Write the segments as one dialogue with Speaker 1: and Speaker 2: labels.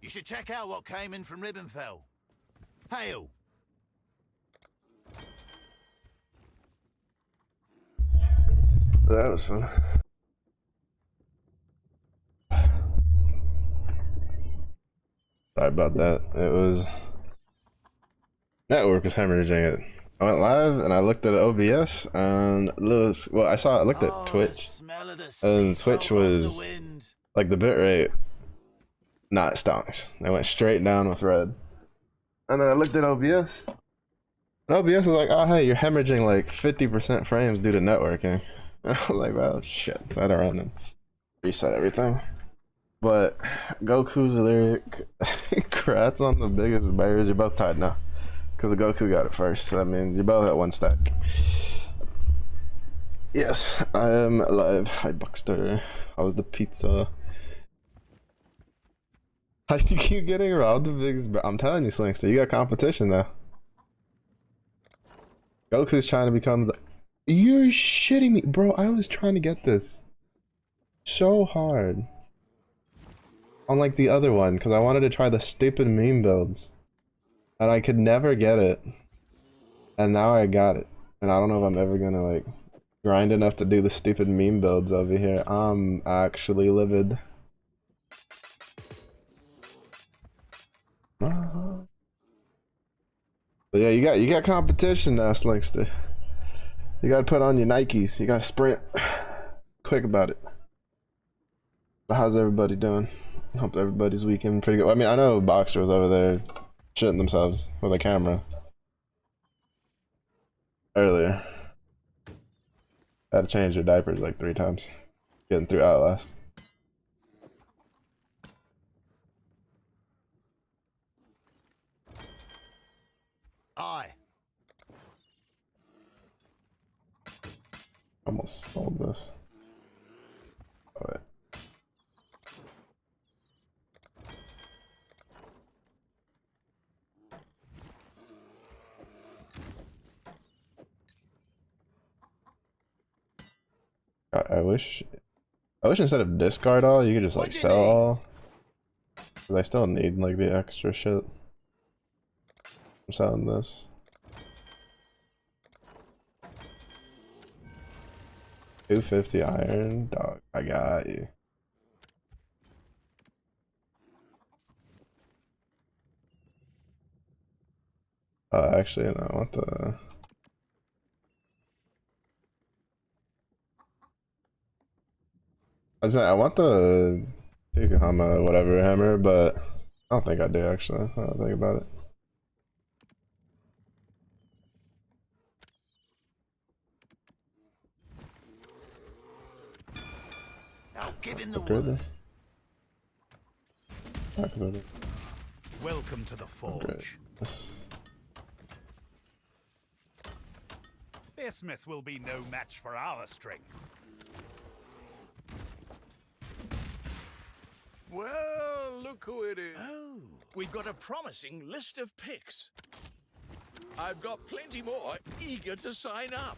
Speaker 1: You should check out what came in from Ribbenfell. Hail!
Speaker 2: That was fun. Sorry about that. It was... Network was hemorrhaging it. I went live and I looked at OBS and Lewis... Well, I looked at Twitch. And Twitch was... Like the bitrate... Not stonks. They went straight down with red. And then I looked at OBS. And OBS was like, oh hey, you're hemorrhaging like 50% frames due to networking. And I was like, well, shit. So I had to run and reset everything. But Goku's lyric, congrats on the biggest bears. You're both tied now. Because Goku got it first. So that means you both at one stack. Yes, I am alive. Hi, Buckster. How was the pizza? How do you keep getting around the biggest bear? I'm telling you, Slingster, you got competition now. Goku's trying to become the... You're shitting me. Bro, I was trying to get this so hard on like the other one because I wanted to try the stupid meme builds and I could never get it, and now I got it, and I don't know if I'm ever gonna like grind enough to do the stupid meme builds over here. I'm actually livid. But yeah, you got competition now, Slingster. You gotta put on your Nikes. You gotta sprint quick about it. But how's everybody doing? Hope everybody's weekend pretty good. I mean, I know Boxer was over there shitting themselves with a camera earlier. Had to change their diapers like 3 times. Getting through Outlast.
Speaker 1: Aye.
Speaker 2: Almost sold this. Oh, wait. God, I wish instead of discard all, you could just like sell all. Cause I still need like the extra shit. I'm selling this. $250 iron, dog. I got you. Actually, no, I want the... I want the Yokohama whatever hammer, but I don't think I do actually. I don't think about it.
Speaker 1: Now give in the word. Welcome to the forge. Their smith will be no match for our strength.
Speaker 3: Well, look who it is. Oh, we've got a promising list of picks. I've got plenty more eager to sign up.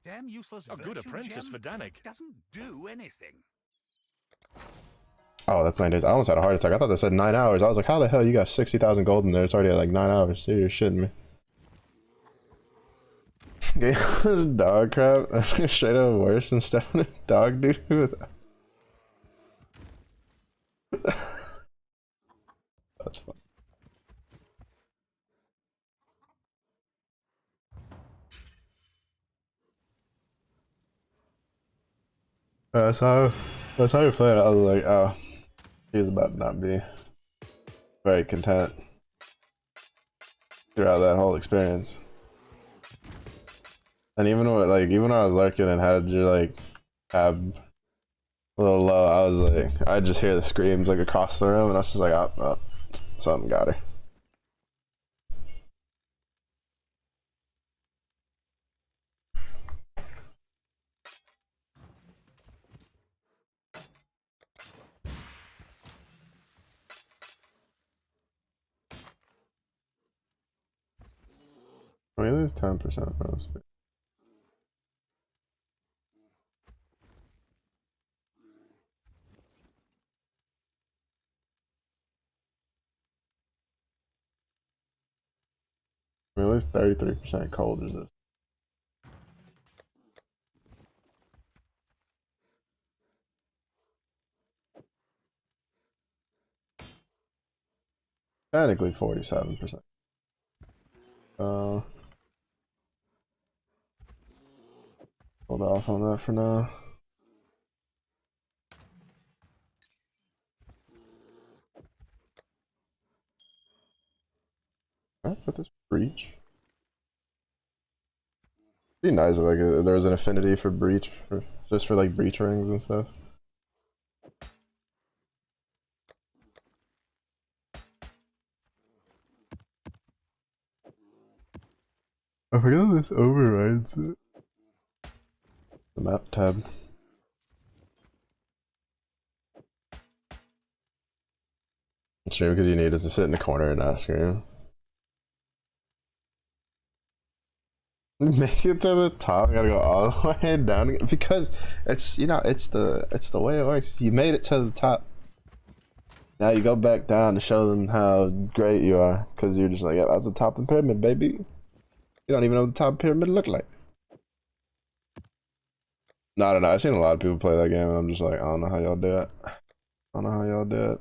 Speaker 1: Damn useless.
Speaker 4: A good apprentice for Danik.
Speaker 1: Doesn't do anything.
Speaker 2: Oh, that's 9 days. I almost had a heart attack. I thought they said 9 hours. I was like, how the hell you got 60,000 gold in there? It's already at like 9 hours. You're shitting me. This dog crap. Straight up worse than stepping a dog dude with... That's fun. That's how you play it. I was like, oh, he was about to not be very content throughout that whole experience. And even when I was lurking and had your like tab a little low, I was like, I just hear the screams like across the room, and I was just like, oh, something got her. We lose 10% from speed. I mean, at least 33% cold resist. Technically 47%. Hold off on that for now. Can I put this breach? It'd be nice if like there was an affinity for breach, just for like breach rings and stuff. I forget how this overrides it. The map tab. It's true because you need it to sit in the corner and ask her. Make it to the top. Gotta go all the way down because it's it's the way it works. You made it to the top. Now you go back down to show them how great you are because you're just like, yeah, that's the top of the pyramid, baby. You don't even know what the top of the pyramid look like. No, I don't know. I've seen a lot of people play that game and I'm just like, I don't know how y'all do it. I don't know how y'all do it.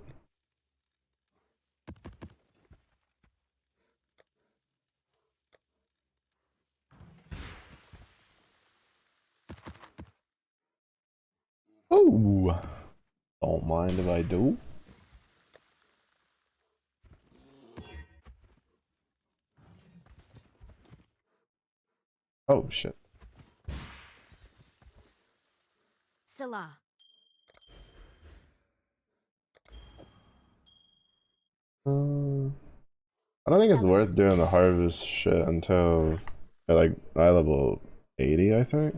Speaker 2: Ooh. Don't mind if I do. Oh shit.
Speaker 4: Salah.
Speaker 2: I don't think it's worth doing the harvest shit until like eye level 80, I think.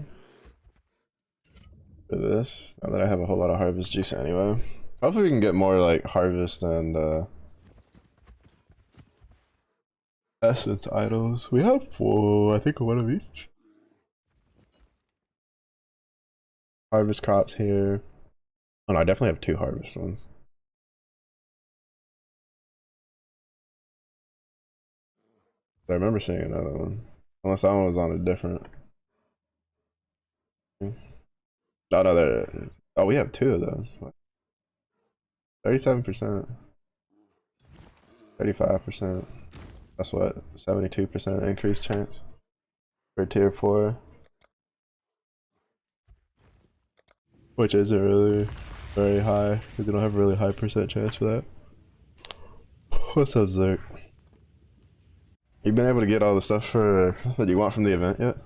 Speaker 2: For this, now that I have a whole lot of harvest juice anyway. Hopefully we can get more like harvest and essence idols. We have I think one of each. Harvest crops here. Oh no, I definitely have 2 harvest ones. I remember seeing another one. Unless that one was on a different. Oh no, there. Oh, we have 2 of those. 37%. 35%. That's what? 72% increased chance for tier 4. Which isn't really very high, because you don't have a really high percent chance for that. What's up, Zerk? You been able to get all the stuff for that you want from the event yet?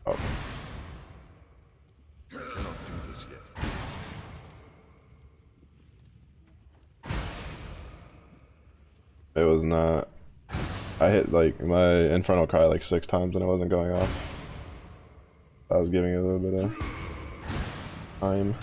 Speaker 2: Oh. It was not. I hit like my infernal cry like 6 times and it wasn't going off. I was giving it a little bit of time.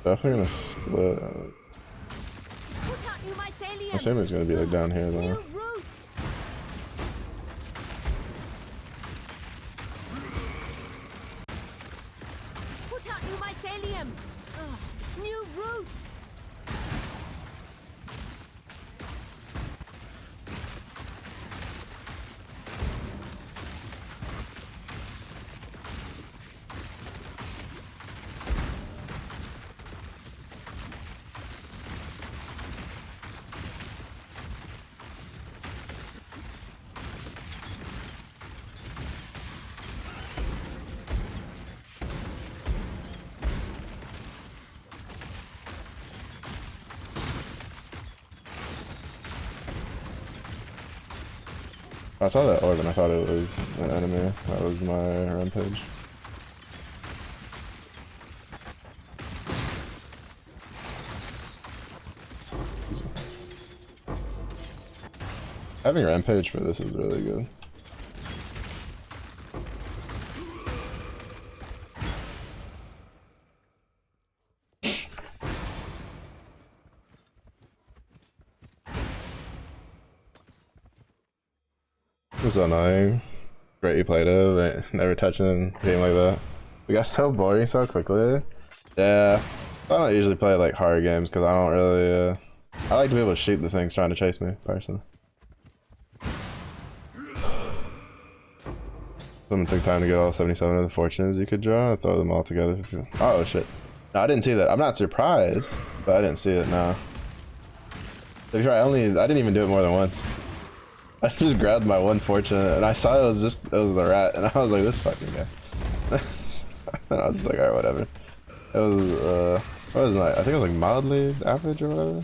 Speaker 2: Definitely gonna split. I assume it's gonna be like down here though.
Speaker 4: Put out new mycelium. New roots.
Speaker 2: I saw that orb and I thought it was an enemy. That was my rampage. Having rampage for this is really good. It's so annoying. Great you played it, right? Never touching a game like that. It got so boring so quickly. Yeah, I don't usually play like hard games because I don't really. I like to be able to shoot the things trying to chase me, personally. Someone took time to get all 77 of the fortunes you could draw and throw them all together. Oh shit. No, I didn't see that. I'm not surprised, but I didn't see it, no. To be fair, I didn't even do it more than once. I just grabbed my one fortune and I saw it was the rat and I was like, this fucking guy. And I was just like, alright, whatever. It was, what was my, I think it was like mildly average or whatever.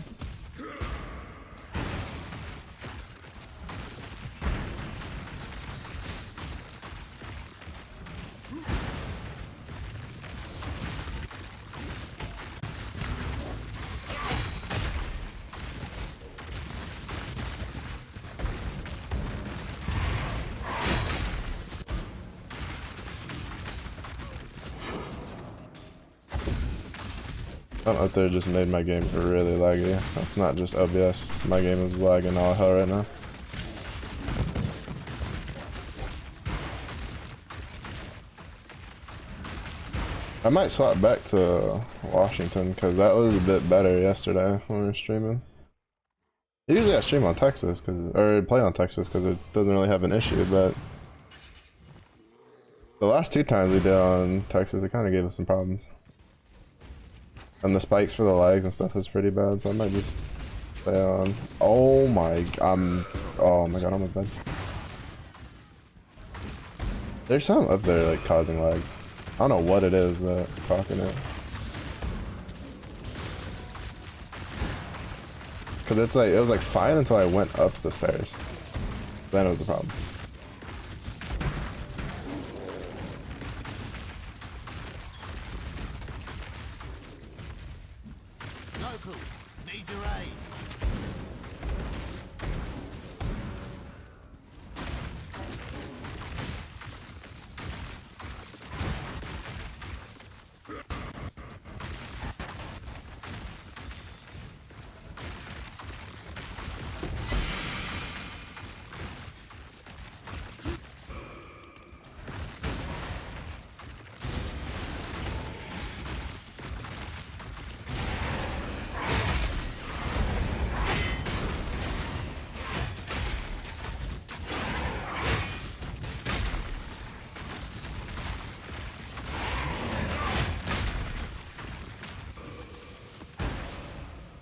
Speaker 2: That up there just made my game really laggy. That's not just OBS. My game is lagging all hell right now. I might swap back to Washington because that was a bit better yesterday when we were streaming. Usually I stream on Texas or play on Texas because it doesn't really have an issue, but the last two times we did on Texas, it kind of gave us some problems. And the spikes for the legs and stuff was pretty bad, so I might just stay on. Oh my god, I'm almost dead. There's something up there like causing lag. I don't know what it is that's proccing it. Cause it's like, it was like fine until I went up the stairs. Then it was a problem.
Speaker 1: Local, need your aid.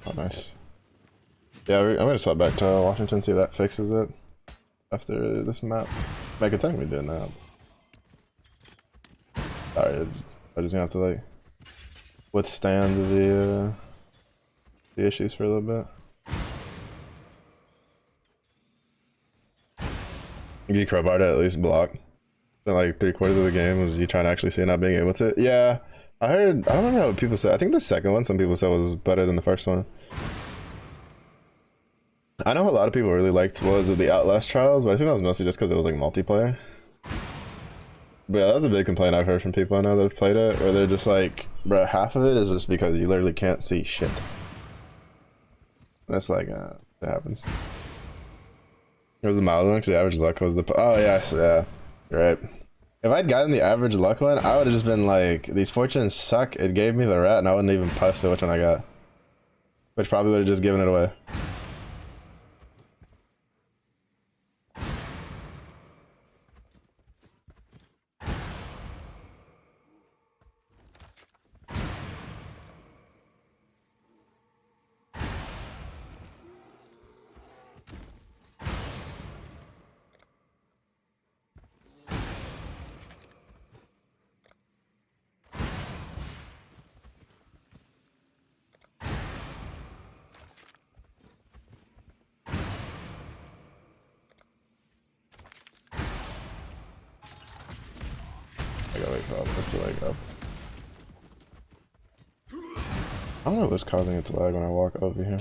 Speaker 2: Oh, nice. Yeah, I'm gonna swap back to Washington, see if that fixes it after this map. Make a time we did now. Sorry, I'm just gonna have to like withstand the issues for a little bit. You crowbarred at least block. Then like 3/4 of the game was you trying to actually see it not being able to. Yeah, I don't remember what people said. I think the second one, some people said was better than the first one. I know a lot of people really liked the Outlast Trials, but I think that was mostly just because it was like multiplayer. But yeah, that was a big complaint I've heard from people I know that have played it, where they're just like, bro, half of it is just because you literally can't see shit. And it's like, it happens. It was the mild one because the average luck was the. Oh yes, yeah, right. If I'd gotten the average luck one, I would have just been like, these fortunes suck. It gave me the rat, and I wouldn't even post which one I got, which probably would have just given it away. just to like up. I don't know what's causing it to lag when I walk over here.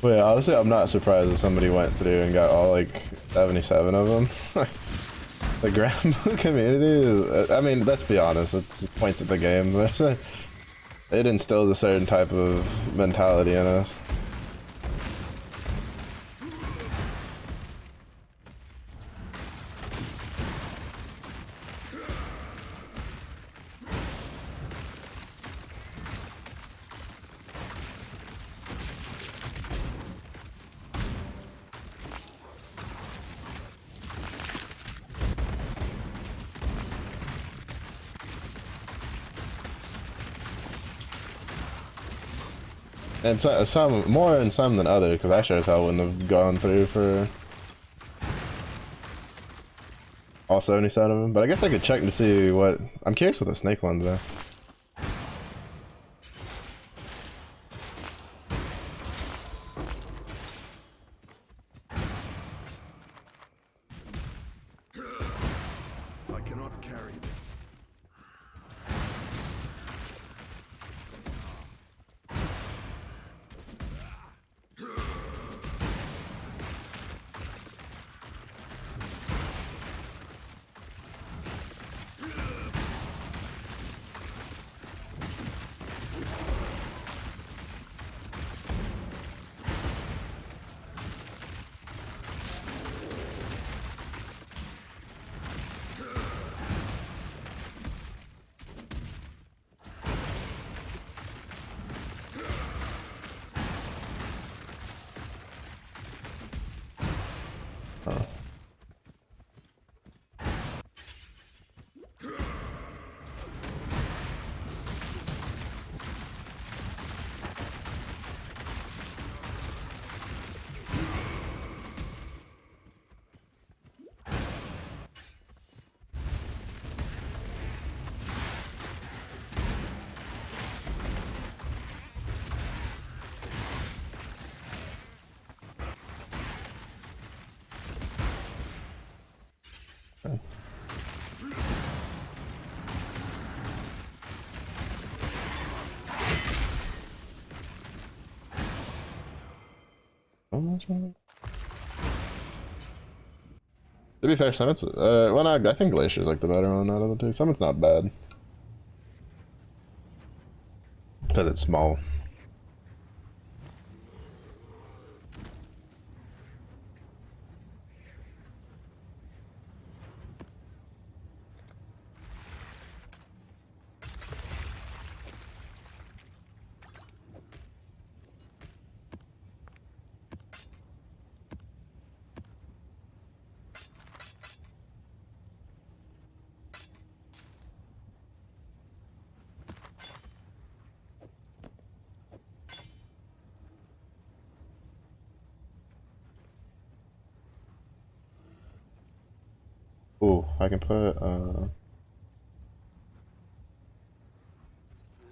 Speaker 2: But yeah, honestly, I'm not surprised if somebody went through and got all like 77 of them. The Granblue community is, I mean, let's be honest, it's points at the game, but it instills a certain type of mentality in us. And some more in some than other, because I sure as hell wouldn't have gone through for all 77 of them. But I guess I could check to see what. I'm curious what the snake ones are.
Speaker 3: I cannot carry this.
Speaker 2: To be fair, Summit's well, no, I think Glacier's like the better one out of the two. Summit's not bad because it's small. Ooh, I can put,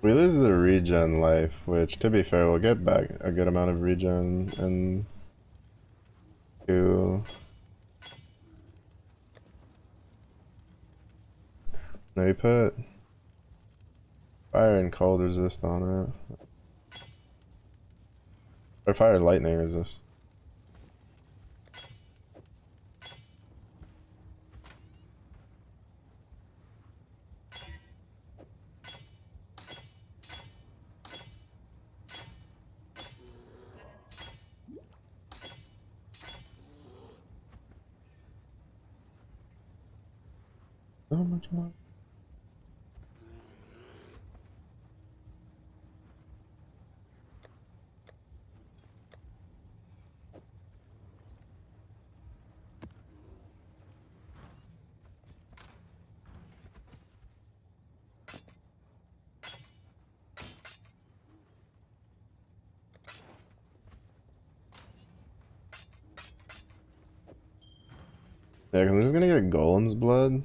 Speaker 2: we lose the regen life, which, to be fair, we'll get back a good amount of regen in two. No, we put fire and cold resist on it. Or fire and lightning resist. So much more. Yeah, because I'm just gonna get Golem's blood.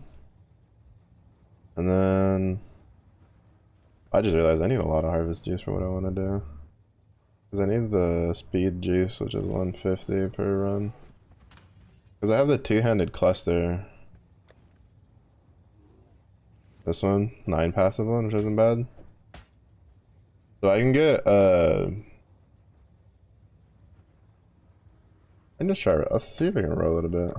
Speaker 2: And then I just realized I need a lot of harvest juice for what I want to do. Because I need the speed juice, which is 150 per run. Because I have the two-handed cluster. This one, 9 passive one, which isn't bad. So I can get, I can just try, let's see if I can roll it a bit.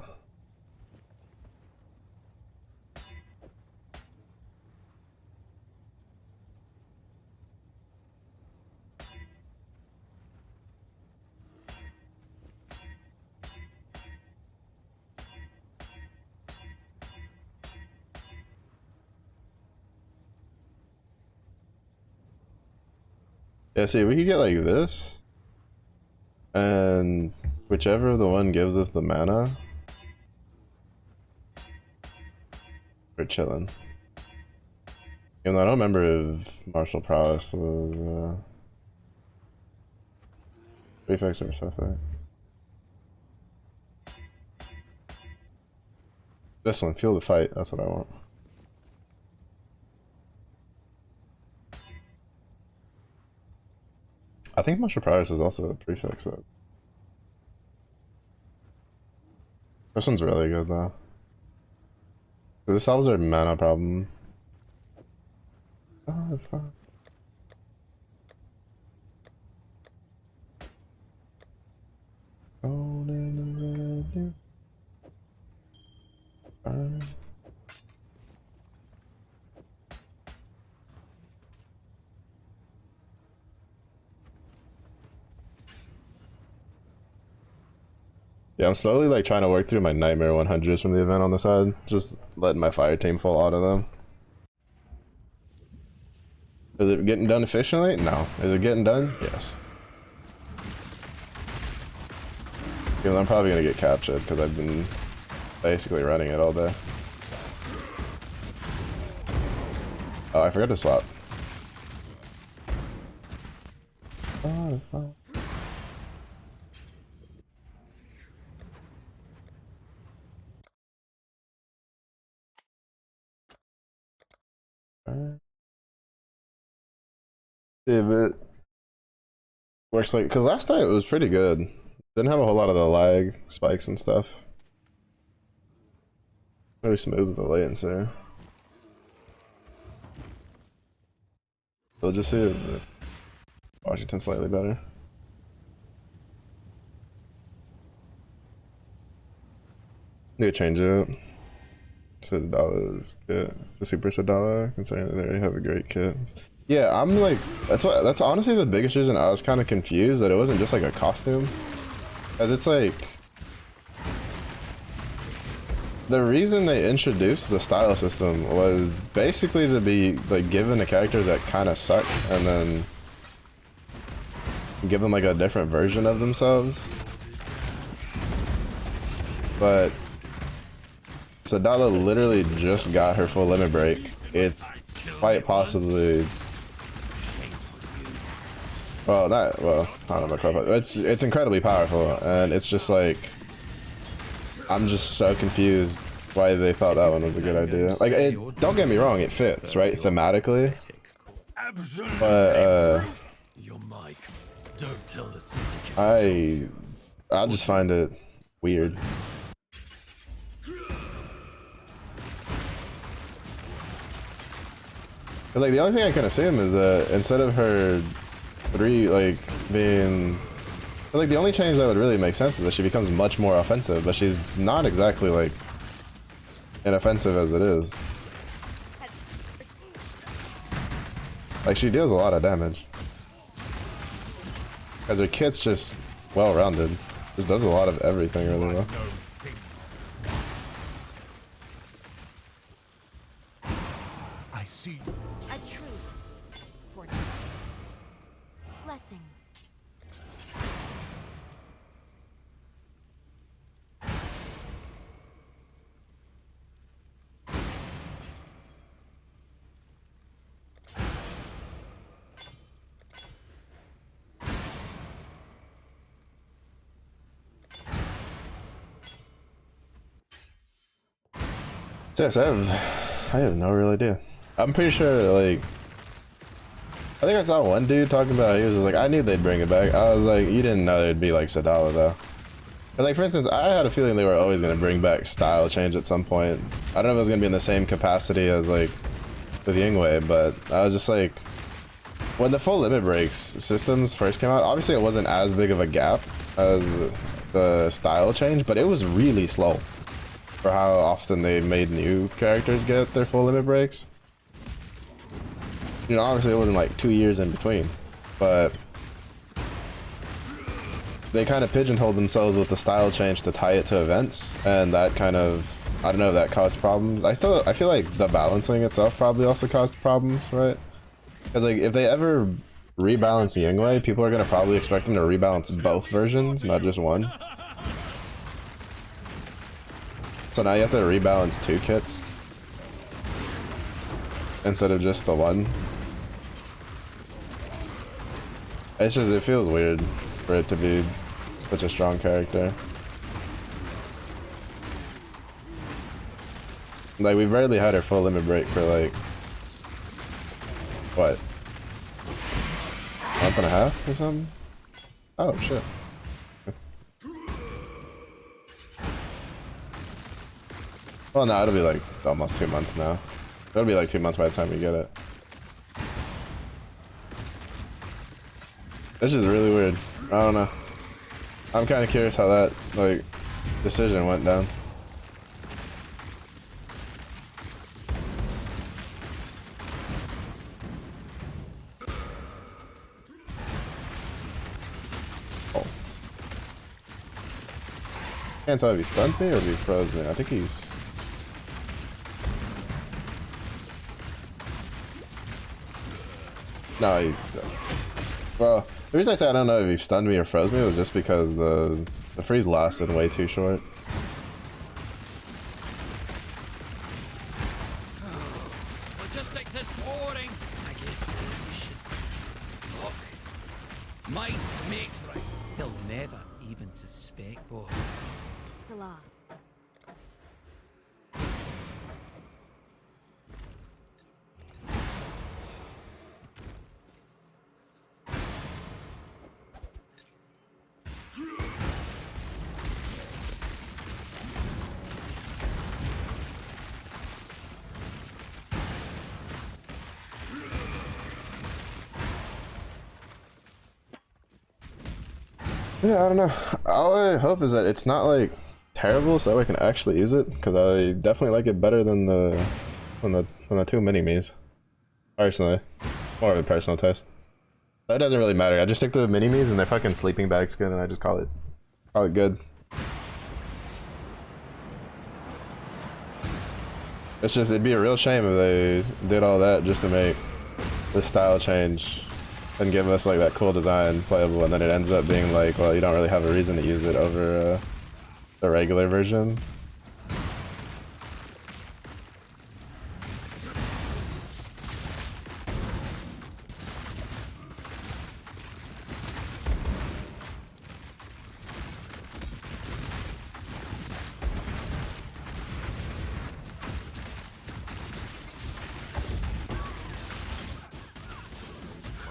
Speaker 2: Yeah, see, we could get like this. And whichever the one gives us the mana, we're chilling. Even though I don't remember if martial prowess was prefix or suffix. This one, feel the fight, that's what I want. I think martial prowess is also a prefix though. This one's really good though. This solves our mana problem. Oh, fuck. Gold in the red, fire. Yeah, I'm slowly like trying to work through my nightmare 100s from the event on the side. Just letting my fire team fall out of them. Is it getting done efficiently? No. Is it getting done? Yes. Because I'm probably gonna get captured because I've been basically running it all day. Oh, I forgot to swap. Oh, fuck. Yeah, but works like because last night it was pretty good. Didn't have a whole lot of the lag spikes and stuff. Really smooth with the latency. So just see it. It's Washington slightly better. Need to change it. $6 is kit. It's a super $6 considering that they already have a great kit. Yeah, I'm like that's honestly the biggest reason I was kind of confused that it wasn't just like a costume. As it's like the reason they introduced the style system was basically to be like given to characters that kind of suck and then give them like a different version of themselves. But Sadala literally just got her full limit break. It's quite possibly I don't know about profile. It's incredibly powerful and it's just like I'm just so confused why they thought that one was a good idea. Like don't get me wrong, it fits, right? Thematically. But I just find it weird. Cause like the only thing I can assume is that instead of her being like the only change that would really make sense is that she becomes much more offensive, but she's not exactly like inoffensive as it is. Like she deals a lot of damage. Cause her kit's just well-rounded. Just does a lot of everything really well.
Speaker 1: I see.
Speaker 4: A truce for blessings.
Speaker 2: Yes, I have no real idea. I'm pretty sure, like, I think I saw one dude talking about it. He was just like, I knew they'd bring it back. I was like, you didn't know it'd be like Sadala though. But like, for instance, I had a feeling they were always going to bring back style change at some point. I don't know if it was going to be in the same capacity as like with Yingwei, but I was just like, when the full limit breaks systems first came out, obviously it wasn't as big of a gap as the style change, but it was really slow for how often they made new characters get their full limit breaks. You know, obviously it wasn't like 2 years in between, but they kind of pigeonholed themselves with the style change to tie it to events, and that kind of, I don't know, that caused problems. I feel like the balancing itself probably also caused problems, right? Because like if they ever rebalance Yingwei, people are gonna probably expect them to rebalance both versions, not just one. So now you have to rebalance 2 kits instead of just the one. It's just, it feels weird for it to be such a strong character. Like, we've rarely had our full limit break for like, what? Month and a half or something? Oh shit. Well, no, it'll be like almost 2 months now. It'll be like 2 months by the time you get it. This is really weird. I don't know. I'm kind of curious how that, like, decision went down. Oh. Can't tell if he stunned me or if he froze me. I think he's... No, he... Well, the reason I say I don't know if he stunned me or froze me was just because the freeze lasted way too short.
Speaker 5: Logistics is boring. I guess we should talk. Might makes right. He'll never even suspect, boss.
Speaker 4: Salah.
Speaker 2: Yeah, I don't know. All I hope is that it's not like terrible, so that way I can actually use it. Because I definitely like it better than the two mini-me's. Personally, more of a personal taste. That doesn't really matter. I just stick to the mini-me's and their fucking sleeping bag skin, and I just call it good. It's just, it'd be a real shame if they did all that just to make the style change and give us like that cool design playable, and then it ends up being like, well, you don't really have a reason to use it over the regular version.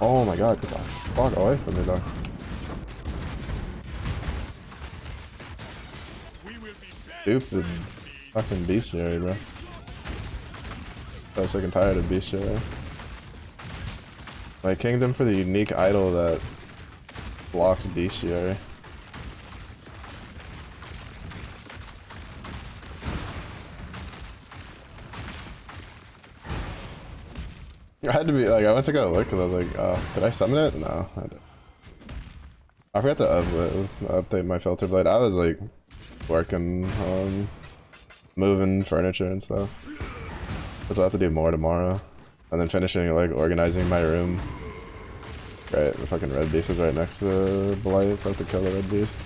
Speaker 2: Oh my god, get the fuck away from me, dog. Stupid fucking bestiary, bro. I'm sick and tired of bestiary. My kingdom for the unique idol that blocks bestiary. I had to be like, I went to go look because I was like, oh, did I summon it? No, I didn't. I forgot to update my filter blade. I was like working on moving furniture and stuff, which I'll have to do more tomorrow, and then finishing like organizing my room. Great, the fucking red beast is right next to the blight, so I have to kill the red beast.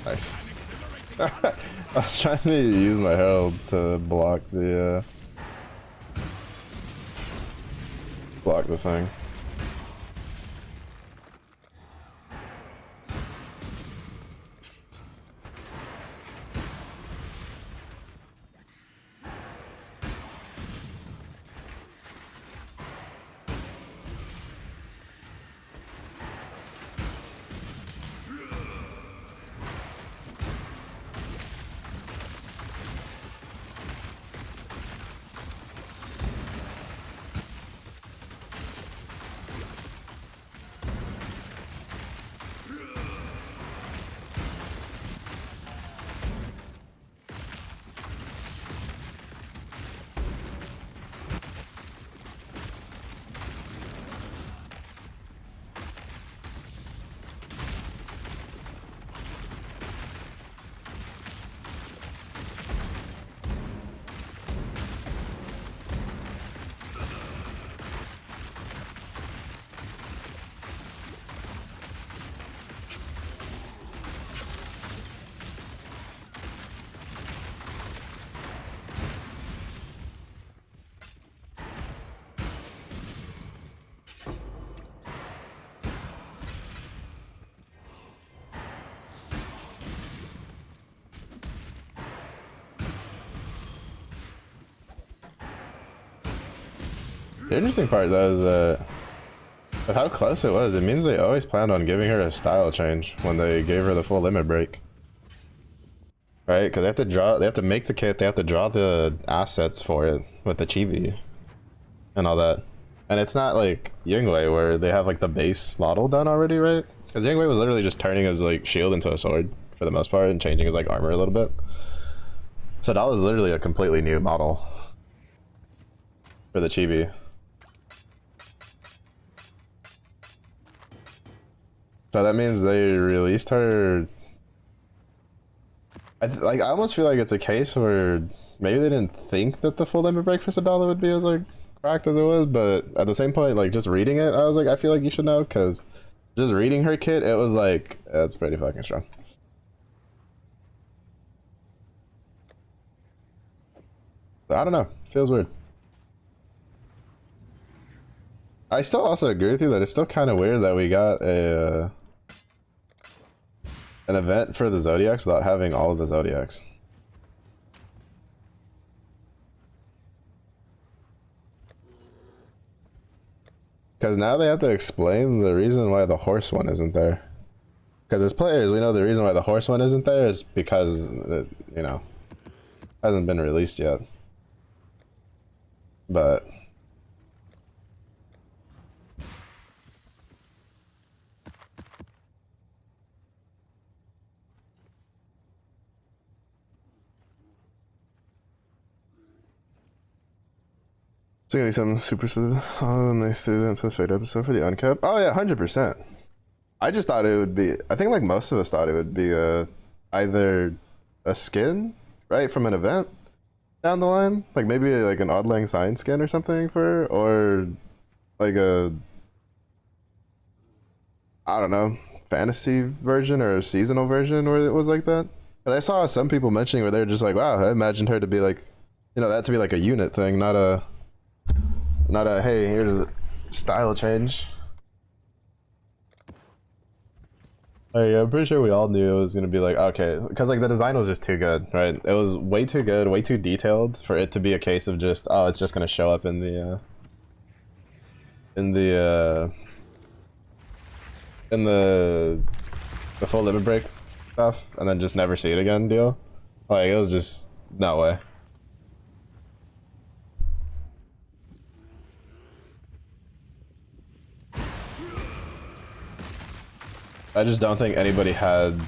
Speaker 2: Nice. I was trying to use my heralds to block the thing. The interesting part though is that with how close it was, it means they always planned on giving her a style change when they gave her the full limit break. Right? Because they have to make the kit, they have to draw the assets for it with the chibi and all that. And it's not like Yingwei where they have like the base model done already, right? Because Yingwei was literally just turning his like shield into a sword for the most part and changing his like armor a little bit. So that was literally a completely new model for the chibi. So that means they released her. I almost feel like it's a case where maybe they didn't think that the full limit break for Sadala would be as like cracked as it was, but at the same point, like just reading it, I was like, I feel like you should know, because just reading her kit, it was like, that's pretty fucking strong. I don't know, feels weird. I still also agree with you that it's still kind of weird that we got a an event for the Zodiacs without having all of the Zodiacs. Because now they have to explain the reason why the horse one isn't there. Because as players, we know the reason why the horse one isn't there is because it, you know, hasn't been released yet. But it's gonna be some super. Oh, and they threw that into the third episode for the uncap. Oh yeah, 100%. I just thought it would be. I think like most of us thought it would be either a skin, right, from an event down the line, like maybe like an Odd Lang Syne skin or something for her, or like a, I don't know, fantasy version or a seasonal version where it was like that. But I saw some people mentioning where they're just like, wow, I imagined her to be like, you know, that to be like a unit thing, not a hey, here's a style change. Like, I'm pretty sure we all knew it was gonna be like, okay, because like the design was just too good, right? It was way too good, way too detailed for it to be a case of just, oh, it's just gonna show up in the full limit break stuff and then just never see it again deal. Like, it was just no way. I just don't think anybody had,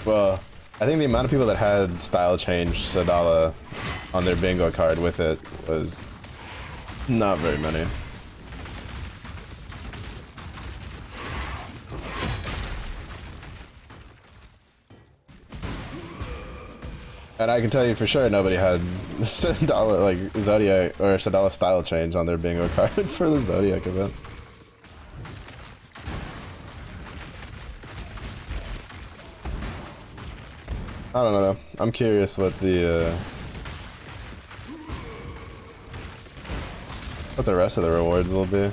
Speaker 2: well, I think the amount of people that had style change Sadala on their bingo card with it was not very many. And I can tell you for sure nobody had Sadala, like Zodiac or Sadala style change on their bingo card for the Zodiac event. I don't know. I'm curious what the rest of the rewards will be.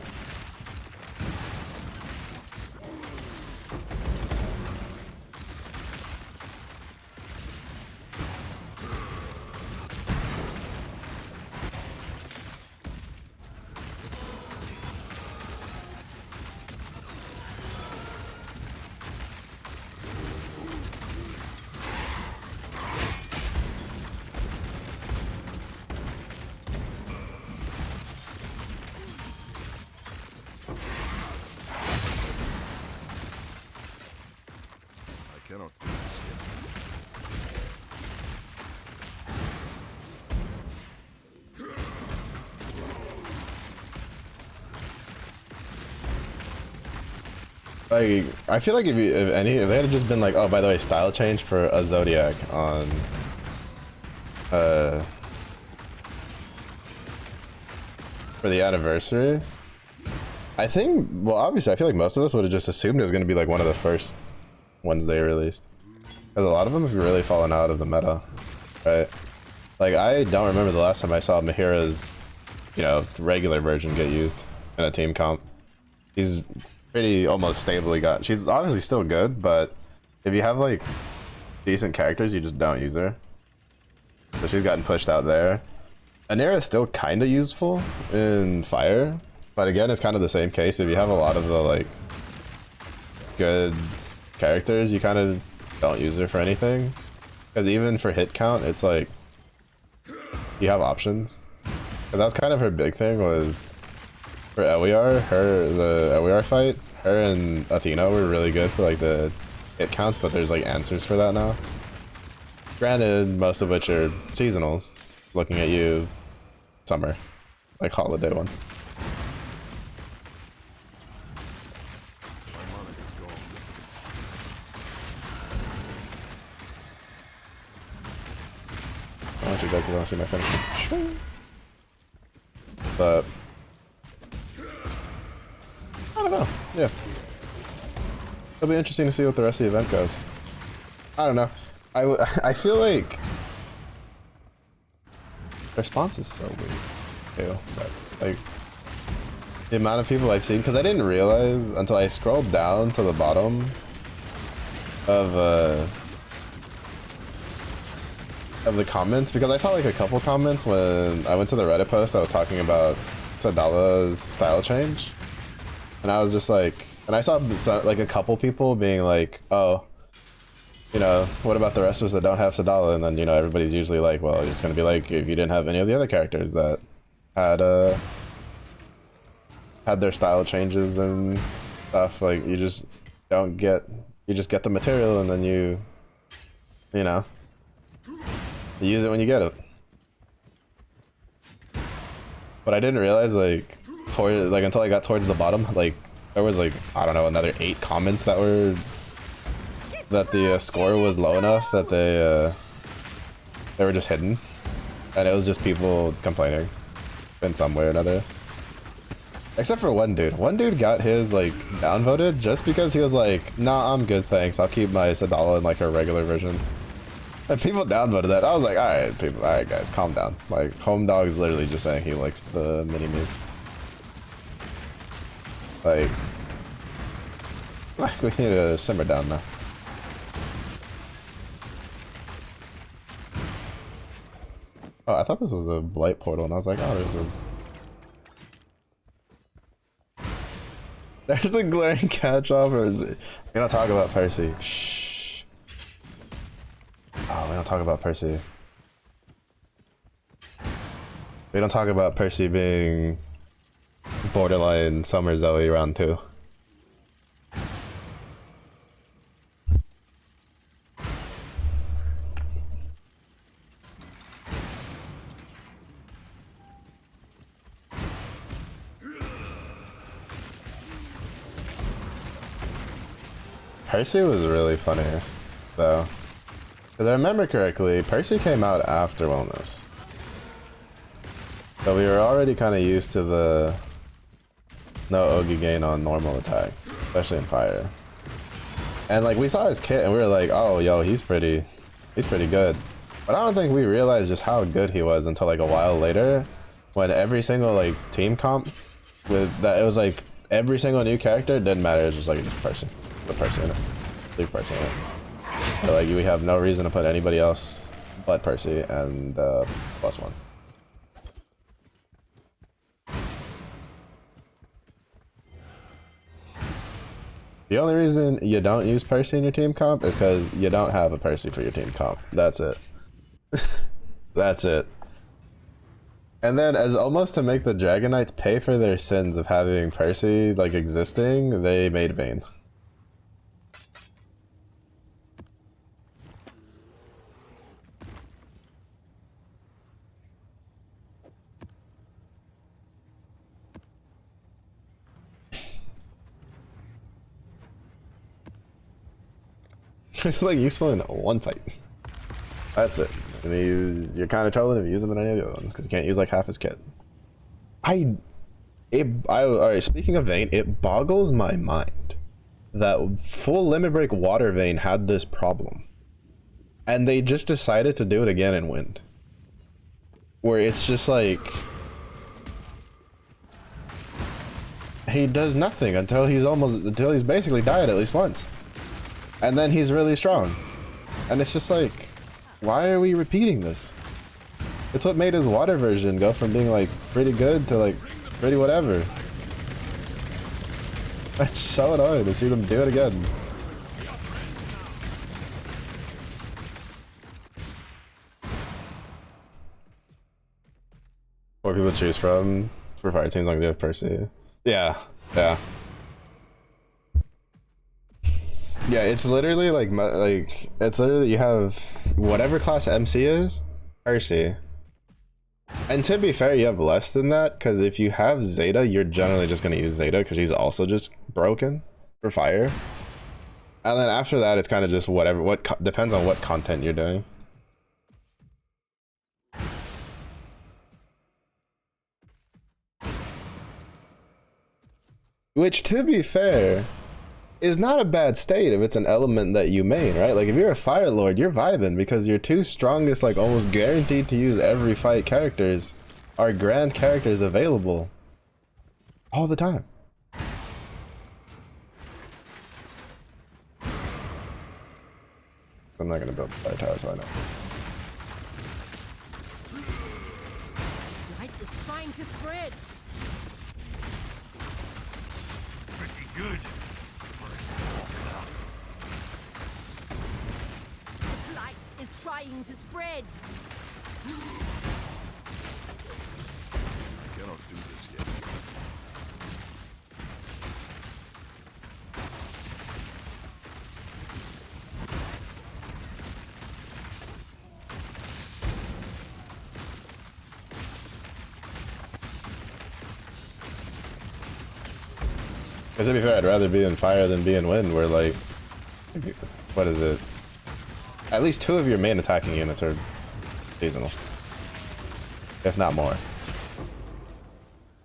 Speaker 3: Cannot do this
Speaker 2: Like, I feel like if they had just been like, oh, by the way, style change for a Zodiac on, for the anniversary, I think, well, obviously, I feel like most of us would have just assumed it was going to be like one of the first ones they released. Because a lot of them have really fallen out of the meta, right? Like, I don't remember the last time I saw Mahira's, you know, regular version get used in a team comp. He's pretty almost stably got. She's obviously still good, but if you have like decent characters, you just don't use her. So she's gotten pushed out there. Anira is still kind of useful in fire, but again, it's kind of the same case. If you have a lot of the like good characters, you kind of don't use her for anything. Because even for hit count, it's like you have options. Because that's kind of her big thing was. For Eliar, the Eliar fight, her and Athena were really good for like the hit counts, but there's like answers for that now. Granted, most of which are seasonals, looking at you, summer, like holiday ones.
Speaker 3: My mana is gone.
Speaker 2: I want you guys to go see my finish. Sure. But I don't know. Yeah. It'll be interesting to see what the rest of the event goes. I don't know. I feel like the response is so weird too. But like the amount of people I've seen, because I didn't realize until I scrolled down to the bottom of the comments, because I saw like a couple comments when I went to the Reddit post I was talking about Sadala's style change. And I was just like, and I saw like a couple people being like, oh, you know, what about the rest of us that don't have Sadala? And then, you know, everybody's usually like, well, it's going to be like if you didn't have any of the other characters that had their style changes and stuff, like you just don't get, you just get the material and then you know, you use it when you get it. But I didn't realize like until I got towards the bottom, like there was like, I don't know, another 8 comments that were the score was low enough that they were just hidden, and it was just people complaining in some way or another. Except for one dude. One dude got his like downvoted just because he was like, nah, I'm good, thanks. I'll keep my Sadala in like her regular version. And people downvoted that. I was like, alright, people, alright guys, calm down. Like, Home Dog's literally just saying he likes the mini-me's. Like, we need to simmer down now. Oh, I thought this was a blight portal, and I was like, oh, there's a glaring catch-off, or is it? We don't talk about Percy. Shh. Oh, we don't talk about Percy. We don't talk about Percy being borderline Summer Zoe round 2. Percy was really funny, though. Because I remember correctly, Percy came out after Wellness. So we were already kind of used to the no Ogi gain on normal attack, especially in fire. And like we saw his kit and we were like, oh yo, he's pretty He's pretty good. But I don't think we realized just how good he was until like a while later, when every single like team comp with that, it was like every single new character didn't matter. It was just like a person, the person in it, the person in it. So like we have no reason to put anybody else but Percy and +1. The only reason you don't use Percy in your team comp is because you don't have a Percy for your team comp. That's it. That's it. And then, as almost to make the Dragon Knights pay for their sins of having Percy like existing, they made Vayne. It's like useful in one fight. That's it. And you're kind of trolling if you use them in any of the other ones because you can't use like half his kit. Alright, speaking of Vayne, it boggles my mind that full Limit Break Water Vayne had this problem. And they just decided to do it again in Wind. Where it's just like he does nothing until he's basically died at least once. And then he's really strong. And it's just like, why are we repeating this? It's what made his water version go from being like pretty good to like pretty whatever. That's so annoying to see them do it again. More people choose from for fire teams like they have Percy. Yeah, yeah. Yeah, it's literally like it's literally you have whatever class MC is, Percy. And to be fair, you have less than that because if you have Zeta, you're generally just going to use Zeta because he's also just broken for fire. And then after that, it's kind of just whatever, depends on what content you're doing. Which, to be fair, is not a bad state if it's an element that you main, right? Like if you're a Fire Lord, you're vibing because your two strongest, like almost guaranteed to use every fight characters are grand characters available all the time. I'm not gonna build the fire tower, so I know.
Speaker 4: Light is trying to spread.
Speaker 1: Pretty good.
Speaker 4: Light is trying to spread.
Speaker 1: I cannot do this yet.
Speaker 2: Because to be fair, I'd rather be in fire than be in wind, where like, what is it? At least 2 of your main attacking units are seasonal. If not more.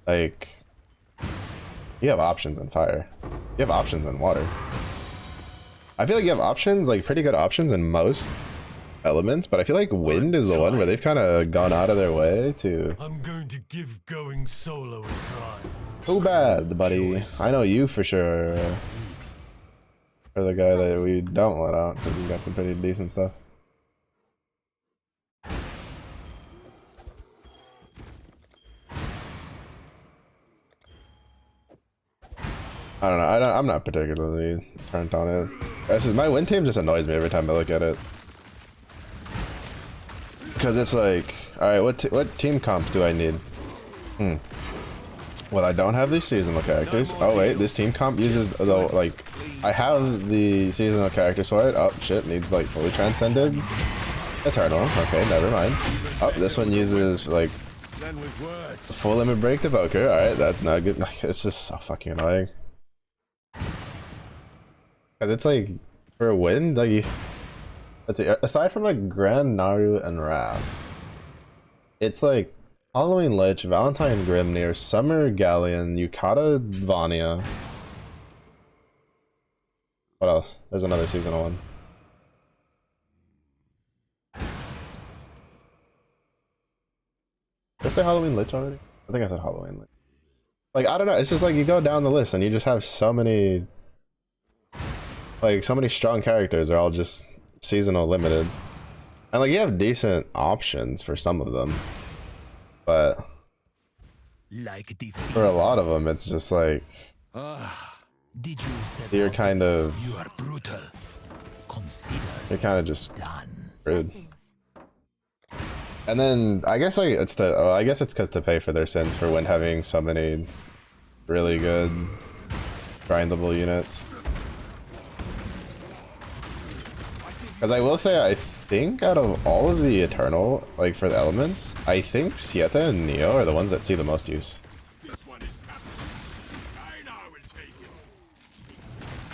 Speaker 2: Like, you have options in fire. You have options in water. I feel like you have options, like pretty good options in most elements, but I feel like wind is the one where they've kind of gone out of their way to...
Speaker 6: I'm going to give going solo a try.
Speaker 2: Too bad, buddy. I know you for sure are the guy that we don't let out because he's got some pretty decent stuff. I don't know. I'm not particularly turned on it. This is, my win team just annoys me every time I look at it. Because it's like, alright, what team comps do I need? Well, I don't have these seasonal characters. Oh wait, this team comp uses, though, like, I have the seasonal characters for it. Oh shit, needs like fully transcended Eternal. Okay, never mind. Oh, this one uses like full limit break to Evoker. Alright, that's not good. It's just so fucking annoying. Cause it's like, for a win, like, let's see, aside from like Grand Naru and Wrath, it's like Halloween Lich, Valentine Grimnir, Summer Galleon, Yukata Vanya. What else? There's another seasonal one. Did I say Halloween Lich already? I think I said Halloween Lich. Like, I don't know, it's just like you go down the list and you just have so many, like, so many strong characters are all just seasonal limited. And like, you have decent options for some of them, but
Speaker 5: Like
Speaker 2: for a lot of them, it's just like,
Speaker 5: did you set
Speaker 2: you're
Speaker 5: out
Speaker 2: kind of,
Speaker 5: You are brutal. Consider
Speaker 2: you're kind of just
Speaker 5: done.
Speaker 2: rude. And then I guess like it's to, I guess it's because to pay for their sins for when having so many really good grindable units. Because I will say, I think out of all of the Eternal, like for the elements, I think Sieta and Neo are the ones that see the most use.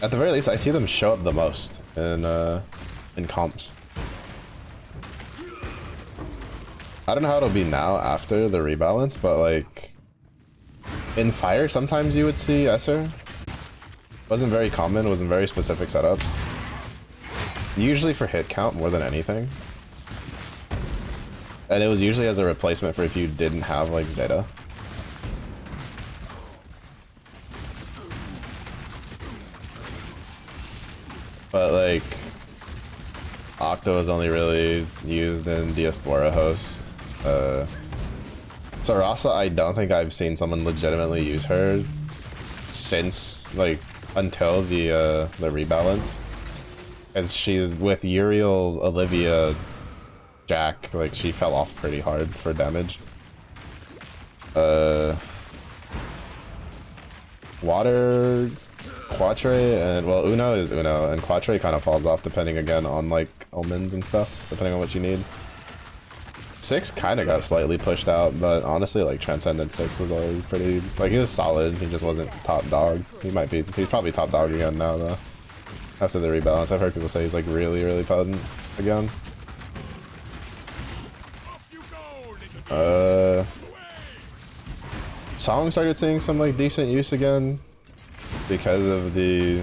Speaker 2: At the very least, I see them show up the most in comps. I don't know how it'll be now after the rebalance, but like in Fire, sometimes you would see Esser. Wasn't very common, wasn't very specific setups. Usually for hit count more than anything. And it was usually as a replacement for if you didn't have like Zeta. But like Octo is only really used in Diaspora hosts. Sarasa, I don't think I've seen someone legitimately use her since like until the rebalance. As she's with Uriel, Olivia, Jack, like she fell off pretty hard for damage. Water, Quatre, and well, Uno is Uno, and Quatre kind of falls off depending again on like omens and stuff, depending on what you need. 6 kind of got slightly pushed out, but honestly, like Transcendent 6 was always pretty, like he was solid, he just wasn't top dog. He's probably top dog again now though. After the rebalance, I've heard people say he's like really, really potent again. Song started seeing some like decent use again because of the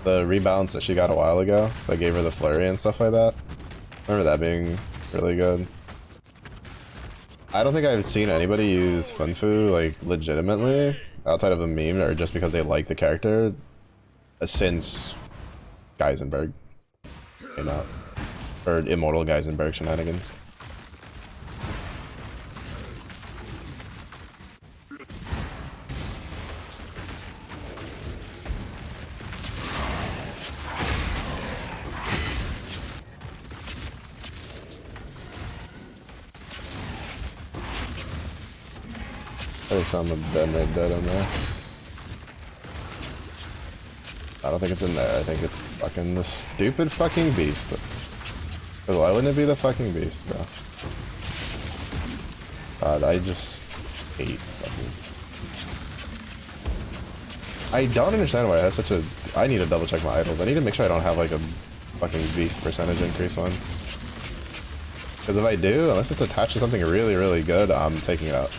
Speaker 2: rebalance that she got a while ago that gave her the flurry and stuff like that. I remember that being really good. I don't think I've seen anybody use Funfu like legitimately outside of a meme or just because they like the character since Geisenberg came out, or Immortal Geisenberg shenanigans. There's some dead in there. I don't think it's in there. I think it's fucking the stupid fucking beast. But why wouldn't it be the fucking beast, bro? God, I just hate fucking... I don't understand why it has such a... I need to double check my idols. I need to make sure I don't have like a fucking beast percentage increase one. Because if I do, unless it's attached to something really, really good, I'm taking it out.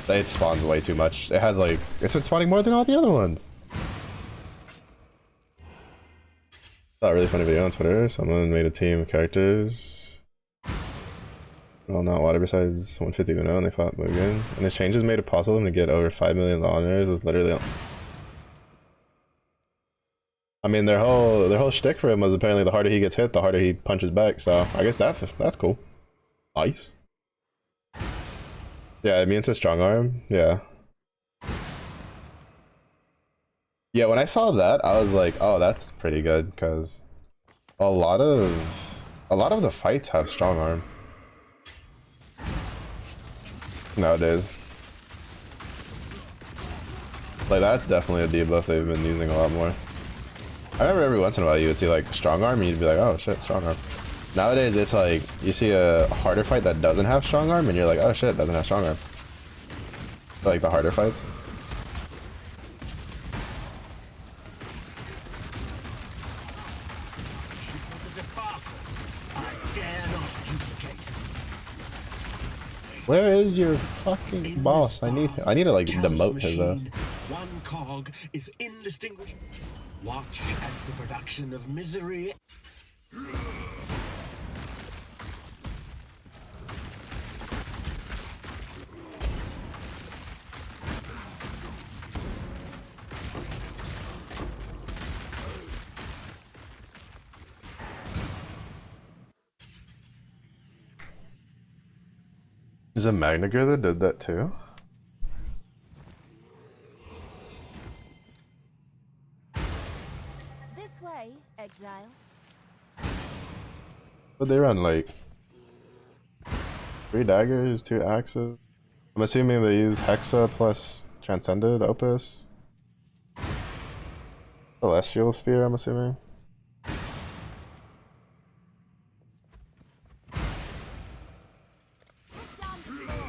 Speaker 2: It spawns way too much. It has like... It's been spawning more than all the other ones. Saw a really funny video on Twitter. Someone made a team of characters. Well, not water besides 150 Uno, and they fought Mugen. And his changes made it possible for him to get over 5 million honors with literally... I mean, their whole shtick for him was apparently the harder he gets hit, the harder he punches back. So I guess that's cool. Nice. Yeah, immune to strong arm. Yeah. Yeah, when I saw that, I was like, oh, that's pretty good, because a lot of the fights have strong arm nowadays. Like, that's definitely a debuff they've been using a lot more. I remember every once in a while you would see like strong arm and you'd be like, oh shit, strong arm. Nowadays it's like you see a harder fight that doesn't have strong arm and you're like, oh shit, it doesn't have strong arm. Like the harder fights. Where is your fucking boss? I need to like demote his ass.
Speaker 7: One cog is indistinguishable. Watch as the production of misery.
Speaker 2: Is it Magnager that did that too?
Speaker 4: This way, exile.
Speaker 2: But they run like 3 daggers, 2 axes. I'm assuming they use Hexa plus Transcended Opus. Celestial Spear, I'm assuming.
Speaker 4: Down the storm.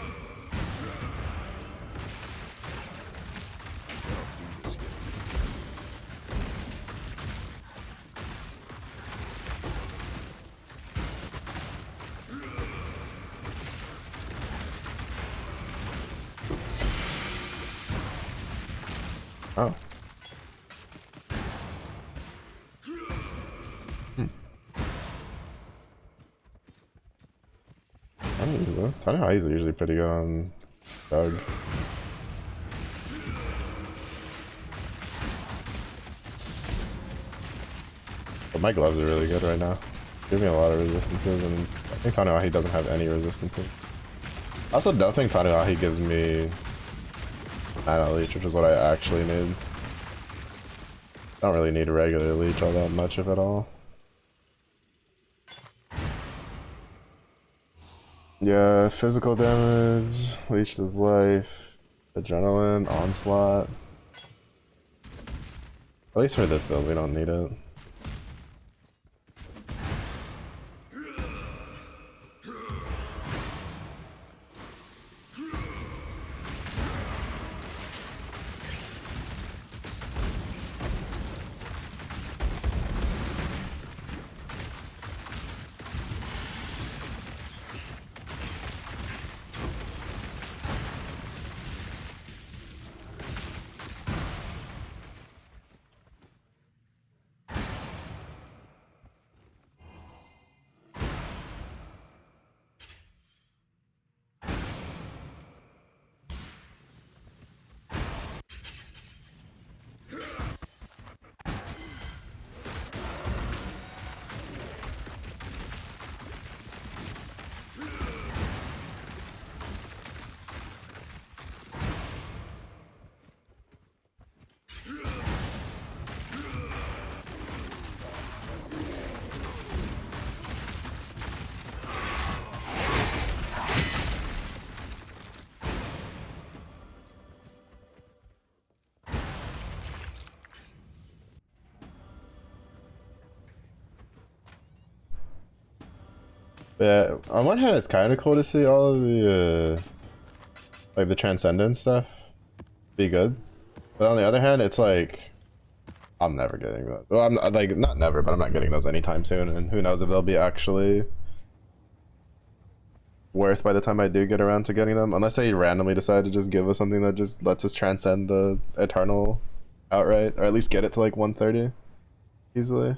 Speaker 2: Oh. I don't use this. Tiny Eyes are usually pretty good on Doug. But my gloves are really good right now. Give me a lot of resistances, and I think Tanuahi doesn't have any resistances. I also don't think Tanuahi gives me Mana Leech, which is what I actually need. I don't really need a regular leech all that much, if at all. Yeah, physical damage, leech his life, adrenaline, onslaught. At least for this build, we don't need it. Yeah, on one hand, it's kind of cool to see all of the, like the Transcendence stuff be good. But on the other hand, it's like, I'm never getting that. Well, I'm not, like, not never, but I'm not getting those anytime soon, and who knows if they'll be actually worth by the time I do get around to getting them. Unless they randomly decide to just give us something that just lets us transcend the Eternal outright, or at least get it to like 130 easily.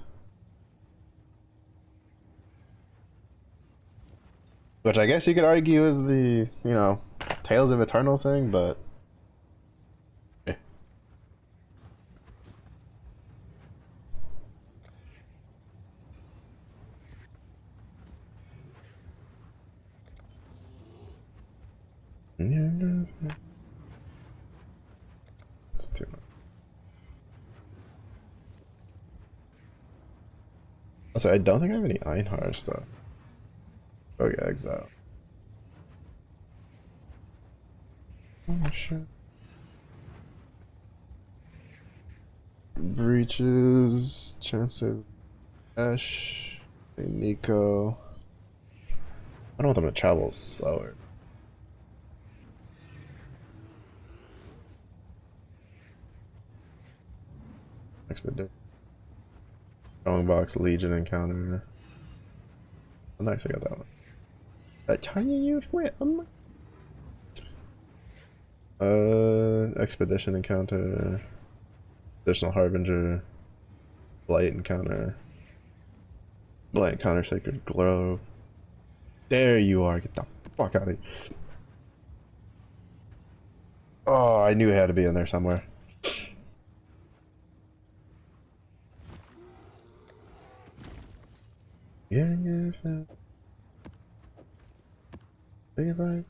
Speaker 2: Which I guess you could argue is the, you know, Tales of Eternal thing, but... eh. It's too much. Also, I don't think I have any Einhar stuff. Oh yeah, Exile. Oh shit. Breaches, chance of Ash, Nico. I don't want them to travel slower. Expedition. Strongbox, Legion encounter. Oh, nice, I got that one. That tiny huge win. Expedition encounter. Additional Harbinger. Blight encounter. Blight encounter, Sacred Glow. There you are. Get the fuck out of here. Oh, I knew it had to be in there somewhere. Yeah, yeah, think about it.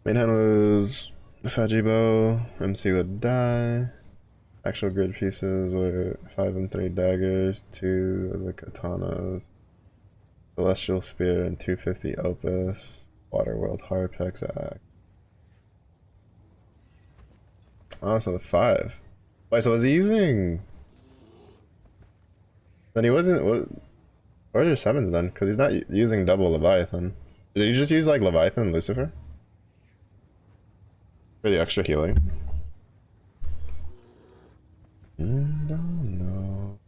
Speaker 2: Main hand was Sajibo. MC would die. Actual grid pieces were 5 and 3 daggers, 2 of the katanas, Celestial Spear, and 250 Opus. Waterworld Harpex Axe. Oh, so the 5. Wait, so was he using? Then he wasn't. What? Where are your 7s then? Because he's not using double Leviathan. Did he just use like Leviathan and Lucifer? For the extra healing? Don't know.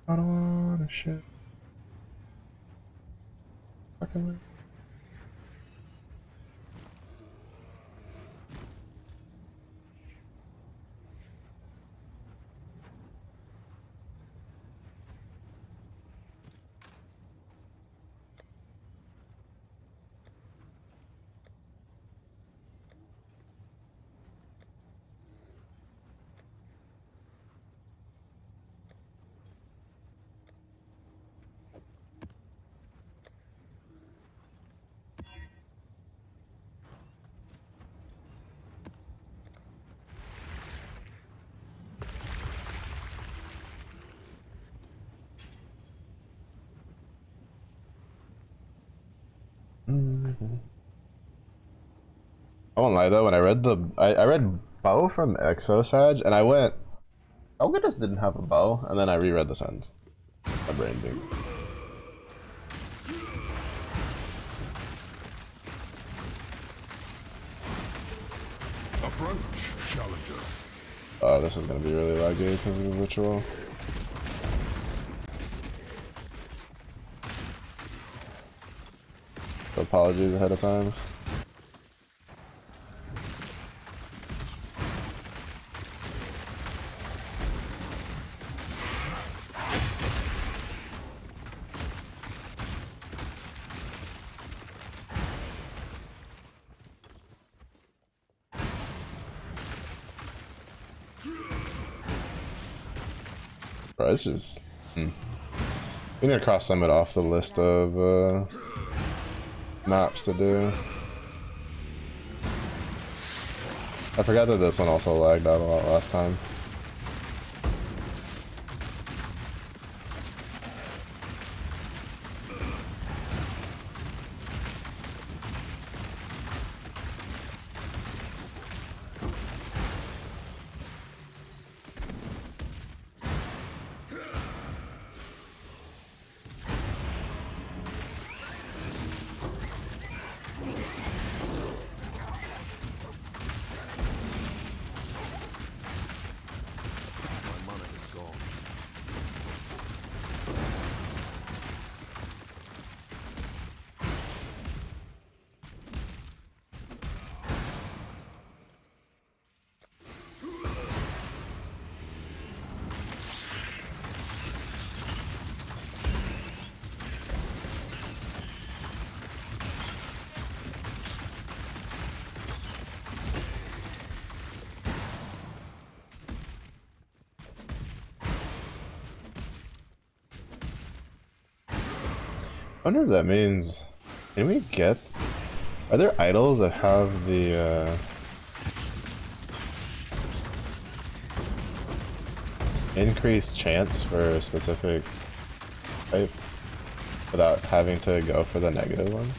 Speaker 2: I don't wanna shit. Fucking. I won't lie though, when I read I read bow from Exosag and I went, Olga just didn't have a bow, and then I reread the sentence. My brain beat.
Speaker 3: Approach, challenger.
Speaker 2: Oh, this is gonna be really laggy because of the ritual. So apologies ahead of time. Bro, it's just... We need to cross Summit off the list of maps to do. I forgot that this one also lagged out a lot last time. I wonder if that means, can we get, are there idols that have the increased chance for a specific type without having to go for the negative ones?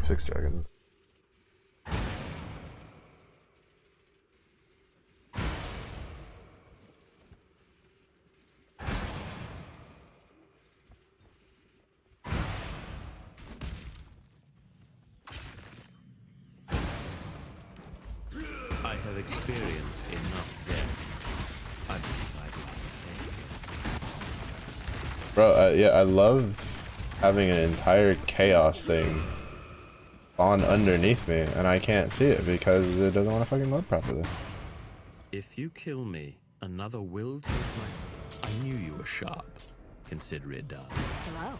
Speaker 2: Six dragons.
Speaker 7: have experienced enough death. I believe I do understand.
Speaker 2: Bro, yeah, I love having an entire chaos thing on underneath me, and I can't see it because it doesn't want to fucking load properly.
Speaker 7: If you kill me, another will take my... I knew you were sharp. Consider it done.
Speaker 4: Hello.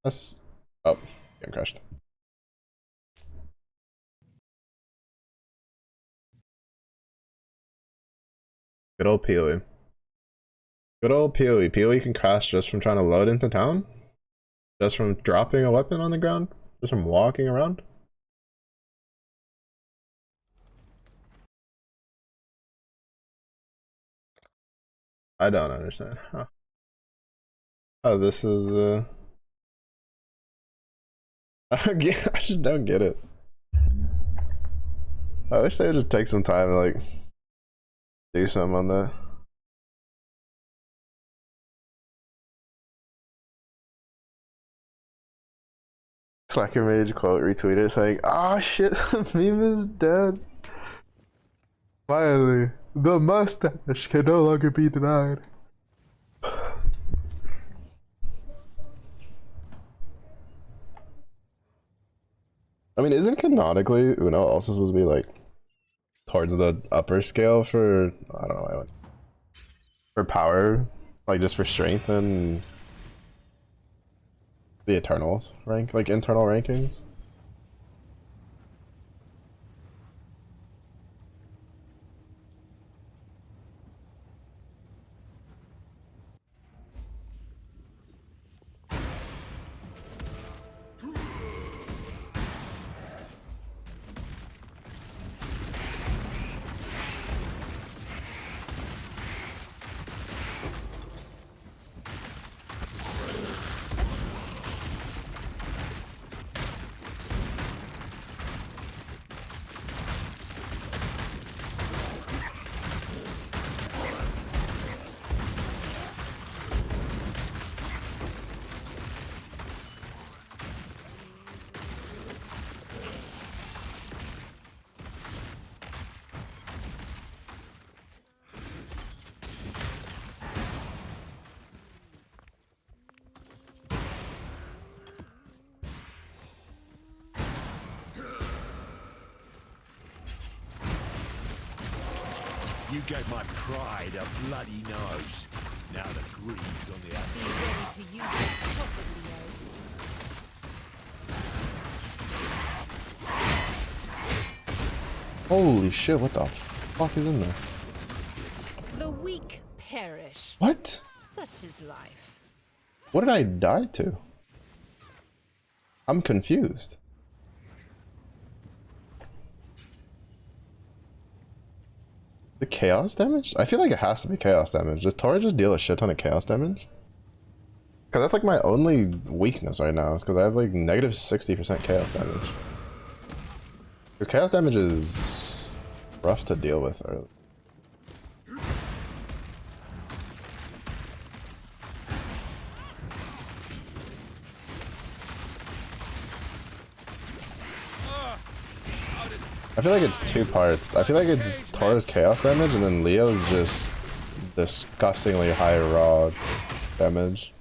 Speaker 2: That's... Oh, getting crushed. Good old PoE. Good old PoE. PoE can crash just from trying to load into town? Just from dropping a weapon on the ground? Just from walking around? I don't understand. Huh. Oh, this is I just don't get it. I wish they would just take some time to like do something on that. Slacker Mage quote retweeted saying, "Ah shit, the meme is dead. Finally, the mustache can no longer be denied." I mean, isn't canonically Uno also supposed to be like towards the upper scale for, I don't know why I went, for power, like just for strength and the Eternals rank, like internal rankings?
Speaker 3: You gave my pride a bloody nose. Now the greed's on the other.
Speaker 4: Be ready to use it properly,
Speaker 2: Holy shit, what the fuck is in there?
Speaker 4: The weak perish.
Speaker 2: What?
Speaker 4: Such is life.
Speaker 2: What did I die to? I'm confused. The chaos damage? I feel like it has to be chaos damage. Does Tora just deal a shit ton of chaos damage? Cause that's like my only weakness right now, is because I have like negative 60% chaos damage. Because chaos damage is rough to deal with early. I feel like it's two parts. I feel like it's Tora's chaos damage and then Leo's just disgustingly high raw damage.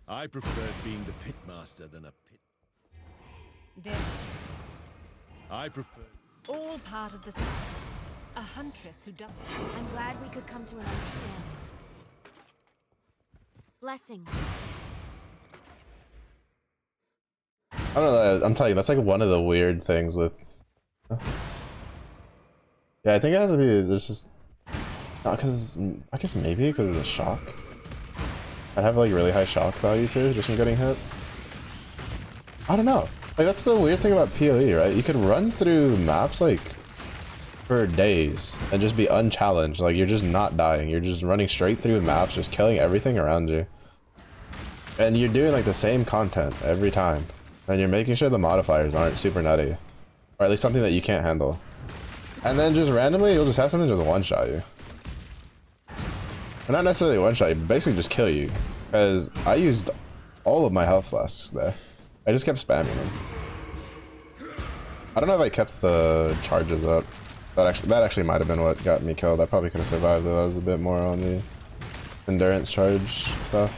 Speaker 3: I preferred being the pitmaster than a pit.
Speaker 4: Death,
Speaker 3: I prefer.
Speaker 4: all part of the cycle. A huntress who does. I'm glad we could come to an understanding. Blessings.
Speaker 2: I don't know, I'm telling you, that's like one of the weird things with... Yeah, I think it has to be, there's just... Not because, I guess maybe because of the shock. I'd have like really high shock value too, just from getting hit. I don't know. Like that's the weird thing about PoE, right? You can run through maps like for days and just be unchallenged. Like you're just not dying. You're just running straight through maps, just killing everything around you. And you're doing like the same content every time. And you're making sure the modifiers aren't super nutty. Or at least something that you can't handle. And then just randomly, you'll just have something just one-shot you. Or not necessarily one-shot you, but basically just kill you. Because I used all of my health flasks there. I just kept spamming them. I don't know if I kept the charges up. That actually might have been what got me killed. I probably could have survived though. I was a bit more on the endurance charge stuff.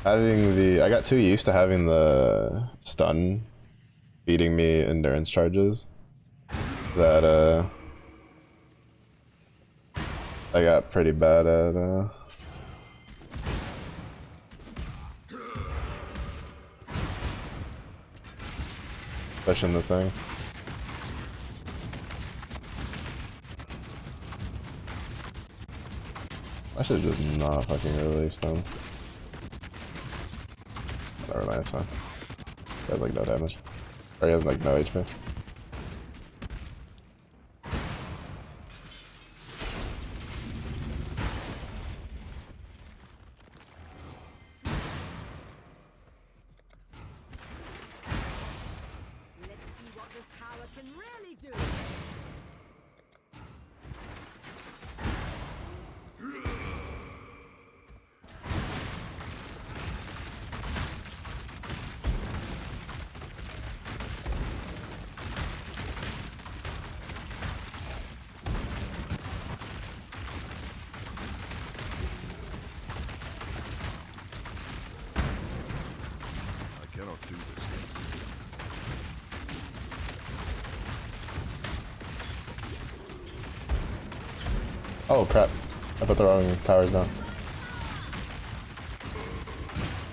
Speaker 2: I got too used to having the stun feeding me endurance charges that I got pretty bad at pushing the thing. I should just not fucking release them. Never mind, it's fine. He has like no damage. Or he has like no HP. Oh crap, I put the wrong towers down.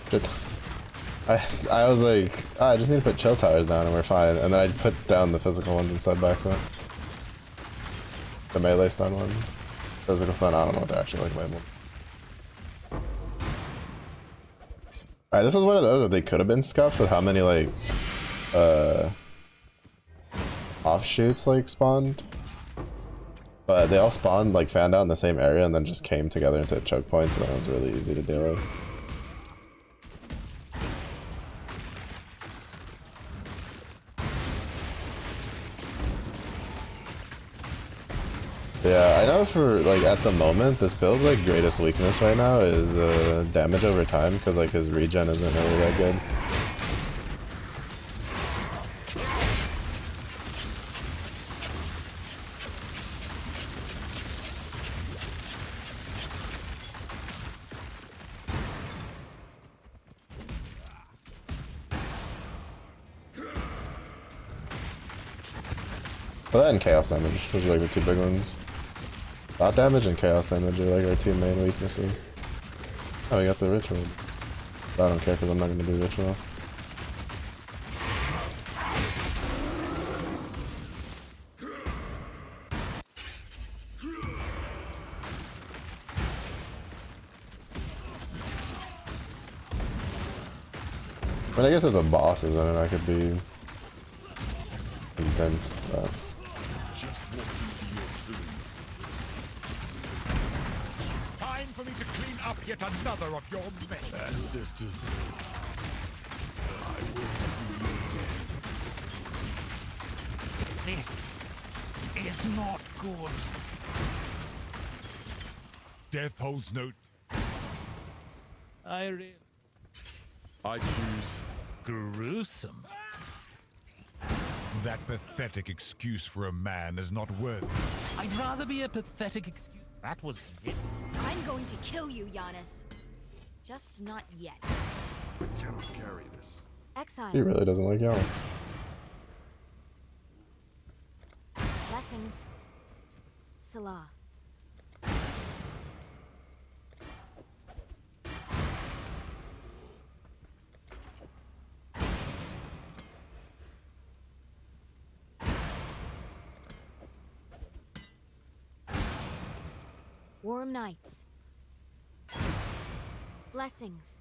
Speaker 2: Shit. I was like, oh, I just need to put chill towers down and we're fine. And then I put down the physical ones instead by accident. The melee stun ones. Physical stun, I don't know what they're actually like labeled. Alright, this was one of those that they could have been scuffed with how many like offshoots like spawned. But they all spawned like fanned out in the same area and then just came together into choke points, and that was really easy to deal with. Yeah, I know for like at the moment this build's like greatest weakness right now is damage over time, because like his regen isn't really that good. Well, that and chaos damage, those are like the two big ones. Dot damage and chaos damage are like our two main weaknesses. Oh, we got the ritual. But I don't care because I'm not going to do ritual. I mean, I guess if the boss is in it, I could be condensed.
Speaker 3: Time for me to clean up yet another of your mess. Ancestors, I will see you again. This is not good. Death holds no... I choose gruesome. That pathetic excuse for a man is not worthy.
Speaker 5: I'd rather be a pathetic excuse. That was it.
Speaker 4: I'm going to kill you, Giannis. Just not yet.
Speaker 3: I cannot carry this.
Speaker 4: Exile.
Speaker 2: He really doesn't like yelling.
Speaker 4: Blessings. Salah. Warm nights. Blessings.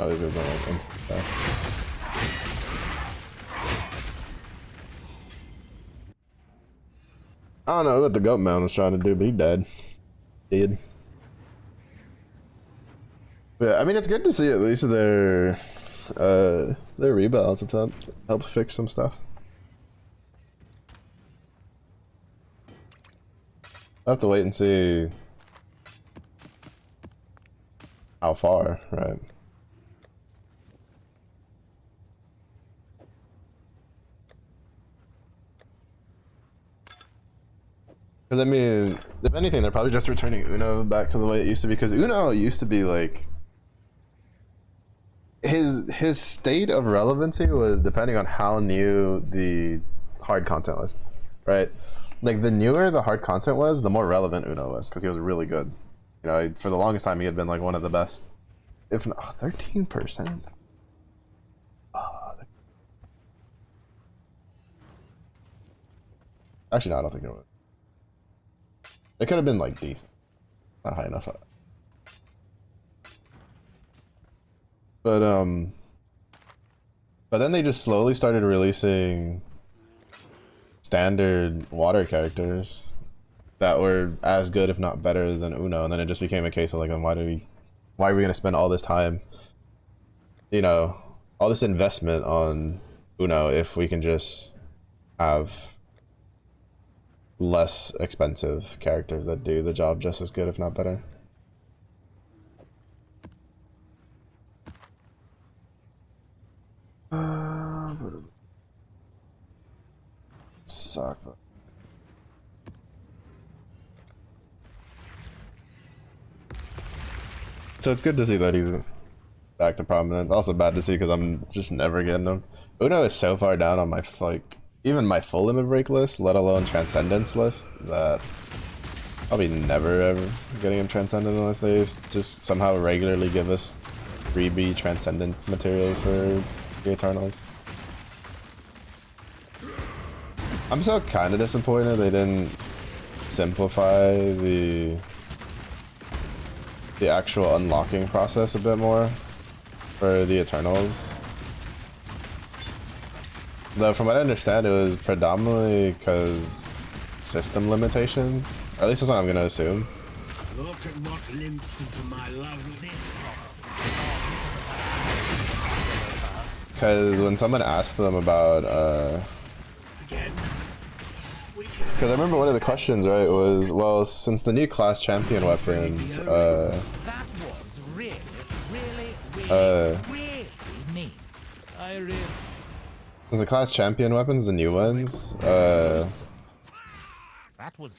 Speaker 2: Oh, he's gonna like instant death. I don't know what the goat man was trying to do, but he died. Dead. Yeah, I mean it's good to see at least their rebalance at top helps fix some stuff. I have to wait and see how far, right? Because I mean, if anything, they're probably just returning Uno back to the way it used to be. Because Uno used to be like his state of relevancy was depending on how new the hard content was, right? Like the newer the hard content was, the more relevant Uno was because he was really good. You know, for the longest time he had been like one of the best. If not 13%. Actually, no, I don't think it would. It could have been like decent, not high enough. But then they just slowly started releasing standard water characters that were as good, if not better, than Uno, and then it just became a case of like, why are we gonna spend all this time, you know, all this investment on Uno if we can just have less expensive characters that do the job just as good, if not better. Suck. So it's good to see that he's back to prominence. Also bad to see because I'm just never getting him. Uno is so far down on my like even my full limit break list, let alone transcendence list, that I'll be never ever getting him transcendent unless they just somehow regularly give us 3B transcendent materials for the Eternals. I'm so kind of disappointed they didn't simplify the actual unlocking process a bit more for the Eternals. Though from what I understand, it was predominantly because system limitations. Or at least that's what I'm gonna assume.
Speaker 6: Look at what limps into my lovely.
Speaker 2: Because when someone asked them about, because I remember one of the questions, right, was, well, since the new class champion weapons,
Speaker 5: That was really mean. I really.
Speaker 2: since the class champion weapons, the new ones,
Speaker 5: That was.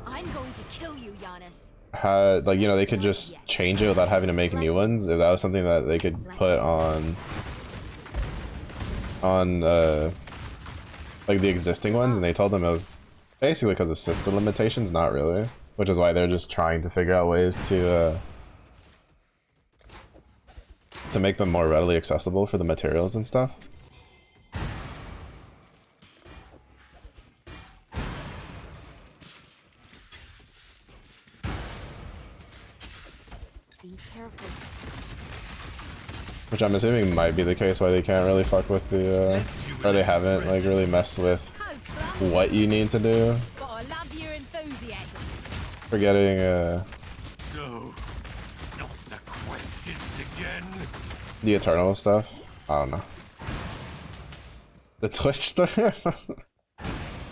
Speaker 4: I'm going to kill you, Giannis.
Speaker 2: had, like, you know, they could just change it without having to make new ones, if that was something that they could put on, like, the existing ones, and they told them it was basically because of system limitations, not really, which is why they're just trying to figure out ways to make them more readily accessible for the materials and stuff.
Speaker 4: Be careful.
Speaker 2: Which I'm assuming might be the case why they can't really fuck with the, or they haven't like really messed with what you need to do
Speaker 4: But I love your enthusiasm.
Speaker 2: for getting
Speaker 6: No, not the questions again.
Speaker 2: the Eternal stuff. I don't know. The Twitch store?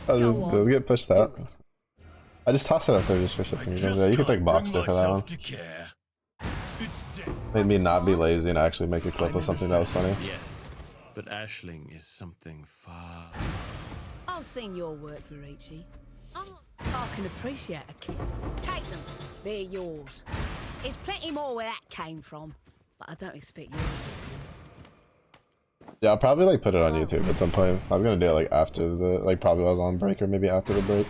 Speaker 2: Those get pushed out. I just toss it up there just for shits and giggles. Yeah, you could take box for that one. Made me not be lazy and actually make a clip of something that was funny.
Speaker 7: Yes, but Ashling is something far.
Speaker 8: I've seen your work, Yurichi. I can appreciate a kid. Take them. They're yours. There's plenty more where that came from, but I don't expect yours.
Speaker 2: Yeah, I'll probably like put it on YouTube at some point. I was gonna do it like after the, like probably while I was on break or maybe after the break.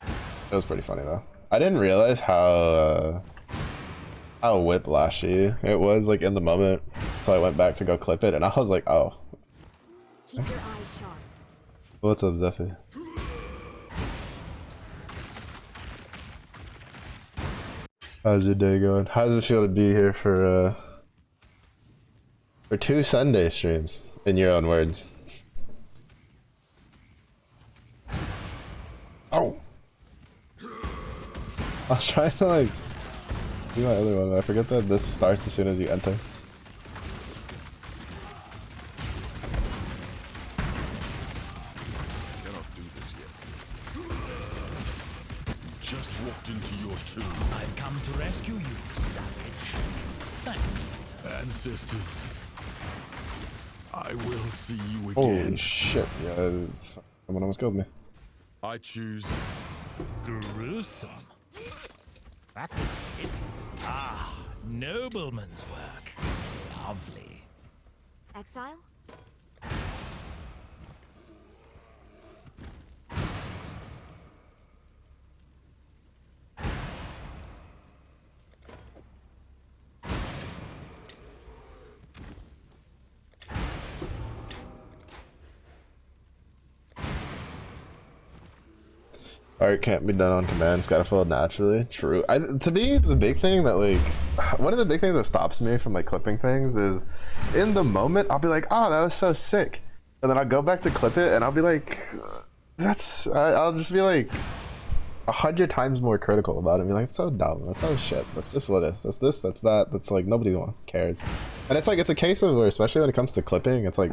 Speaker 2: It was pretty funny though. I didn't realize how whiplashy it was like in the moment, so I went back to go clip it and I was like, oh.
Speaker 4: Keep your eyes sharp.
Speaker 2: What's up, Zephy? How's your day going? How does it feel to be here for 2 Sunday streams, in your own words? Oh! I was trying to like do my other one, but I forget that this starts as soon as you enter.
Speaker 3: Cannot do this yet. Just walked into your tomb.
Speaker 6: I've come to rescue you, savage. Thank you.
Speaker 3: Ancestors, I will see you
Speaker 2: Holy
Speaker 3: again.
Speaker 2: shit, yeah, someone almost killed me.
Speaker 3: I choose.
Speaker 6: Gruesome. That was it. Ah, nobleman's work. Lovely.
Speaker 4: Exile?
Speaker 2: Art can't be done on command, it's gotta flow naturally. True. To me, the big thing that like, one of the big things that stops me from like clipping things is, in the moment, I'll be like, oh, that was so sick. And then I'll go back to clip it and I'll be like, I'll just be like 100 times more critical about it. Be like, it's so dumb, that's so shit, that's just what it is. That's this, that's that, that's like, nobody cares. And it's like, it's a case of where, especially when it comes to clipping, it's like,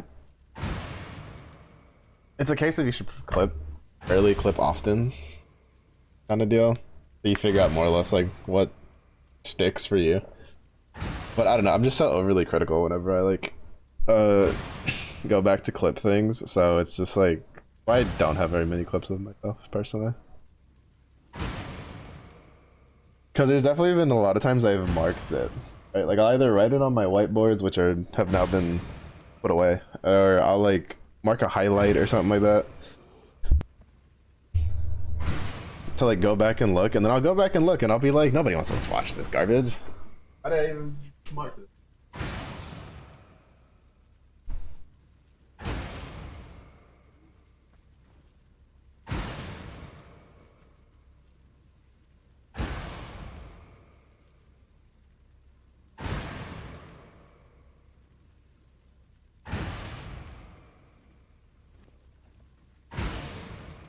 Speaker 2: it's a case of you should clip early, clip often. Kind of deal. You figure out more or less like what sticks for you. But I don't know, I'm just so overly critical whenever I like go back to clip things, so it's just like I don't have very many clips of myself personally. Because there's definitely been a lot of times I've marked it. Right? Like I'll either write it on my whiteboards, which have now been put away, or I'll like mark a highlight or something like that. To like go back and look, and then I'll go back and look and I'll be like, nobody wants to watch this garbage. Why did I even mark it?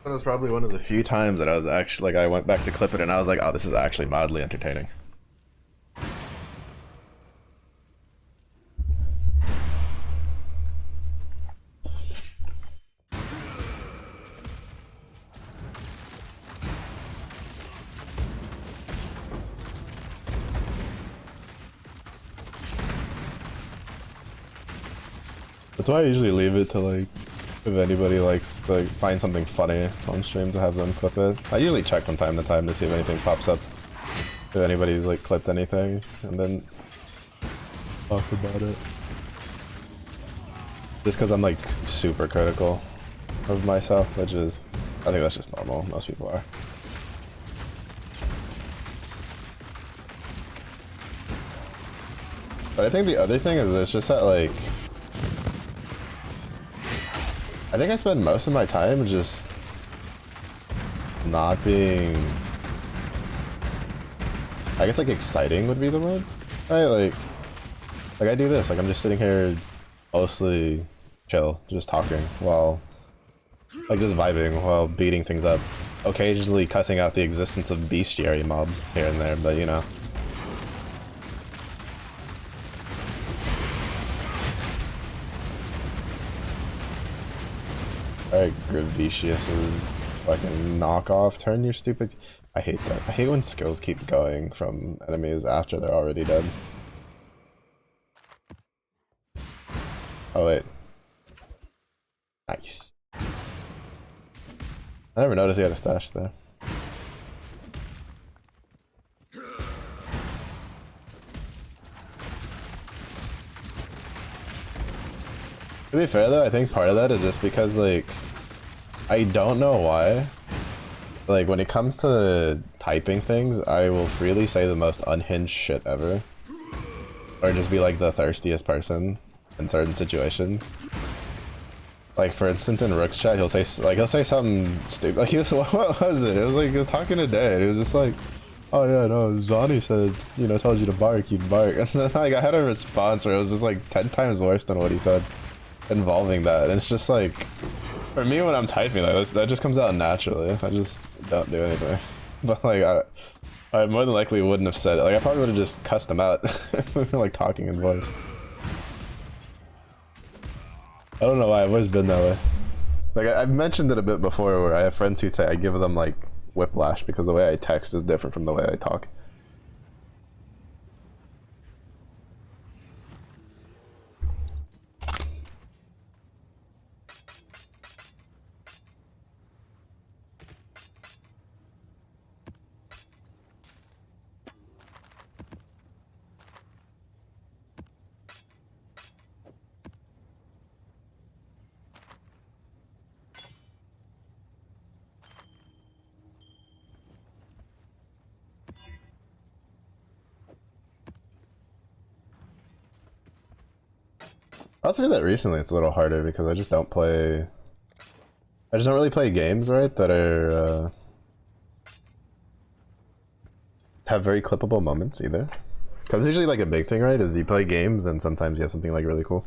Speaker 2: That was probably one of the few times that I was actually like, I went back to clip it and I was like, oh, this is actually mildly entertaining. That's why I usually leave it to like, if anybody likes to like, find something funny on stream to have them clip it. I usually check from time to time to see if anything pops up. If anybody's like clipped anything, and then talk about it. Just because I'm like super critical of myself, which is, I think that's just normal. Most people are. But I think the other thing is it's just that like, I think I spend most of my time just not being, I guess like exciting would be the word, right? Like I do this, like I'm just sitting here mostly chill, just talking while, like just vibing while beating things up. Occasionally cussing out the existence of bestiary mobs here and there, but you know. Alright, Gravicius's fucking knockoff. Turn your stupid... I hate that. I hate when skills keep going from enemies after they're already dead. Oh wait. Nice. I never noticed he had a stash there. To be fair though, I think part of that is just because like, I don't know why. Like when it comes to typing things, I will freely say the most unhinged shit ever. Or just be like the thirstiest person in certain situations. Like for instance in Rook's chat, he'll say something stupid. Like he was, what was it? It was like he was talking to Dad. He was just like, oh yeah, no, Zani said, you know, told you to bark, you'd bark. And then like I had a response where it was just like 10 times worse than what he said involving that. And it's just like, for me when I'm typing, like, that just comes out naturally. I just don't do anything. But like, I more than likely wouldn't have said it. Like I probably would have just cussed him out if we were like talking in voice. I don't know why, I've always been that way. Like I've mentioned it a bit before where I have friends who say I give them like whiplash because the way I text is different from the way I talk. I also feel that recently it's a little harder because I just don't really play games, right, that are, have very clippable moments either. Because usually like a big thing, right, is you play games and sometimes you have something like really cool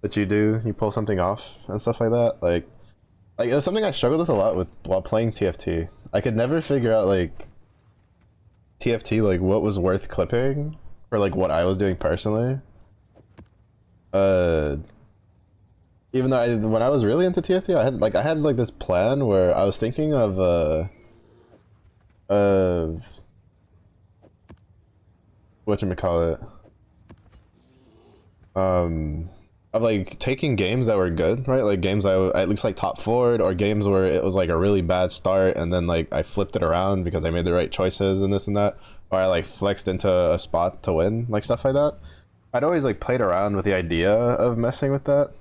Speaker 2: that you do, you pull something off and stuff like that. Like it was something I struggled with a lot with while playing TFT. I could never figure out like TFT, like what was worth clipping for like what I was doing personally. Even though when I was really into TFT, I had like this plan where I was thinking of whatchamacallit, of like taking games that were good, right? Like games I at least like top forward, or games where it was like a really bad start and then like I flipped it around because I made the right choices and this and that, or I like flexed into a spot to win, like stuff like that. I'd always like played around with the idea of messing with that.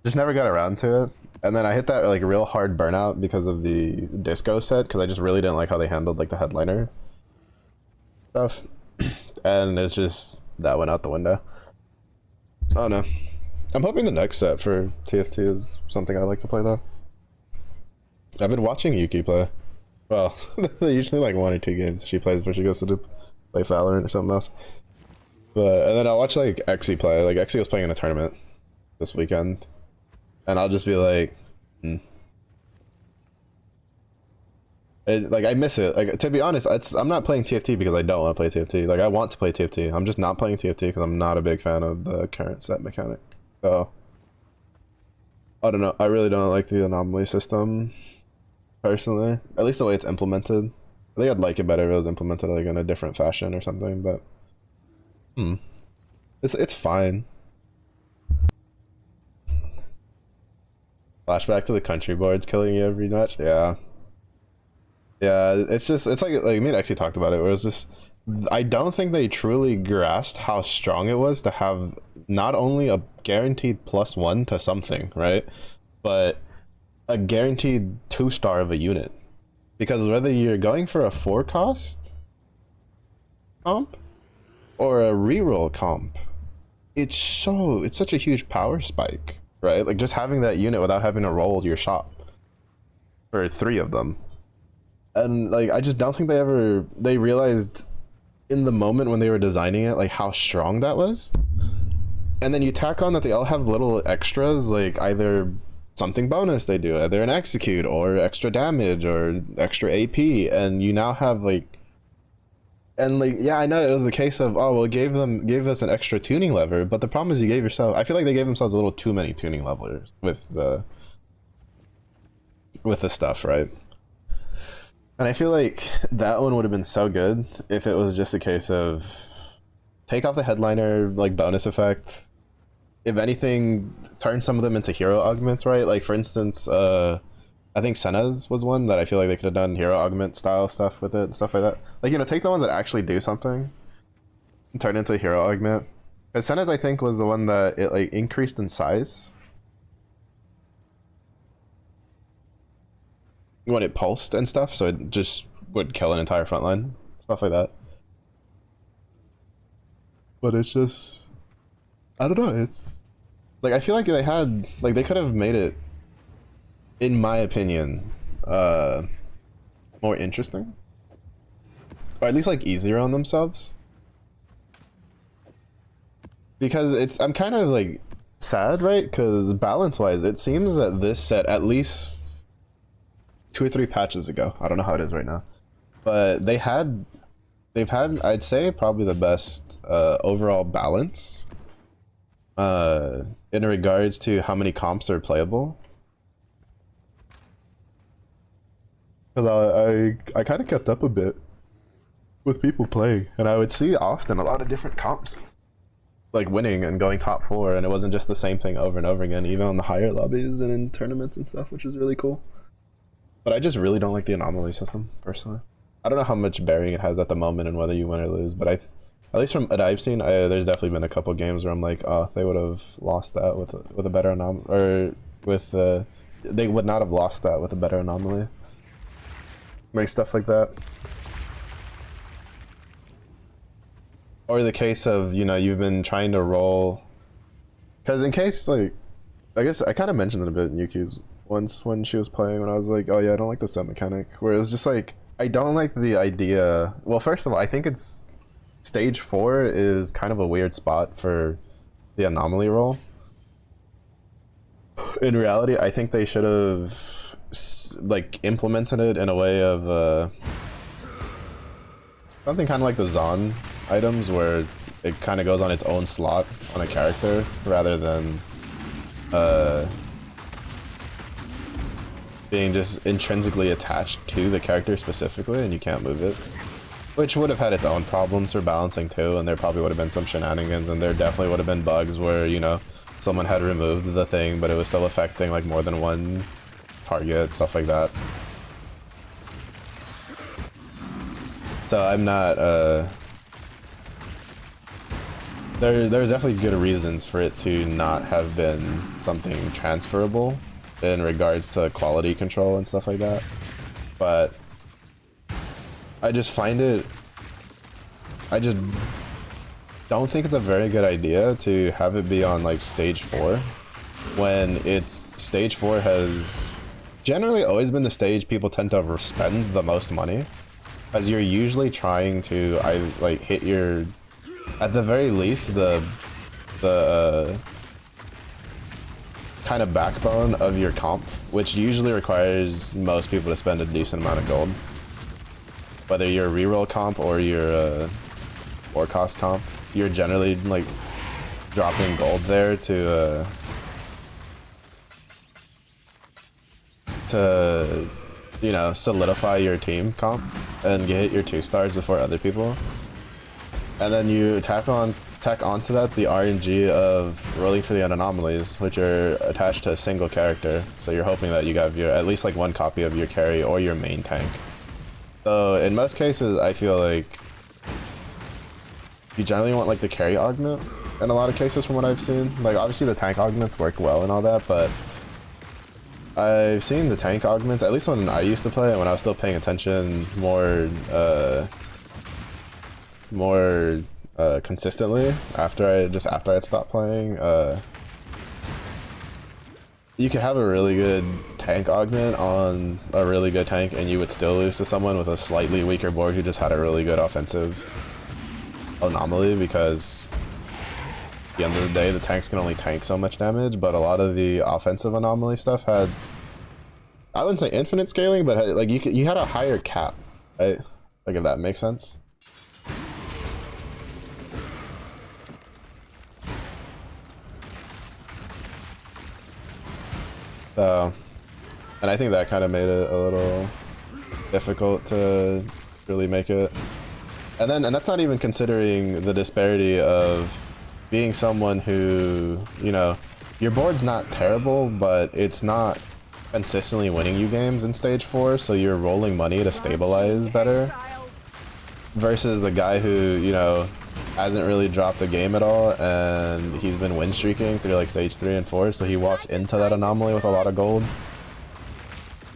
Speaker 2: Just never got around to it. And then I hit that like real hard burnout because of the disco set, because I just really didn't like how they handled like the headliner stuff. And it's just, that went out the window. Oh no. I'm hoping the next set for TFT is something I like to play though. I've been watching Yuki play. Well, usually like 1 or 2 games she plays before she goes to play Valorant or something else. But, and then I'll watch like Exy play. Like Exy was playing in a tournament this weekend. And I'll just be like, like I miss it. Like to be honest, I'm not playing TFT because I don't want to play TFT. Like I want to play TFT. I'm just not playing TFT because I'm not a big fan of the current set mechanic. So I don't know. I really don't like the anomaly system personally. At least the way it's implemented. I think I'd like it better if it was implemented like in a different fashion or something, but it's fine. Flashback to the country boards killing you every match. Yeah, it's just, it's like me and Exy talked about it, where it's just, I don't think they truly grasped how strong it was to have not only a guaranteed +1 to something, right, but a guaranteed 2-star of a unit. Because whether you're going for a 4-cost comp or a reroll comp, it's such a huge power spike, right? Like just having that unit without having to roll your shop for 3 of them. And like I just don't think they realized in the moment when they were designing it like how strong that was. And then you tack on that they all have little extras, like either something bonus they do, either an execute or extra damage or extra AP, and you now have like, and like, yeah, I know it was the case of, oh well, gave us an extra tuning lever, but the problem is you gave yourself, I feel like they gave themselves a little too many tuning levers with the stuff, right? And I feel like that one would have been so good if it was just a case of take off the headliner like bonus effect. If anything, turn some of them into hero augments, right? Like for instance, I think Senna's was one that I feel like they could have done hero augment style stuff with it and stuff like that. Like, you know, take the ones that actually do something and turn into a hero augment. Because Senna's, I think, was the one that it like increased in size when it pulsed and stuff, so it just would kill an entire frontline, stuff like that. But it's just, I don't know, it's like I feel like they had, like they could have made it, in my opinion, more interesting. or at least like easier on themselves. Because I'm kind of like sad, right? Because balance wise, it seems that this set, at least 2 or 3 patches ago, I don't know how it is right now, but they've had, I'd say, probably the best overall balance in regards to how many comps are playable. Because I kind of kept up a bit with people playing, and I would see often a lot of different comps like winning and going top 4, and it wasn't just the same thing over and over again, even on the higher lobbies and in tournaments and stuff, which was really cool. But I just really don't like the anomaly system personally. I don't know how much bearing it has at the moment and whether you win or lose, but at least from what I've seen, there's definitely been a couple games where I'm like, oh, they would have lost that with a better anomaly, or with they would not have lost that with a better anomaly. Like stuff like that. Or the case of, you know, you've been trying to roll, because in case, like, I guess I kind of mentioned it a bit in Yuki's once when she was playing, when I was like, oh yeah, I don't like the set mechanic, where it was just like, I don't like the idea. Well, first of all, I think it's stage 4 is kind of a weird spot for the anomaly roll. In reality, I think they should have like implemented it in a way of something kind of like the Zon items, where it kind of goes on its own slot on a character rather than being just intrinsically attached to the character specifically, and you can't move it, which would have had its own problems for balancing too, and there probably would have been some shenanigans, and there definitely would have been bugs where, you know, someone had removed the thing but it was still affecting like more than one target, stuff like that. So I'm not there's definitely good reasons for it to not have been something transferable in regards to quality control and stuff like that, but I just find it, I just don't think it's a very good idea to have it be on like stage 4, when it's stage 4 has generally always been the stage people tend to spend the most money, as you're usually trying to like hit your, at the very least, the kind of backbone of your comp, which usually requires most people to spend a decent amount of gold. Whether you're a reroll comp or you're a war cost comp, you're generally like dropping gold there to you know, solidify your team comp and get your 2 stars before other people. And then you tack onto that the RNG of rolling for the anomalies, which are attached to a single character. So you're hoping that you have your at least like 1 copy of your carry or your main tank. So in most cases, I feel like you generally want like the carry augment in a lot of cases from what I've seen. Like obviously the tank augments work well and all that, but I've seen the tank augments, at least when I used to play and when I was still paying attention more consistently after I had stopped playing. You could have a really good tank augment on a really good tank and you would still lose to someone with a slightly weaker board who just had a really good offensive anomaly, because at the end of the day the tanks can only tank so much damage, but a lot of the offensive anomaly stuff had, I wouldn't say infinite scaling, but like you had a higher cap, right? Like, if that makes sense. So, and I think that kind of made it a little difficult to really make it. And that's not even considering the disparity of being someone who, you know, your board's not terrible, but it's not consistently winning you games in stage 4, so you're rolling money to stabilize better. Versus the guy who, you know, hasn't really dropped a game at all, and he's been win streaking through like stage 3 and 4, so he walks into that anomaly with a lot of gold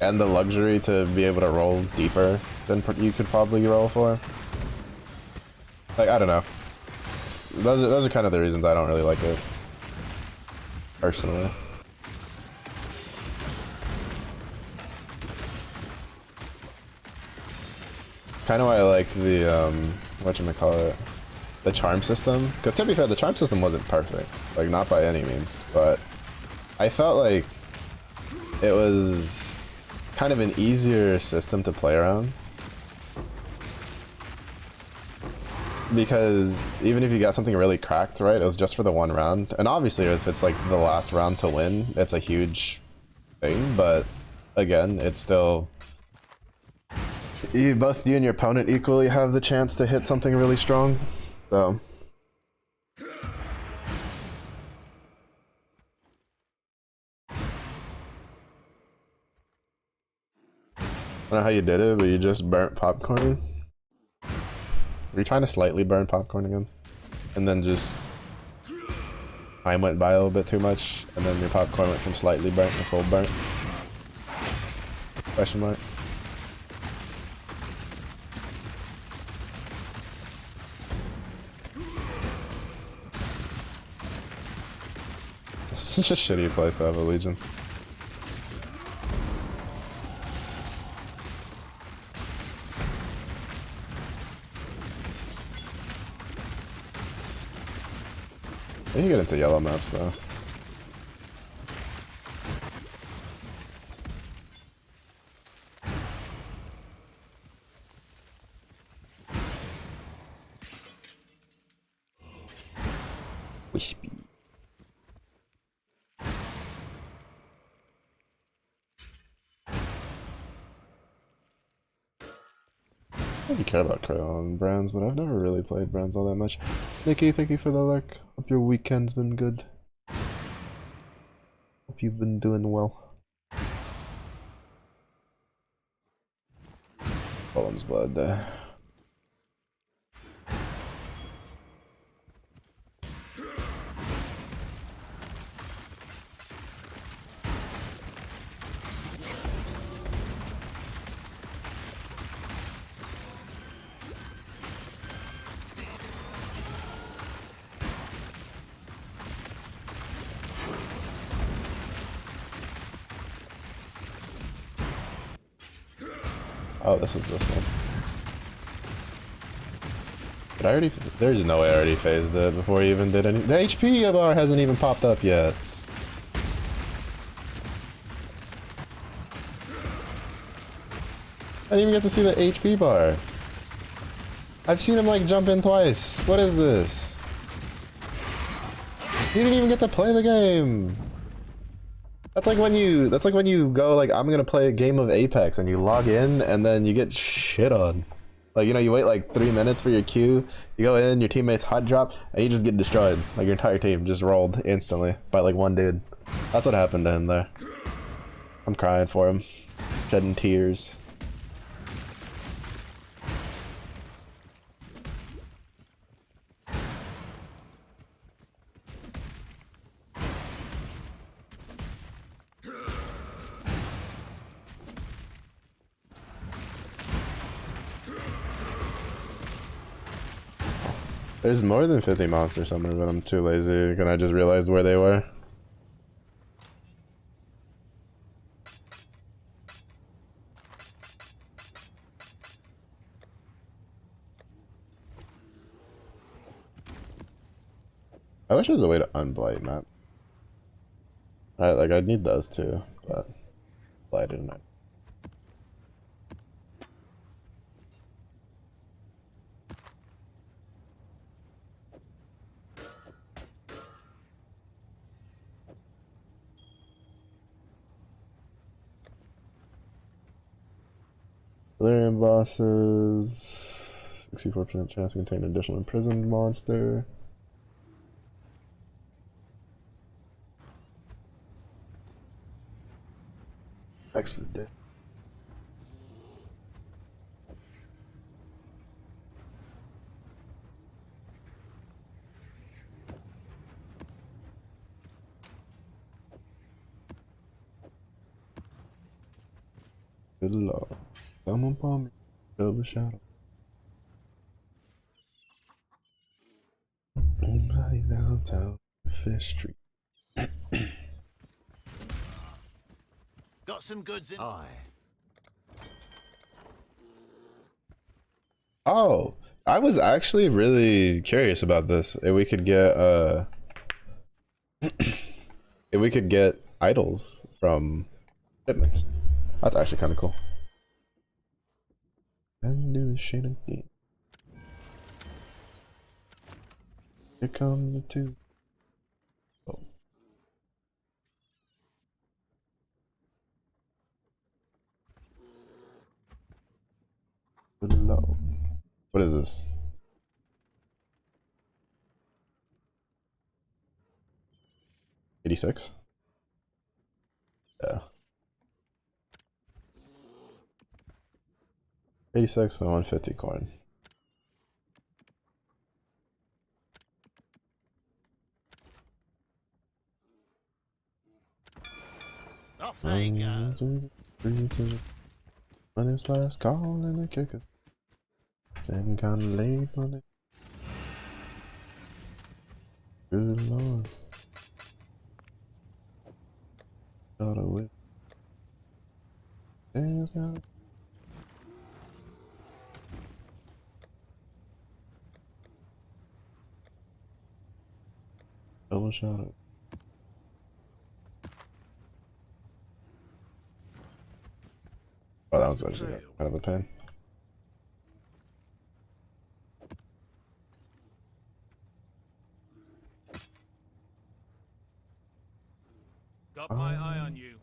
Speaker 2: and the luxury to be able to roll deeper than you could probably roll for. Like, I don't know. Those are kind of the reasons I don't really like it personally. kind of why I liked the whatchamacallit, the charm system. Because to be fair, the charm system wasn't perfect, like not by any means, but I felt like it was kind of an easier system to play around. Because even if you got something really cracked, right, it was just for the one round. And obviously if it's like the last round to win, it's a huge thing, but again, it's still... both you and your opponent equally have the chance to hit something really strong, so... I don't know how you did it, but you just burnt popcorn. Were you trying to slightly burn popcorn again? And then just... time went by a little bit too much, and then your popcorn went from slightly burnt to full burnt? Question mark. It's such a shitty place to have a Legion. You can get into yellow maps though. Wispy. I don't care about Crayon brands, but I've never really played brands all that much. Nikki, thank you for the lurk. Hope your weekend's been good. Hope you've been doing well. Golem's blood. Oh, this was this one. But I already... there's no way I already phased it before he even did any... The HP bar hasn't even popped up yet. I didn't even get to see the HP bar. I've seen him like jump in twice. What is this? You didn't even get to play the game. That's like when you go like, I'm gonna play a game of Apex, and you log in and then you get shit on. Like, you know, you wait like 3 minutes for your queue, you go in, your teammates hot drop, and you just get destroyed. Like your entire team just rolled instantly by like one dude. That's what happened to him there. I'm crying for him. Shedding tears. There's more than 50 monsters somewhere, but I'm too lazy, and I just realized where they were. I wish there was a way to unblight map. Like, I'd need those too, but blight didn't. Delirium bosses, 64% chance to contain an additional imprisoned monster. Expedition. Good lord. Someone palm me. Double shadow. Nobody downtown. Fish Street.
Speaker 1: Got some goods in. Aye.
Speaker 2: Oh, I was actually really curious about this. If we could get if we could get idols from shipments. That's actually kind of cool. And do the shade again. Here comes the two. Oh. Below. What is this? $86? Yeah. 86 and 150 coin.
Speaker 1: Off they go.
Speaker 2: When it's last call and the kicker. Same kind of late money. Good lord. Got a whip. There's got a double shot it. Oh, that was actually kind of a pain.
Speaker 3: Got my eye on you.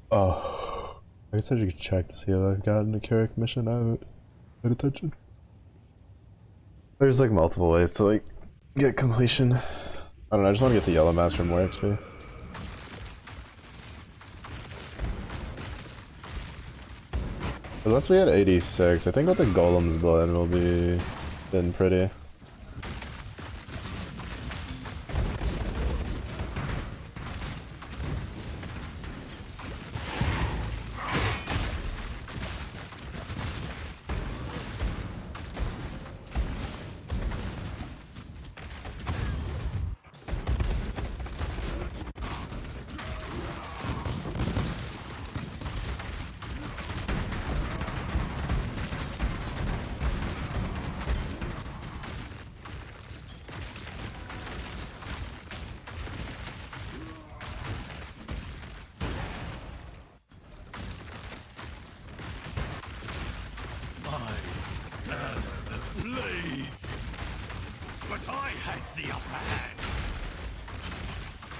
Speaker 2: Oh, I guess I should check to see if I've gotten a Carrick mission. I haven't paid attention. There's like multiple ways to like get completion. I don't know, I just want to get the yellow maps for more XP. But once we hit 86, I think with the Golem's Blood will be been pretty.
Speaker 3: But I had the upper hand.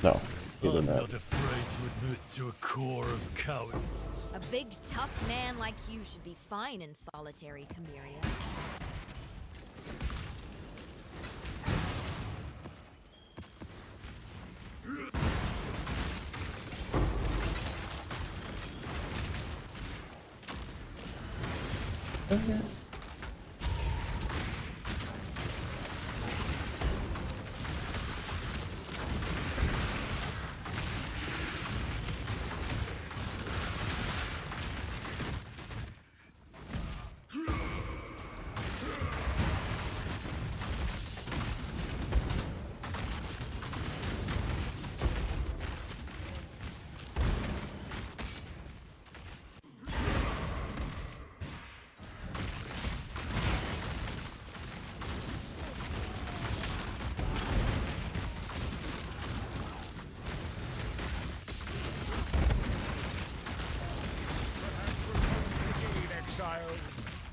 Speaker 2: No, either
Speaker 6: I'm
Speaker 2: that.
Speaker 6: not afraid to admit to a core of cowardice.
Speaker 4: A big, tough man like you should be fine in solitary Cameria.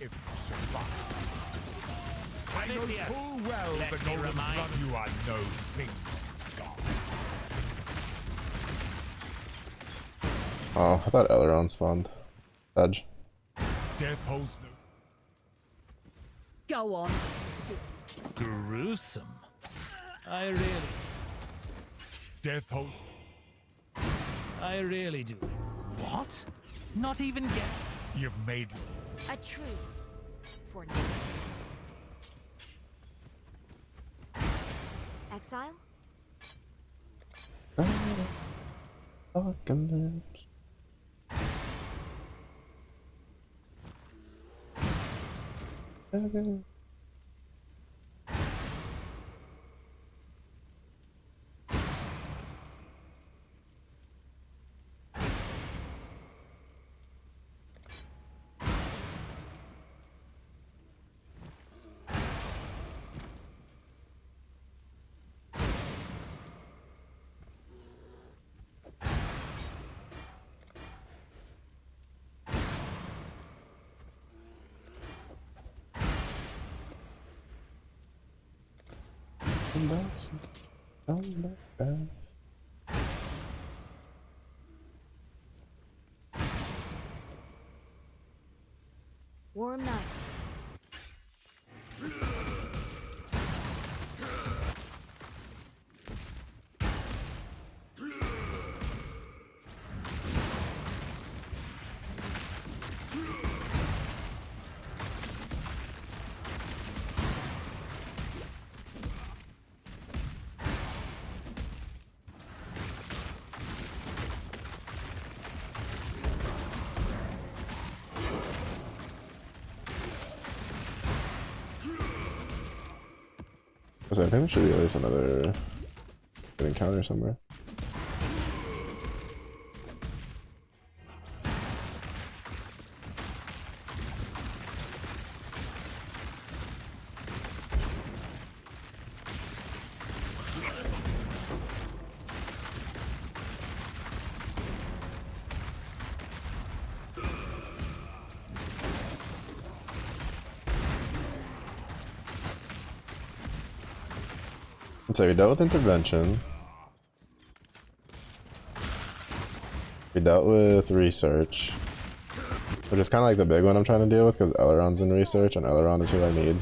Speaker 3: If you survive. I know full well the golden blood you are no thing, God.
Speaker 2: Oh, I thought Elrond spawned. Edge.
Speaker 3: Death holds no.
Speaker 8: Go on.
Speaker 6: Gruesome. I really
Speaker 3: Death holds.
Speaker 6: do. What? Not even get.
Speaker 3: You've made.
Speaker 4: A truce for now. exile?
Speaker 2: Apocalypse.
Speaker 4: Warm nights.
Speaker 2: I think there should be at least another good encounter somewhere. So we dealt with intervention. We dealt with research, which is kind of like the big one I'm trying to deal with because Elrond's in research and Elrond is who I need.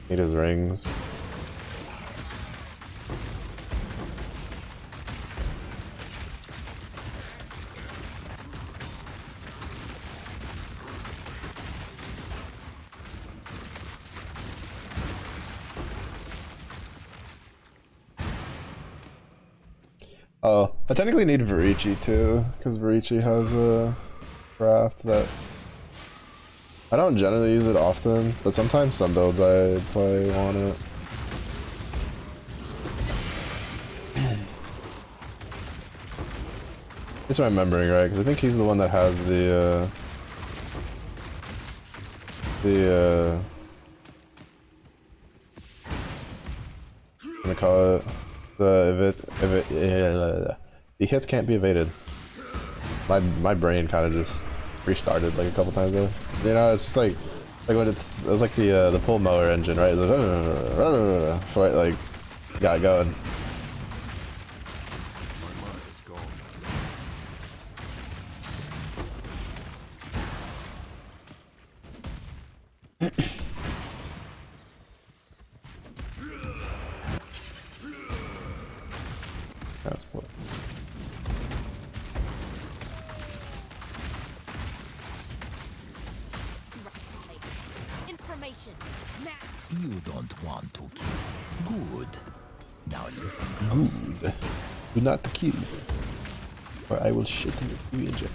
Speaker 2: Need his rings. Oh, I technically need Varici too, because Varici has a craft that I don't generally use it often, but sometimes some builds I play on it. Just remembering right, because I think he's the one that has the I'm gonna call it the the hits can't be evaded. My brain kind of just restarted like a couple times there. You know, it's just like when it was like the pull mower engine, right? Before it like got going. Transport.
Speaker 4: Information.
Speaker 6: You don't want to kill. Good. Now listen closely.
Speaker 2: Good. Do not kill, or I will shit in your future.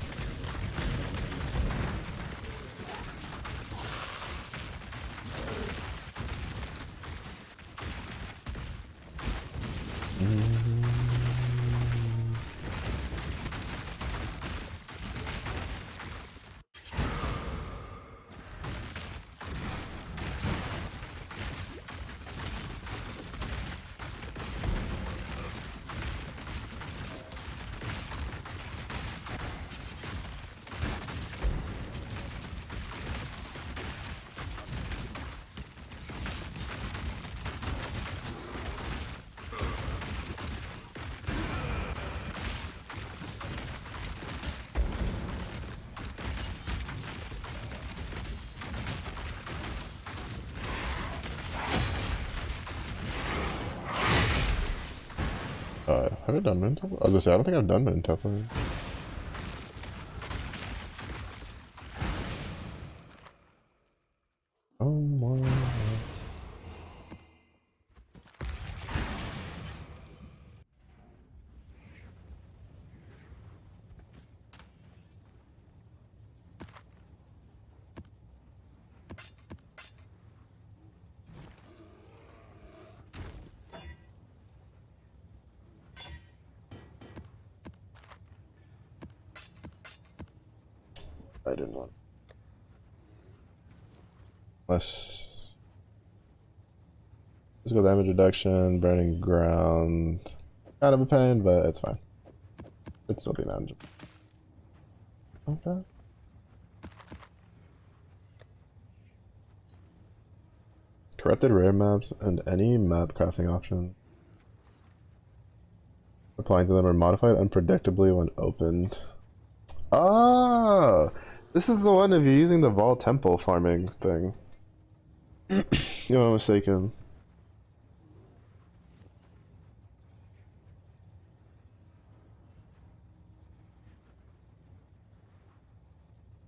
Speaker 2: Have I done Moon Temple? I was gonna say, I don't think I've done Moon Temple. Oh my. I didn't want. Less physical damage reduction, burning ground. Kind of a pain, but it's fine. It'd still be manageable. Okay. Corrupted rare maps and any map crafting option applying to them are modified unpredictably when opened. Ah, this is the one of you using the Vol Temple farming thing. You're not mistaken.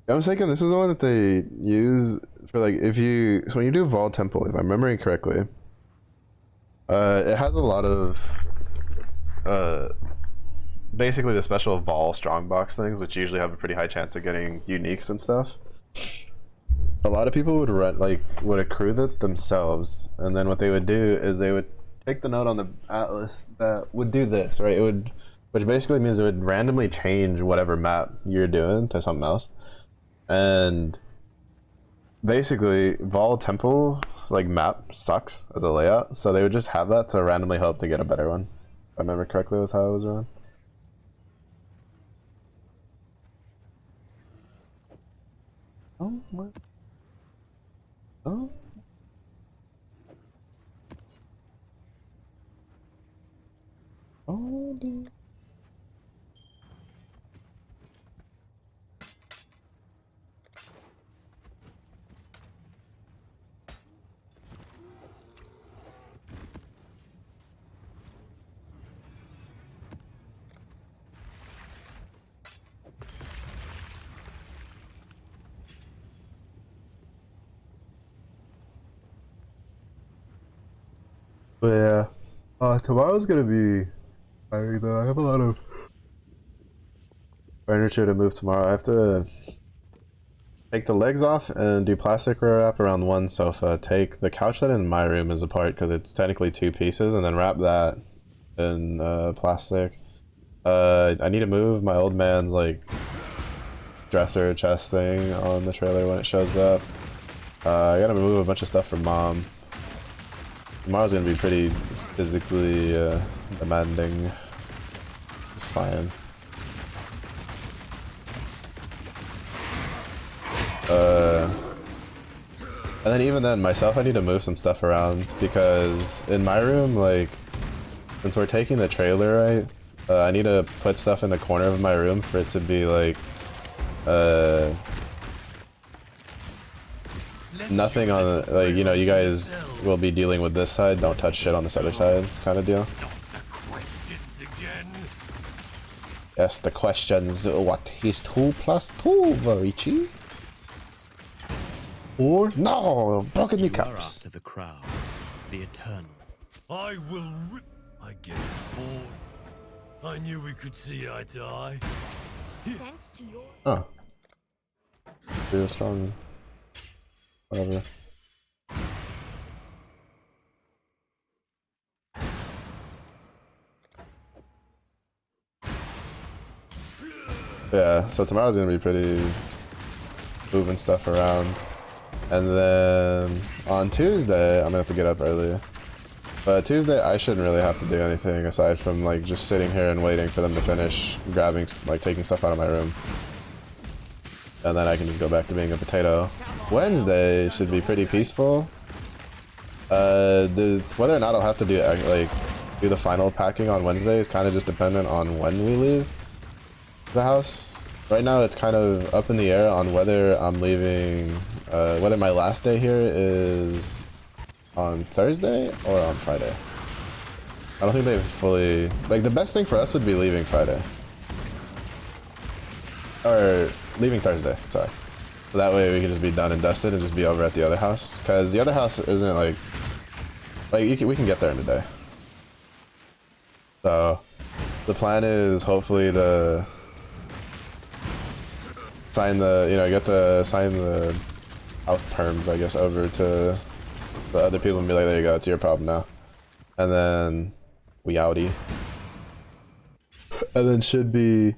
Speaker 2: I'm mistaken. This is the one that they use for like if you so when you do Vol Temple, if I'm remembering correctly, it has a lot of basically the special Vol Strongbox things, which usually have a pretty high chance of getting uniques and stuff. A lot of people would run would accrue that themselves, and then what they would do is they would take the note on the atlas that would do this, right? It would, which basically means it would randomly change whatever map you're doing to something else. And basically Vol Temple map sucks as a layout, so they would just have that to randomly hope to get a better one. If I remember correctly, that's how it was run. Oh, what? Oh. Oh, dude. But yeah, tomorrow's gonna be tiring though. I have a lot of furniture to move tomorrow. I have to take the legs off and do plastic wrap around one sofa. Take the couch that in my room is apart because it's technically two pieces, and then wrap that in plastic. I need to move my old man's dresser chest thing on the trailer when it shows up. I gotta move a bunch of stuff for mom. Tomorrow's gonna be pretty physically demanding. It's fine. And then even then, myself, I need to move some stuff around because in my room, since we're taking the trailer, right, I need to put stuff in the corner of my room for it to be nothing on, you know, you guys will be dealing with this side, don't touch shit on this other side kind of deal. Yes, the questions. What is 2 plus 2, Varici? Or no, broken kneecaps.
Speaker 7: After the crowd, the eternal.
Speaker 9: I will rip. I get bored. I knew we could see eye to eye.
Speaker 4: Thanks to your...
Speaker 2: Oh. You're strong. Whatever. Yeah, so tomorrow's gonna be pretty moving stuff around. And then on Tuesday, I'm gonna have to get up early. But Tuesday, I shouldn't really have to do anything aside from just sitting here and waiting for them to finish grabbing, taking stuff out of my room. And then I can just go back to being a potato. Wednesday should be pretty peaceful. Whether or not I'll have to do do the final packing on Wednesday is kind of just dependent on when we leave the house. Right now it's kind of up in the air on whether I'm leaving, whether my last day here is on Thursday or on Friday. I don't think they've fully, the best thing for us would be leaving Friday. Or leaving Thursday, sorry. So that way we can just be done and dusted and just be over at the other house. Because the other house isn't we can get there in a day. So the plan is hopefully to sign the, sign the house terms, I guess, over to the other people and be like, there you go, it's your problem now. And then we outie. And then should be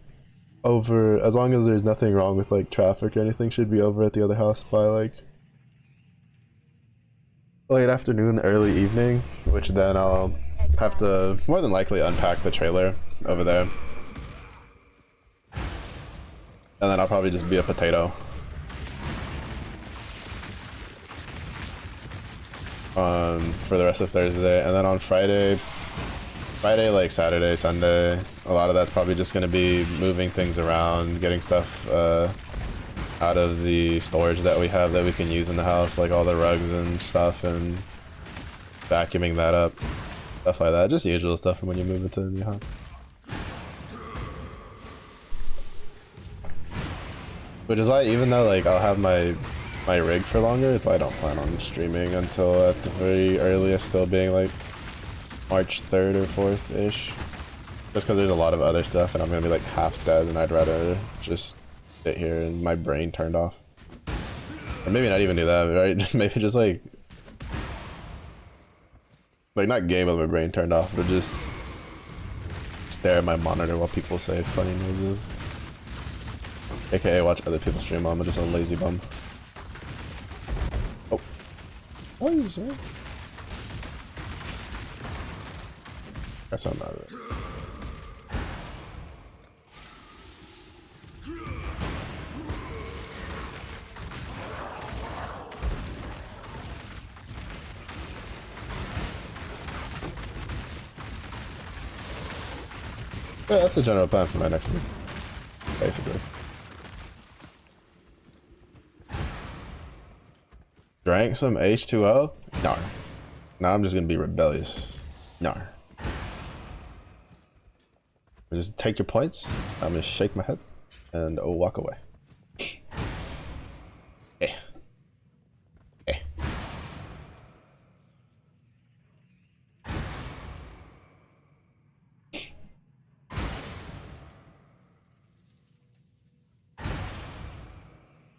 Speaker 2: over, as long as there's nothing wrong with like traffic or anything, should be over at the other house by like late afternoon, early evening, which then I'll have to more than likely unpack the trailer over there. And then I'll probably just be a potato. For the rest of Thursday, and then on Friday, like Saturday, Sunday, a lot of that's probably just gonna be moving things around, getting stuff out of the storage that we have that we can use in the house, like all the rugs and stuff, and vacuuming that up, stuff like that. Just usual stuff from when you move into a new house. Which is why, even though like I'll have my rig for longer, it's why I don't plan on streaming until at the very earliest, still being like March 3rd or 4th ish. Just because there's a lot of other stuff and I'm gonna be like half dead, and I'd rather just sit here and my brain turned off. Or maybe not even do that, right? Just maybe just like not game with my brain turned off, but just stare at my monitor while people say funny noises. AKA watch other people stream while I'm just a lazy bum. Oh. Oh, you sure? Guess I'm not right. Yeah, that's the general plan for my next week, basically. Drank some H2O? No. Now I'm just gonna be rebellious. No. Just take your points. I'm gonna shake my head and walk away. Eh. Eh.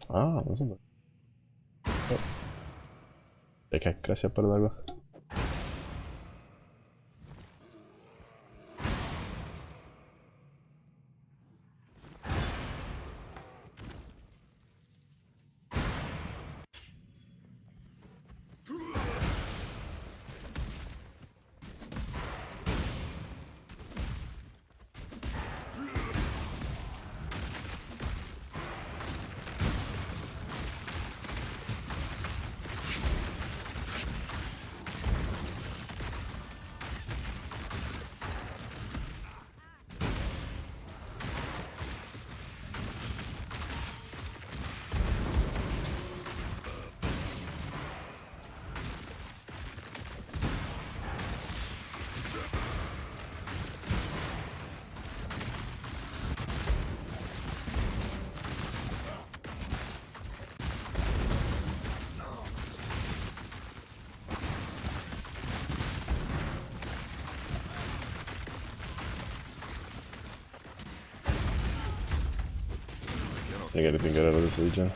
Speaker 2: Ah, no sé. Oh. Ok, gracias por el agua. You get anything good out of this Legion?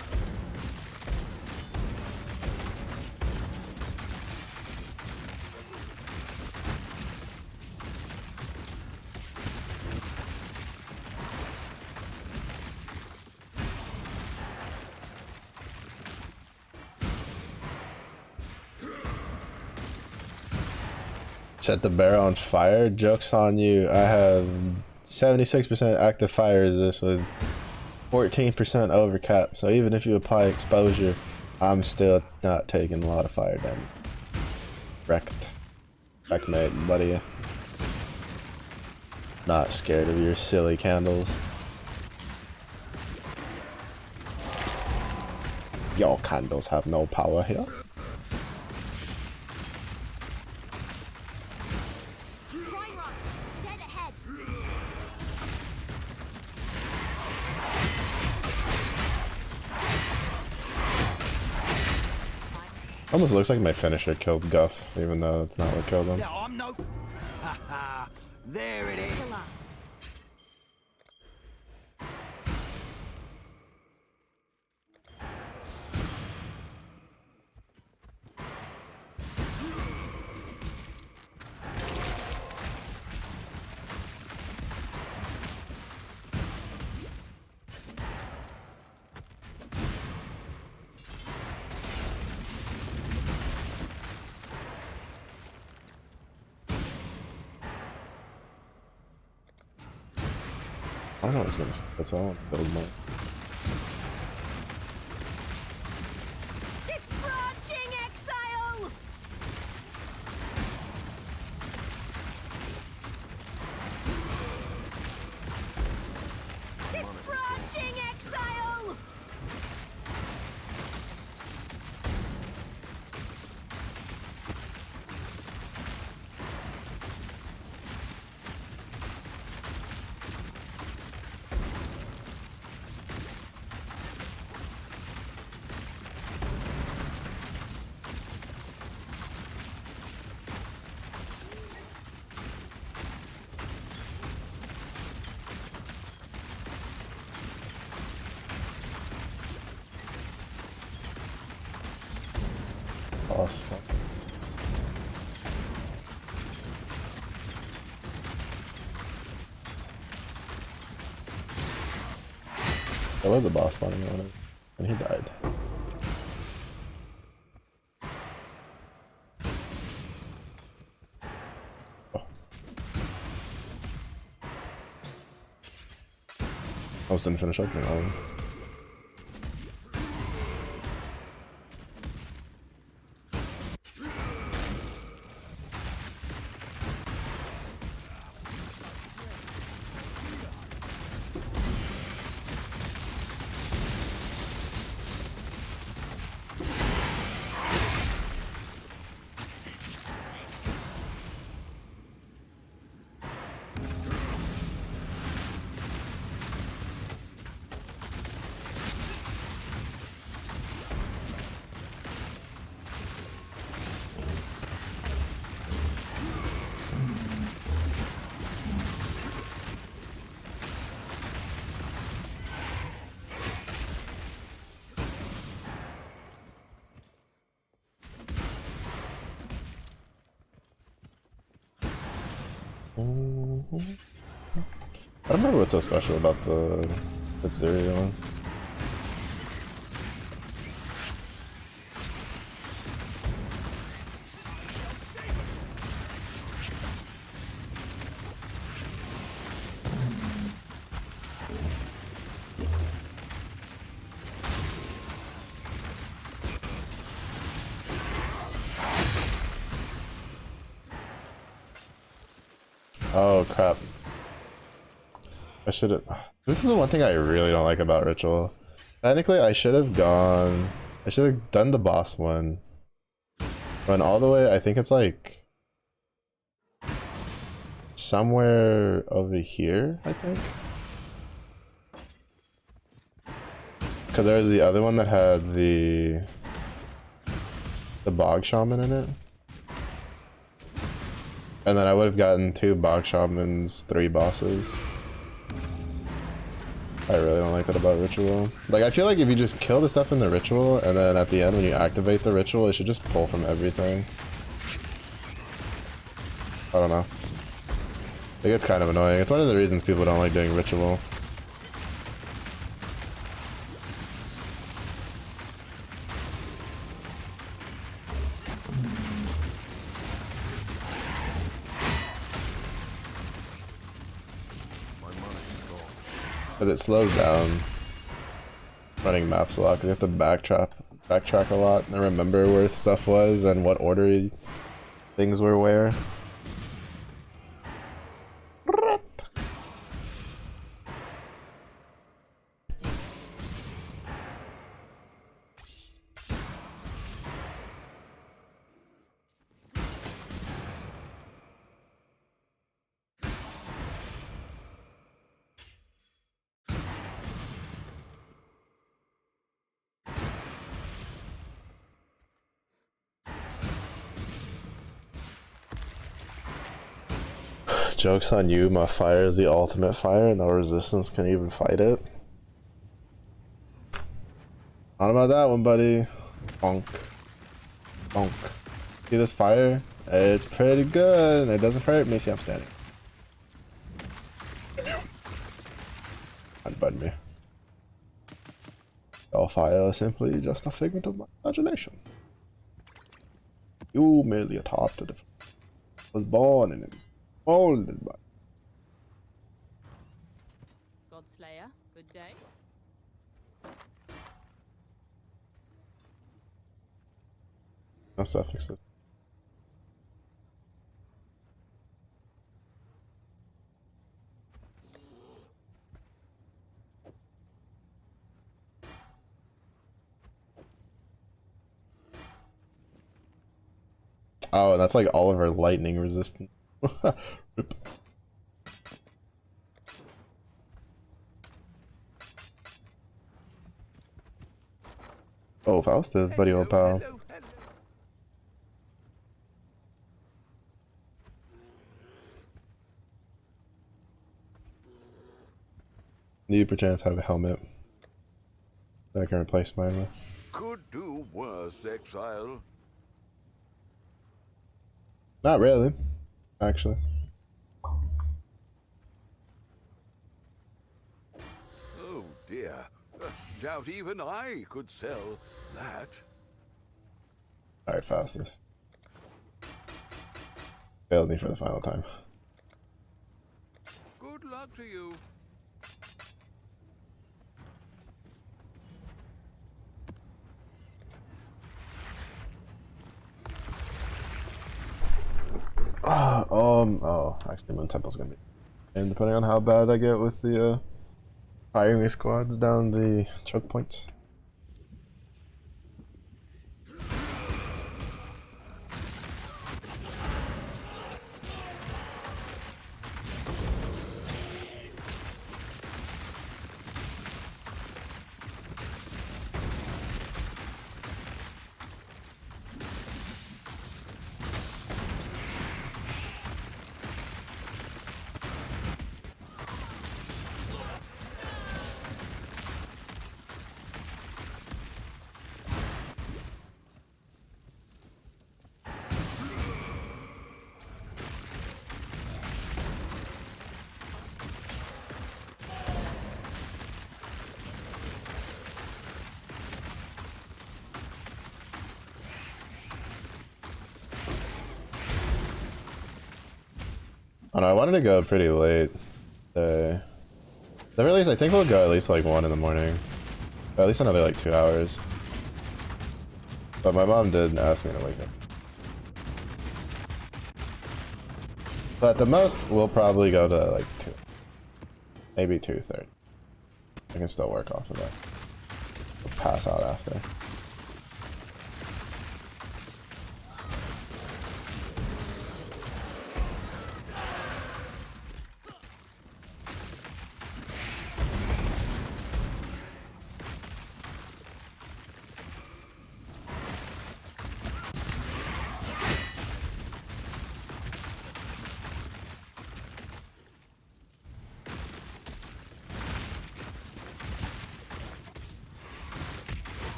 Speaker 2: Set the barrel on fire? Joke's on you. I have 76% active fire resist with 14% overcap, so even if you apply exposure, I'm still not taking a lot of fire damage. Wrecked. Checkmate, buddy. Not scared of your silly candles. Your candles have no power here. Almost looks like my finisher killed Guff, even though that's not what killed him.
Speaker 1: Yeah, I'm no. There it is.
Speaker 2: I don't know what's gonna say. That's all. Build more.
Speaker 8: It's branching exile! It's branching exile!
Speaker 2: Awesome. There was a boss spawning on it, and he died. Oh. I was didn't finish opening all of them. I don't remember what's so special about the Zuri one. Oh crap. I should have. This is the one thing I really don't like about Ritual. Technically, I should have gone. I should have done the boss one. Run all the way. I think it's like somewhere over here, I think. Because there was the other one that had the Bog Shaman in it. And then I would have gotten 2 Bog Shamans, 3 bosses. I really don't like that about Ritual. Like, I feel like if you just kill the stuff in the Ritual, and then at the end when you activate the Ritual, it should just pull from everything. I don't know. It gets kind of annoying. It's one of the reasons people don't like doing Ritual. Because it slows down running maps a lot, because you have to backtrack a lot and remember where stuff was and what order things were where. Joke's on you, my fire is the ultimate fire, no resistance can even fight it. Not about that one, buddy. Bonk. Bonk. See this fire? It's pretty good, and it doesn't hurt me. See, I'm standing. Unbutton me. All fire is simply just a figment of my imagination. You merely a top to the was born in it. Molded by.
Speaker 10: Godslayer. Good day.
Speaker 2: No suffixes. Oh, that's like all of our lightning resistance. Rip. Oh, Faustus, buddy old pal. Do you perchance have a helmet that I can replace mine with?
Speaker 11: Could do worse, exile.
Speaker 2: Not really, actually.
Speaker 11: Oh dear. Doubt even I could sell that.
Speaker 2: Alright, Faustus. Failed me for the final time.
Speaker 11: Good luck to you.
Speaker 2: Oh, actually, Moon Temple's gonna be. And depending on how bad I get with the firing squads down the choke points. Oh no, I wanted to go pretty late. The release, I think we'll go at least like 1 in the morning. At least another like 2 hours. But my mom did ask me to wake up. But at the most, we'll probably go to like 2. Maybe 2:30. I can still work off of that. We'll pass out after.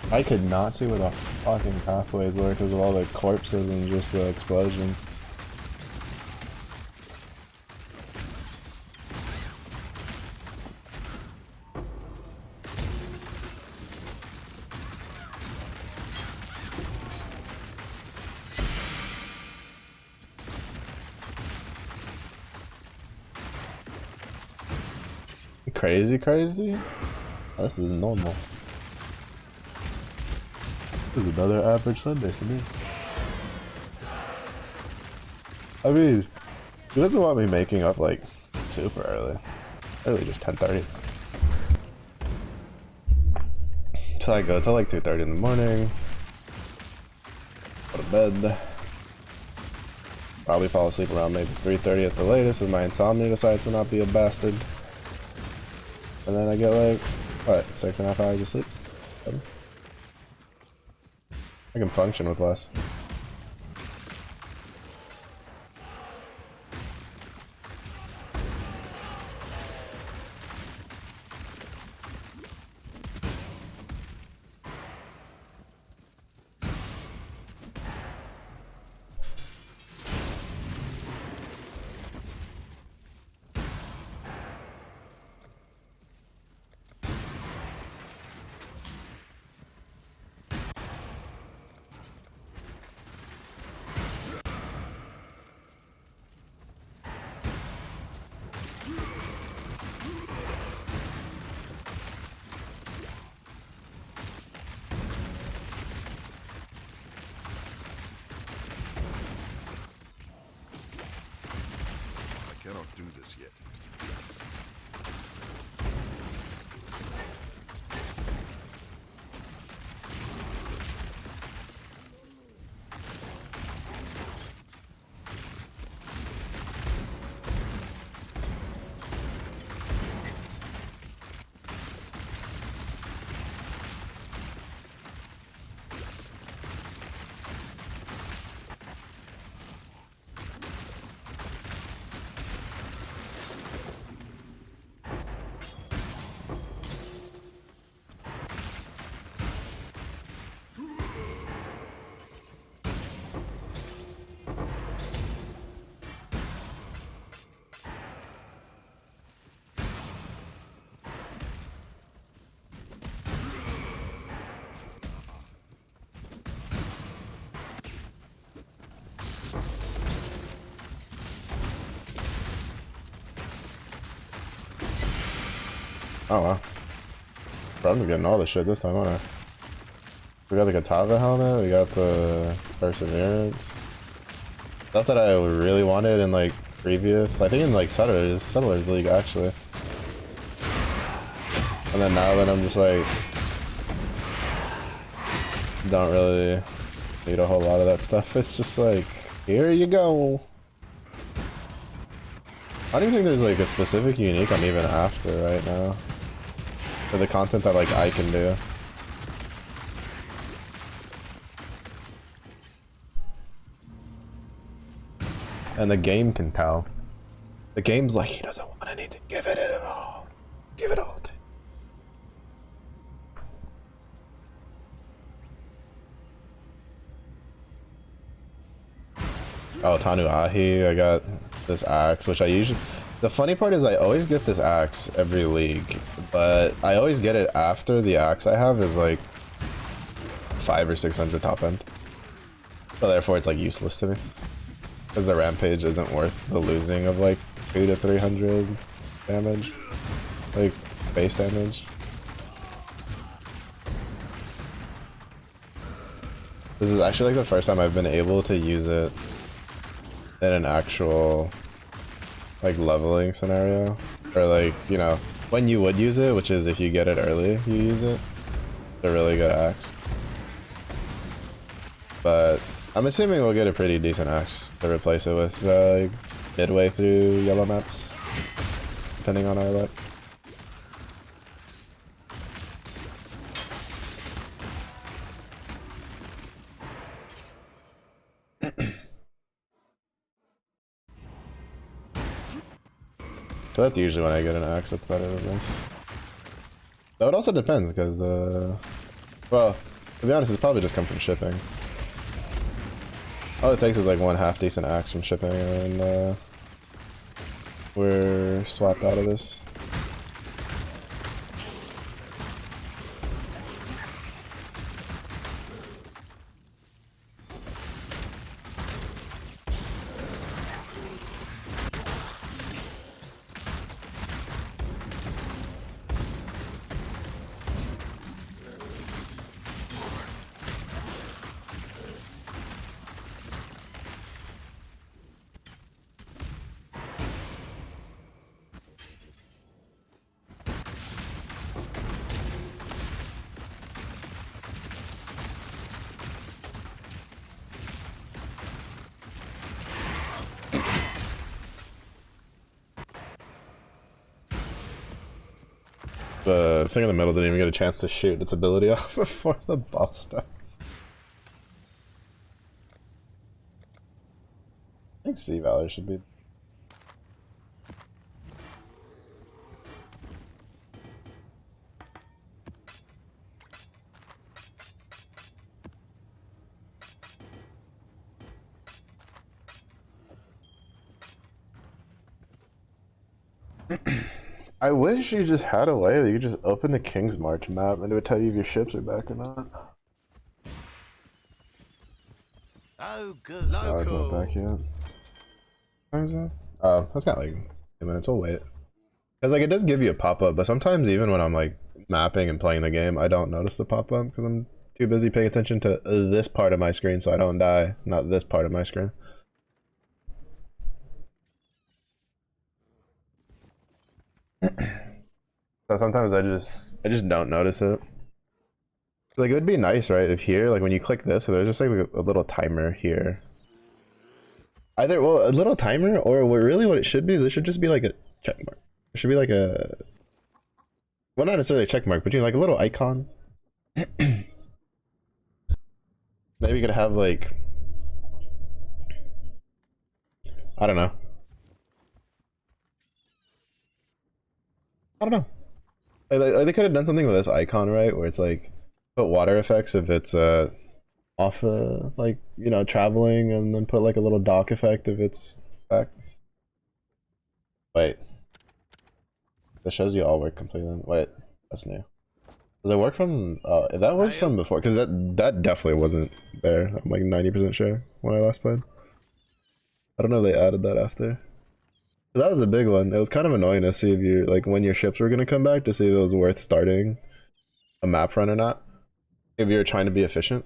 Speaker 2: I could not see where the fucking pathways were because of all the corpses and just the explosions. Crazy? Oh, this is normal. This is another average Sunday for me. I mean, he doesn't want me making up like super early. Early, just 10:30. So I go till like 2:30 in the morning. Go to bed. Probably fall asleep around maybe 3:30 at the latest if my insomnia decides to not be a bastard. And then I get like, what, 6.5 hours of sleep? 7? I can function with less.
Speaker 11: close yet.
Speaker 2: Oh wow. Bro, I'm just getting all this shit this time, aren't I? We got the Katava helmet, we got the Perseverance. Stuff that I really wanted in like previous, I think in like Settlers League actually. And then now that I'm just like, don't really need a whole lot of that stuff. It's just like, here you go. I don't even think there's like a specific unique I'm even after right now. For the content that like I can do. And the game can tell. The game's like, he doesn't want anything. Give it at all. Give it all to him. Oh, Tanu Ahi, I got this axe, which I usually... The funny part is I always get this axe every league, but I always get it after the axe I have is like 500 or 600 top end. So therefore it's like useless to me. Because the rampage isn't worth the losing of like 200 to 300 damage. Like, base damage. This is actually like the first time I've been able to use it in an actual like leveling scenario, or like, you know, when you would use it, which is if you get it early, you use it. It's a really good axe. But I'm assuming we'll get a pretty decent axe to replace it with like midway through yellow maps, depending on our luck. So that's usually when I get an axe that's better than this. Though it also depends, because, well, to be honest, it's probably just come from shipping. All it takes is like one half decent axe from shipping, and we're swapped out of this. The thing in the middle didn't even get a chance to shoot its ability off before the boss stuff. I think Sea Valor should be. I wish you just had a way that you could just open the King's March map and it would tell you if your ships are back or not.
Speaker 1: Oh, good.
Speaker 2: Oh, it's not back yet. How is that? Oh, that's got like 2 minutes. We'll wait. Because like it does give you a pop-up, but sometimes even when I'm like mapping and playing the game, I don't notice the pop-up because I'm too busy paying attention to this part of my screen so I don't die, not this part of my screen. So sometimes I just don't notice it. Like it would be nice, right? If here, like when you click this, so there's just like a little timer here. Either, well, a little timer, or what it should be is it should just be like a check mark. It should be like a, well, not necessarily a check mark, but you know, like a little icon. Maybe you could have like, I don't know. I don't know. Like, they could have done something with this icon, right? Where it's like, put water effects if it's off like, you know, traveling, and then put like a little dock effect if it's back. Wait. That shows you all work completely. Wait, that's new. Does it work from that works from before? Because that definitely wasn't there. I'm like 90% sure when I last played. I don't know if they added that after. That was a big one. It was kind of annoying to see if you like when your ships were gonna come back, to see if it was worth starting a map run or not. If you're trying to be efficient.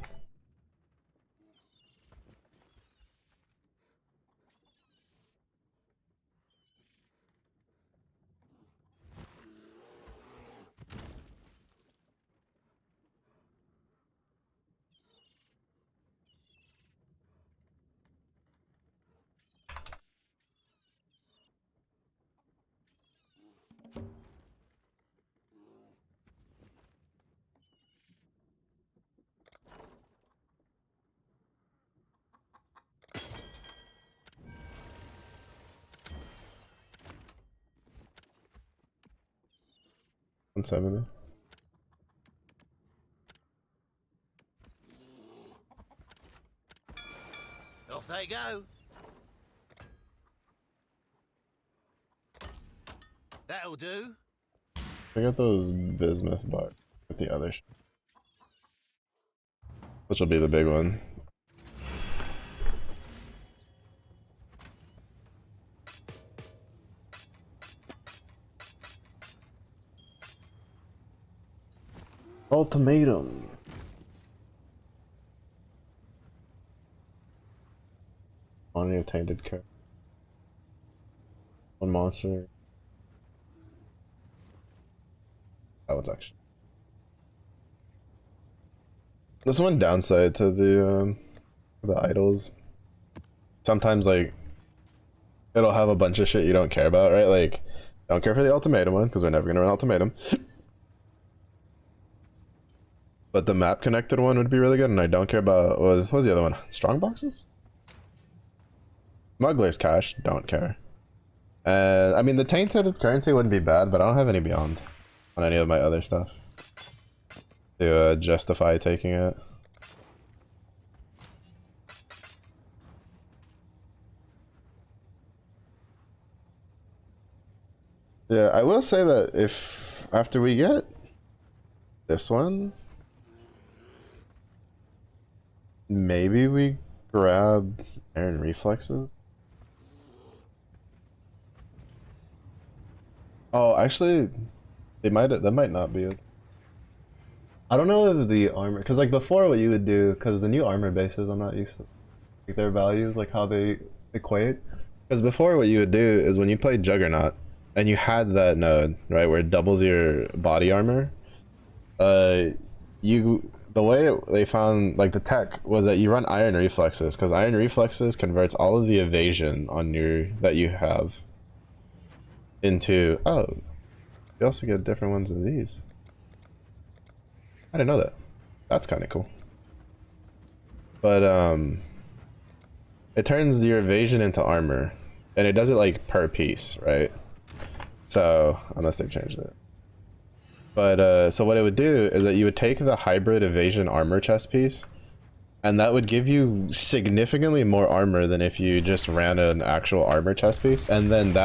Speaker 2: $170.
Speaker 1: Off they go. That'll do.
Speaker 2: I got those bismuth bars with the other which will be the big one. Ultimatum. On your tainted card. One monster. That one's actually. This one downside to the idols. Sometimes like it'll have a bunch of shit you don't care about, right? Like, don't care for the ultimatum one because we're never gonna run ultimatum. But the map connected one would be really good, and I don't care about what was the other one? Strong boxes? Smuggler's cash, don't care. I mean the tainted currency wouldn't be bad, but I don't have any beyond on any of my other stuff to justify taking it. Yeah, I will say that if after we get this one, maybe we grab iron reflexes. Oh, actually, that might not be it. I don't know if the armor, because like before what you would do, because the new armor bases I'm not used to, like their values, like how they equate. Because before what you would do is when you played Juggernaut and you had that node, right, where it doubles your body armor, the way they found like the tech was that you run iron reflexes, because iron reflexes converts all of the evasion on that you have into, oh, you also get different ones of these. I didn't know that. That's kind of cool. But it turns your evasion into armor, and it does it like per piece, right? So unless they've changed it. But so what it would do is that you would take the hybrid evasion armor chest piece, and that would give you significantly more armor than if you just ran an actual armor chest piece, and then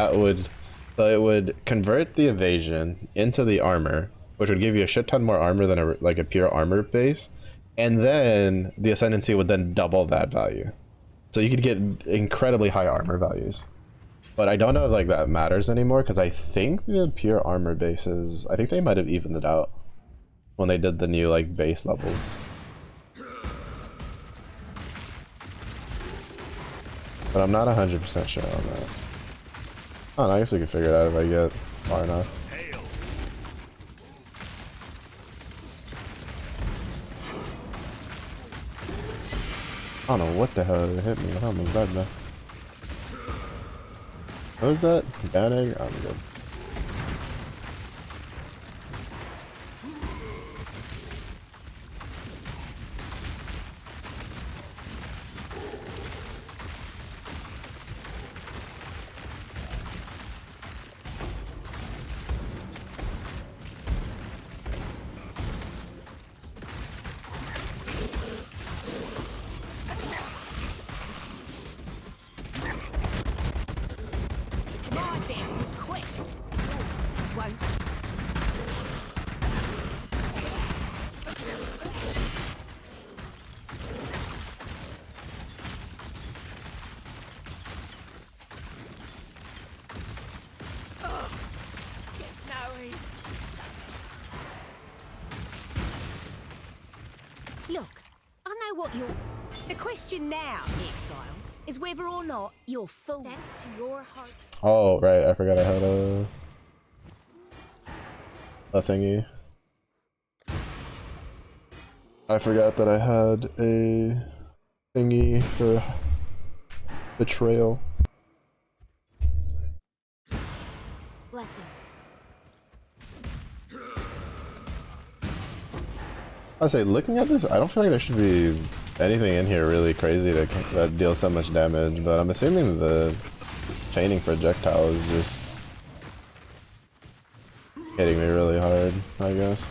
Speaker 2: it would convert the evasion into the armor, which would give you a shit ton more armor than a pure armor base, and then the ascendancy would then double that value, so you could get incredibly high armor values. But I don't know if like that matters anymore, because I think the pure armor bases, I think they might have evened it out when they did the new like base levels. But I'm not 100% sure on that. Oh, I guess we can figure it out if I get far enough. I don't know what the hell hit me. I'm dead now. What was that? Bad egg? I'm good.
Speaker 8: My death was quick. Yours won't. Oh, gets no ease. Look, I know what you're... The question now, exile, is whether or not you're full.
Speaker 4: Thanks to your heart.
Speaker 2: Oh, right. I forgot I had a thingy. I forgot that I had a thingy for betrayal.
Speaker 4: Blessings.
Speaker 2: I say, looking at this, I don't feel like there should be anything in here really crazy that deals so much damage, but I'm assuming the chaining projectile is just hitting me really hard, I guess.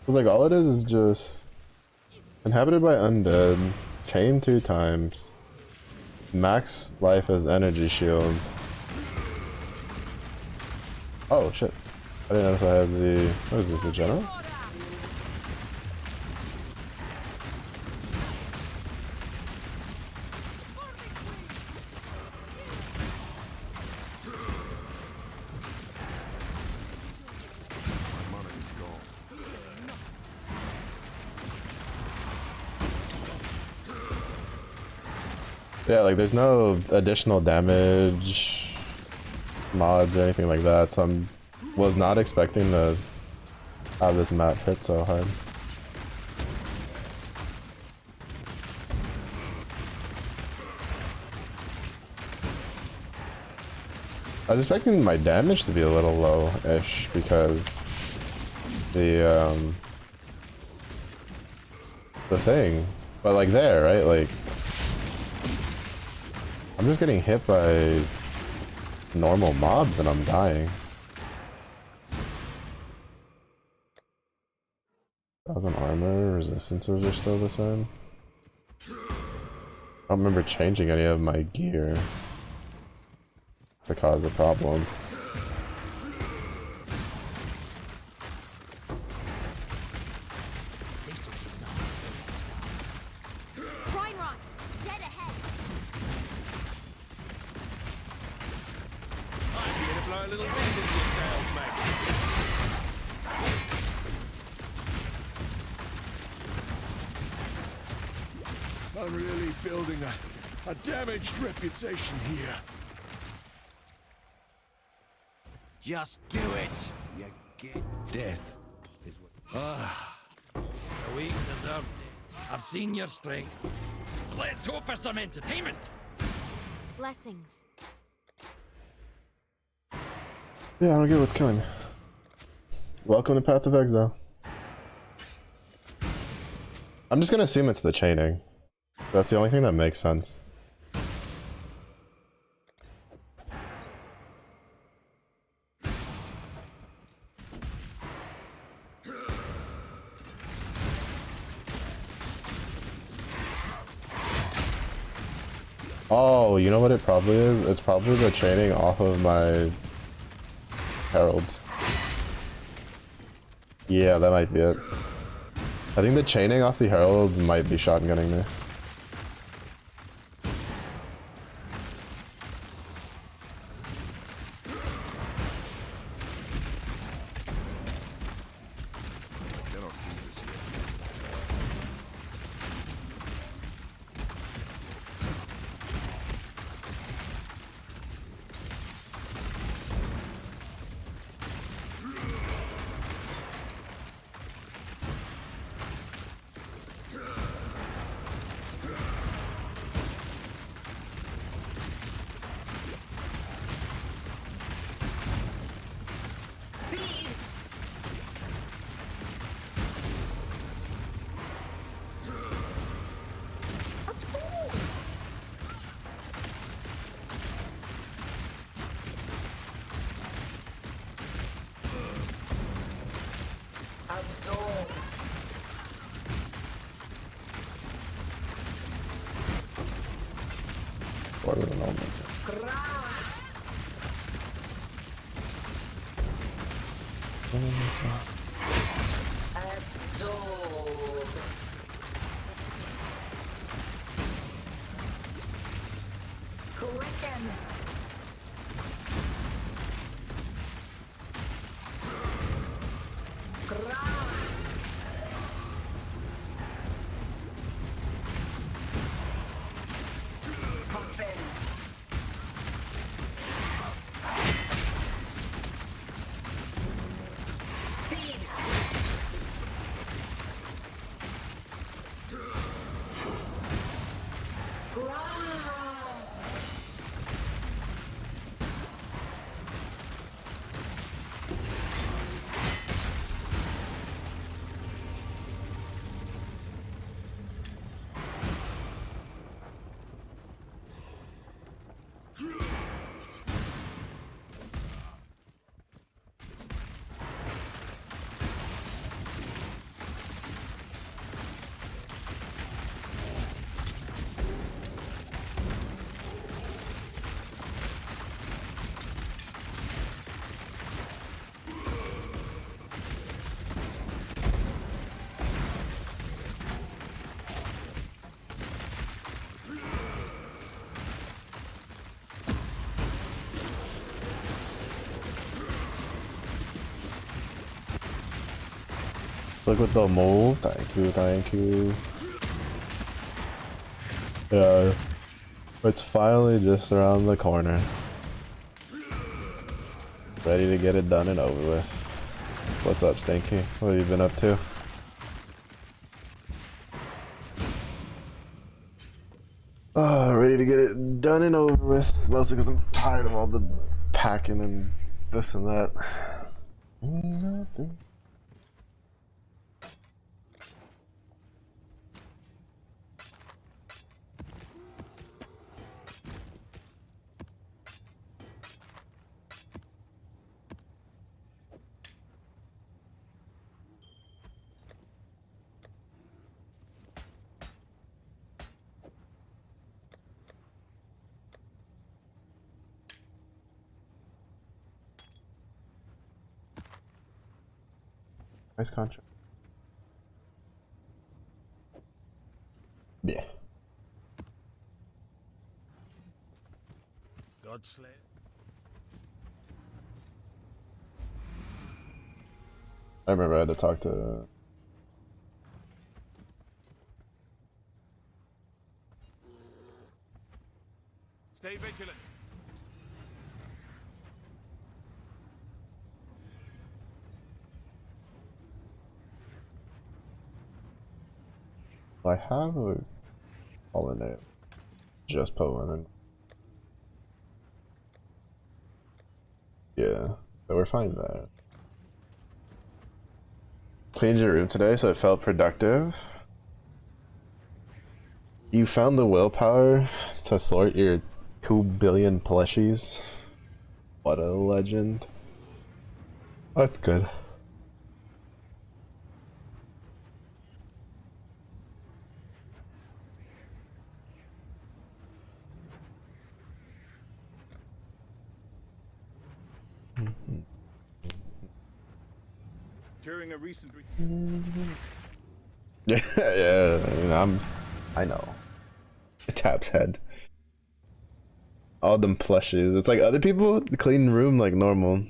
Speaker 2: It's like all it is just inhabited by undead, chained 2 times, max life as energy shield. Oh shit. I didn't notice I had the... What is this, the general? Yeah, like there's no additional damage mods or anything like that, so was not expecting to have this map hit so hard. I was expecting my damage to be a little low-ish because the thing, but like there, right? Like I'm just getting hit by normal mobs and I'm dying. 1000 armor, resistances are still the same. I don't remember changing any of my gear to cause a problem.
Speaker 3: I'm really building a damaged reputation here.
Speaker 1: Just do it. You get
Speaker 3: Death is what...
Speaker 5: The weak deserve death. I've seen your strength. Let's hope for some entertainment.
Speaker 4: Blessings.
Speaker 2: Yeah, I don't get what's coming. Welcome to Path of Exile. I'm just gonna assume it's the chaining. That's the only thing that makes sense. Oh, you know what it probably is? It's probably the chaining off of my heralds. Yeah, that might be it. I think the chaining off the heralds might be shotgunning me. Look with the move. Thank you, thank you. Yeah. It's finally just around the corner. Ready to get it done and over with. What's up, Stinky? What have you been up to? Ready to get it done and over with. Mostly because I'm tired of all the packing and this and that. Nice contract. Yeah.
Speaker 9: Godsled.
Speaker 2: I remember I had to talk to...
Speaker 9: Stay vigilant.
Speaker 2: I have a holiday. Just Poland and... Yeah, so we're fine there. Cleaned your room today, so it felt productive. You found the willpower to sort your 2 billion plushies. What a legend. That's good.
Speaker 3: During a recent
Speaker 2: Yeah, yeah, I mean, I know. Tap's head. All them plushes. It's like other people clean room like normal.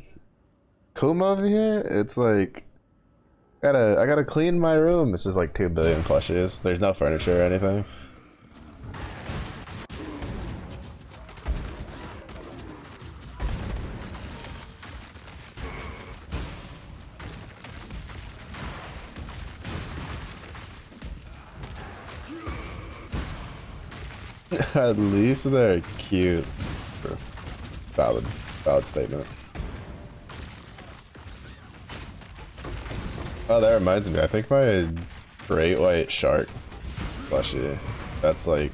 Speaker 2: Kuma over here, it's like I gotta clean my room. It's just like 2 billion plushes. There's no furniture or anything. At least they're cute. Valid statement. Oh, that reminds me. I think my great white shark plushie. That's like,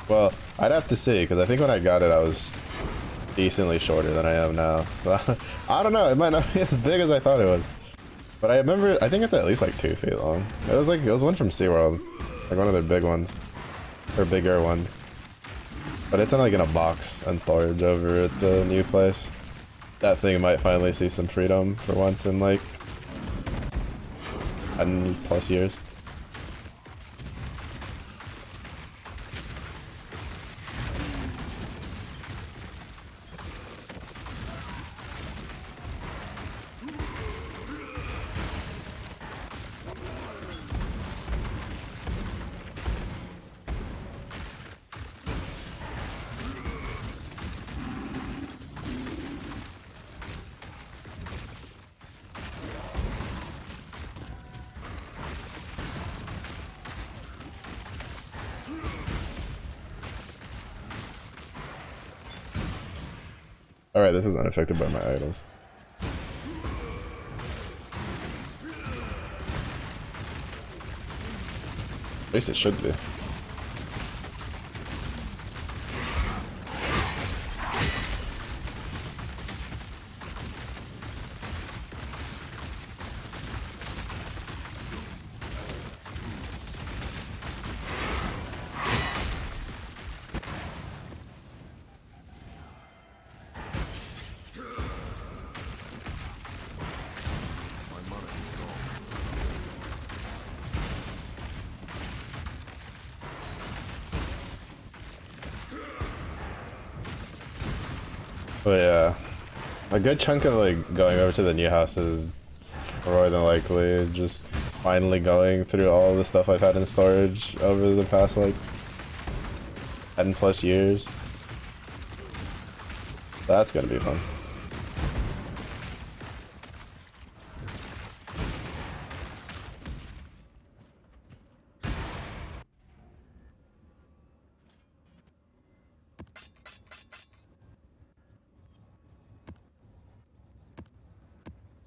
Speaker 2: well, I'd have to see because I think when I got it, I was decently shorter than I am now. So, I don't know. It might not be as big as I thought it was, but I remember. I think it's at least like 2 feet long. It was one from SeaWorld, like one of their big ones. Or bigger ones. But it's like in a box and storage over at the new place. That thing might finally see some freedom for once in like 10+ years. Alright, this is unaffected by my idols. At least it should be. But yeah, a good chunk of like going over to the new house is more than likely just finally going through all the stuff I've had in storage over the past like 10+ years. That's gonna be fun.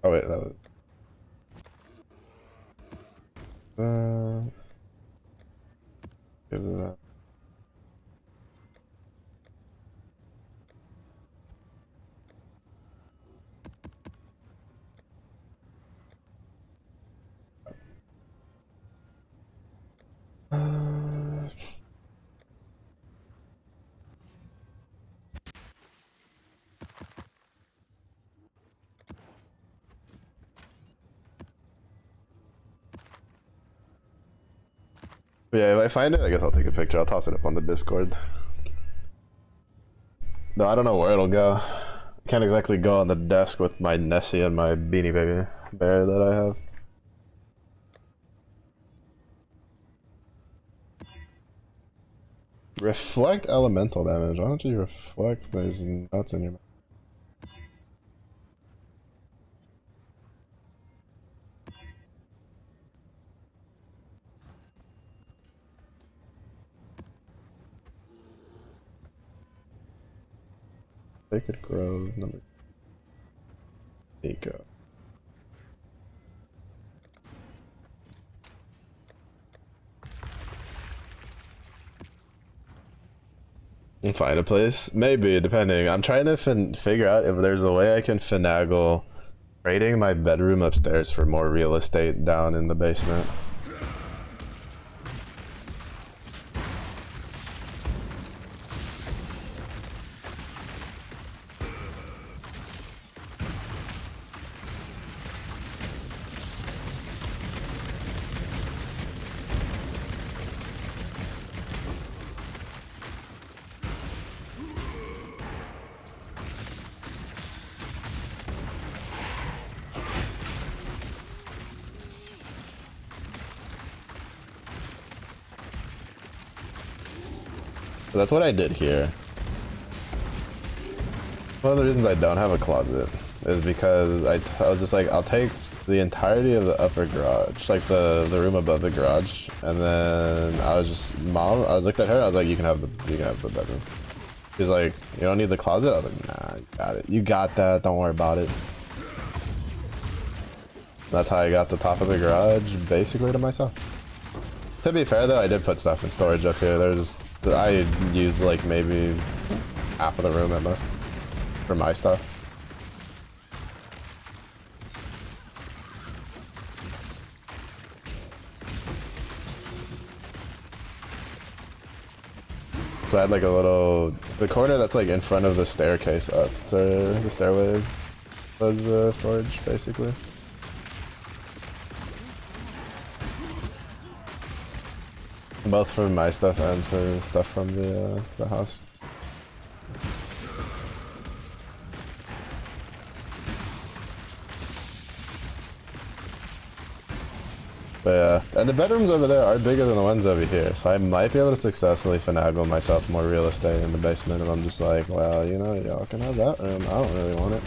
Speaker 2: Oh wait, that was... give it that. But yeah, if I find it, I guess I'll take a picture. I'll toss it up on the Discord. No, I don't know where it'll go. I can't exactly go on the desk with my Nessie and my Beanie Baby bear that I have. Reflect elemental damage. Why don't you reflect these nuts in your mouth? Sacred Grove, number Nico. Find a place? Maybe, depending. I'm trying to figure out if there's a way I can finagle trading my bedroom upstairs for more real estate down in the basement. So that's what I did here. One of the reasons I don't have a closet is because I was just like, I'll take the entirety of the upper garage, like the room above the garage, and then I was just, Mom, I looked at her, I was like, you can have the bedroom. She's like, you don't need the closet? I was like, nah, you got it. You got that, don't worry about it. That's how I got the top of the garage basically to myself. To be fair though, I did put stuff in storage up here. I used like maybe half of the room at most for my stuff. So I had like a little, the corner that's like in front of the staircase up to the stairways was storage basically. Both for my stuff and for stuff from the house. But yeah, and the bedrooms over there are bigger than the ones over here, so I might be able to successfully finagle myself more real estate in the basement if I'm just like, well, you know, y'all can have that room, I don't really want it.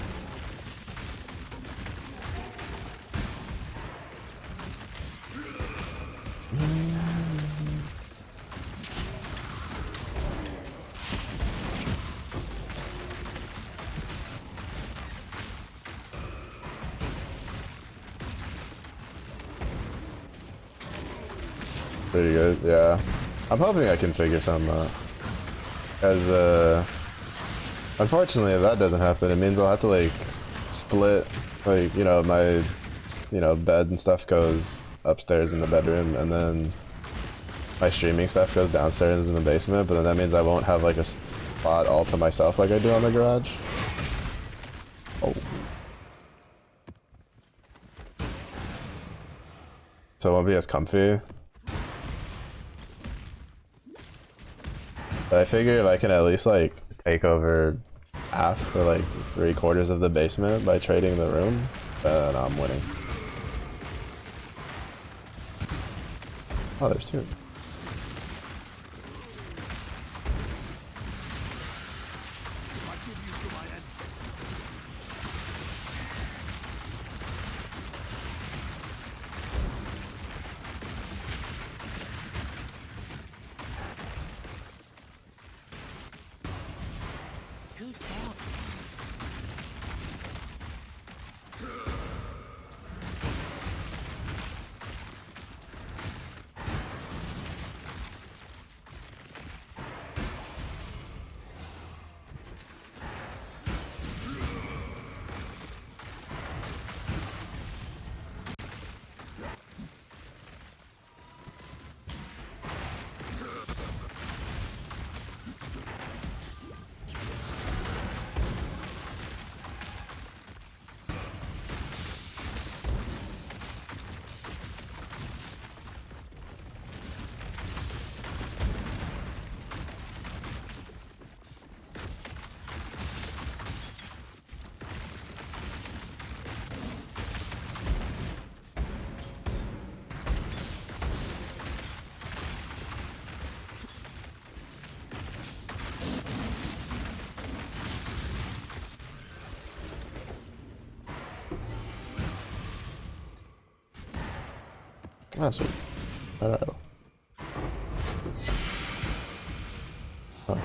Speaker 2: Pretty good, yeah. I'm hoping I can figure something out. As, unfortunately, if that doesn't happen, it means I'll have to, like, split, like, you know, my, you know, bed and stuff goes upstairs in the bedroom, and then my streaming stuff goes downstairs in the basement, but then that means I won't have, like, a spot all to myself like I do on the garage. Oh. So it won't be as comfy. But I figure if I can at least like take over half or like 3/4 of the basement by trading the room, then I'm winning. Oh, there's two. Ah, sweet. Alright. Oh.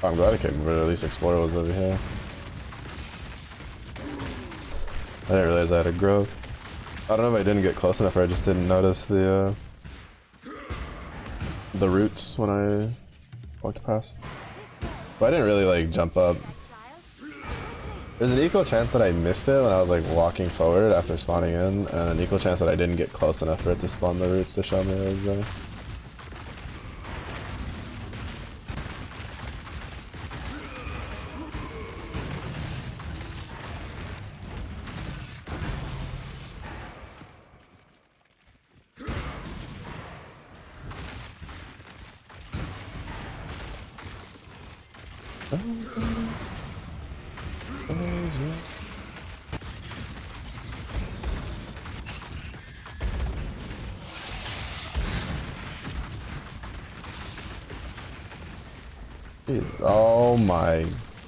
Speaker 2: I'm glad I came over to at least explore what was over here. I didn't realize I had a grove. I don't know if I didn't get close enough or I just didn't notice the roots when I walked past. But I didn't really like jump up. There's an equal chance that I missed it when I was like walking forward after spawning in, and an equal chance that I didn't get close enough for it to spawn the roots to show me it was there. Oh my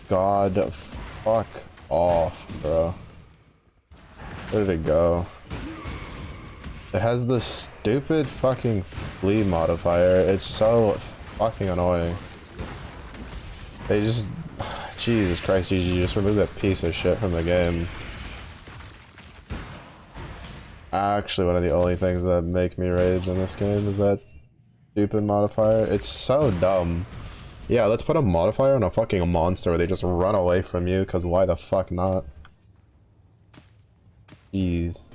Speaker 2: god. Fuck off, bro. Where did it go? It has this stupid fucking flea modifier. It's so fucking annoying. They just... Jesus Christ, GG, just remove that piece of shit from the game. Actually, one of the only things that make me rage in this game is that stupid modifier. It's so dumb. Yeah, let's put a modifier on a fucking monster where they just run away from you, because why the fuck not? Jeez.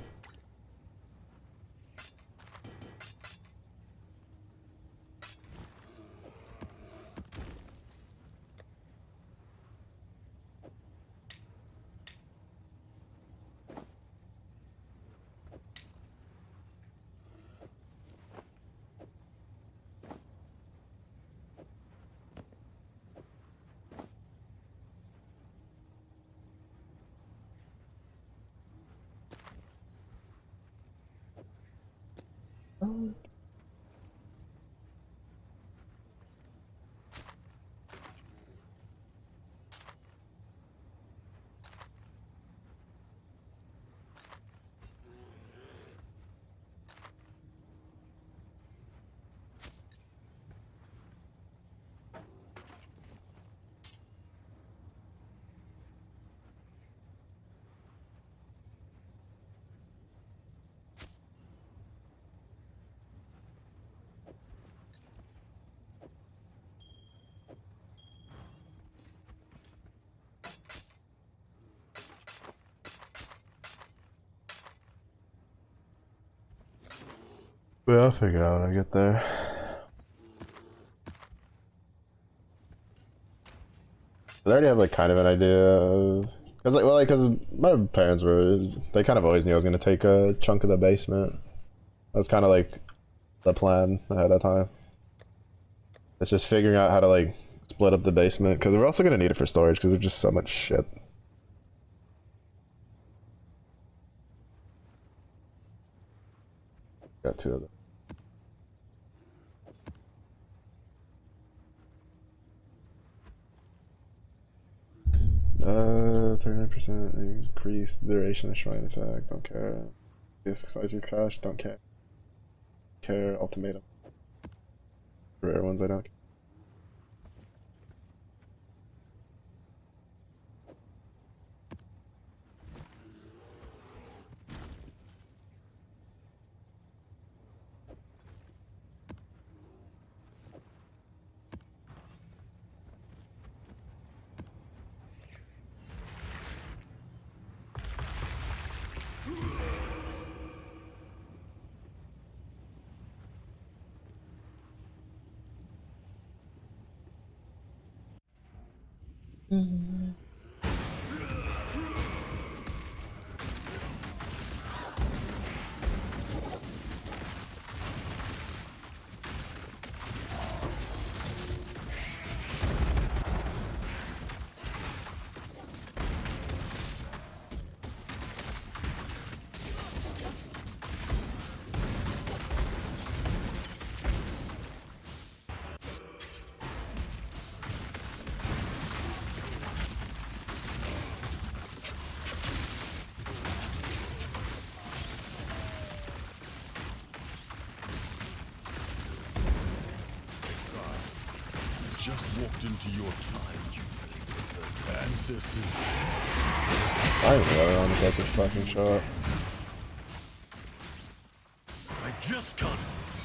Speaker 2: Well, I'll figure it out when I get there. I already have like kind of an idea of, cause my parents they kind of always knew I was gonna take a chunk of the basement. That's kind of like the plan ahead of time. It's just figuring out how to like split up the basement, because we're also gonna need it for storage because there's just so much shit. Got two of them. 39% increase duration of shrine effect, don't care. Disk size your cache, don't care. Ultimatum. Rare ones I don't care.
Speaker 9: Just walked into your time, you ancestors.
Speaker 2: I didn't really want to get this fucking shot.
Speaker 9: I just can't.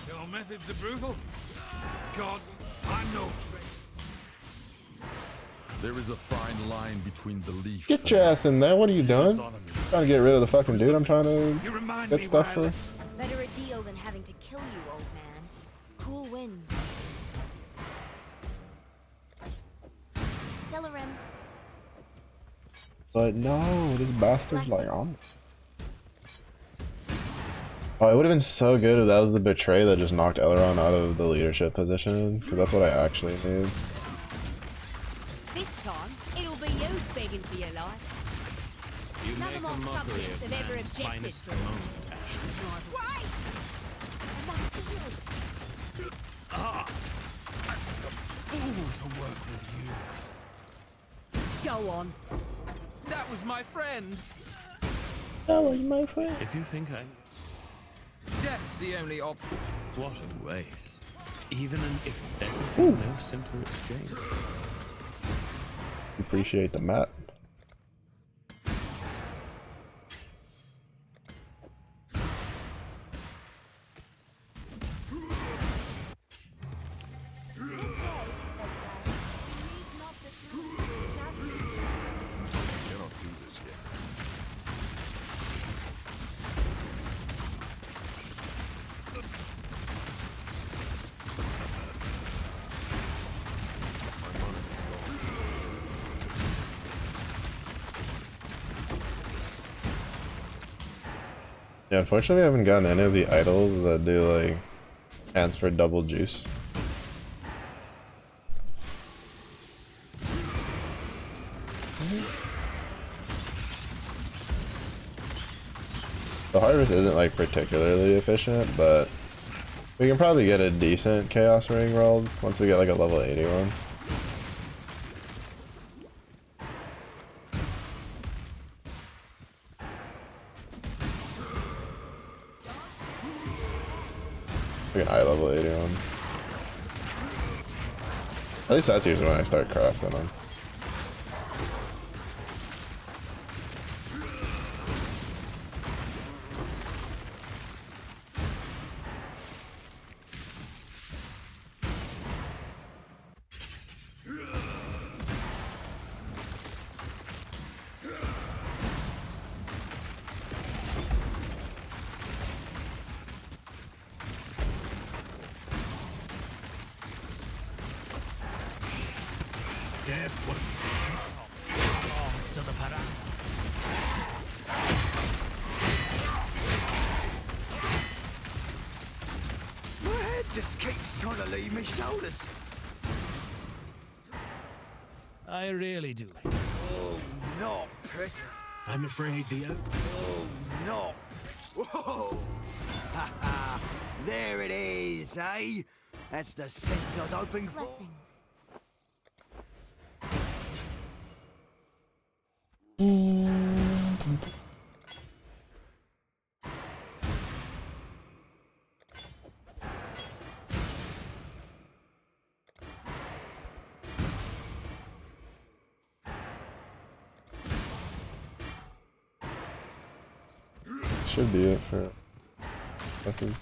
Speaker 3: Your methods are brutal. God, I'm no trick.
Speaker 9: There is a fine line between belief.
Speaker 2: Get your ass in there, what are you doing? Trying to get rid of the fucking dude I'm trying to get stuff for?
Speaker 4: Better a deal than having to kill you, old man. Cool winds. Celerim.
Speaker 2: But no, this bastard's like on. Oh, it would have been so good if that was the betray that just knocked Elrond out of the leadership position, because that's what I actually need.
Speaker 8: This time, it'll be you begging for your life.
Speaker 7: You
Speaker 8: None
Speaker 7: make
Speaker 8: of
Speaker 7: a
Speaker 8: my
Speaker 7: mockery
Speaker 8: subjects
Speaker 7: of
Speaker 8: have ever
Speaker 7: man's
Speaker 8: objected
Speaker 7: finest
Speaker 8: to it.
Speaker 7: moment, Ashley.
Speaker 8: Wait! I'm not deal.
Speaker 6: fool to work with you.
Speaker 8: Go on.
Speaker 6: That was my friend.
Speaker 7: If you think I...
Speaker 6: Death's the only option.
Speaker 7: What a waste. Even an everything no simple exchange.
Speaker 2: Appreciate the map. Yeah, unfortunately I haven't gotten any of the idols that do like transfer double juice. The harvest isn't like particularly efficient, but we can probably get a decent chaos ring rolled once we get like a level 81. Like an eye level 81. At least that's usually when I start crafting them.
Speaker 6: Death belongs to the parade.
Speaker 1: My head just keeps trying to leave me shoulders.
Speaker 6: I really do.
Speaker 1: Oh, not pretty.
Speaker 9: I'm afraid the...
Speaker 1: Oh, not. Whoa! Ha ha! There it is, eh? That's the sense I was hoping for.
Speaker 4: Blessings.
Speaker 2: Should be it for weapons.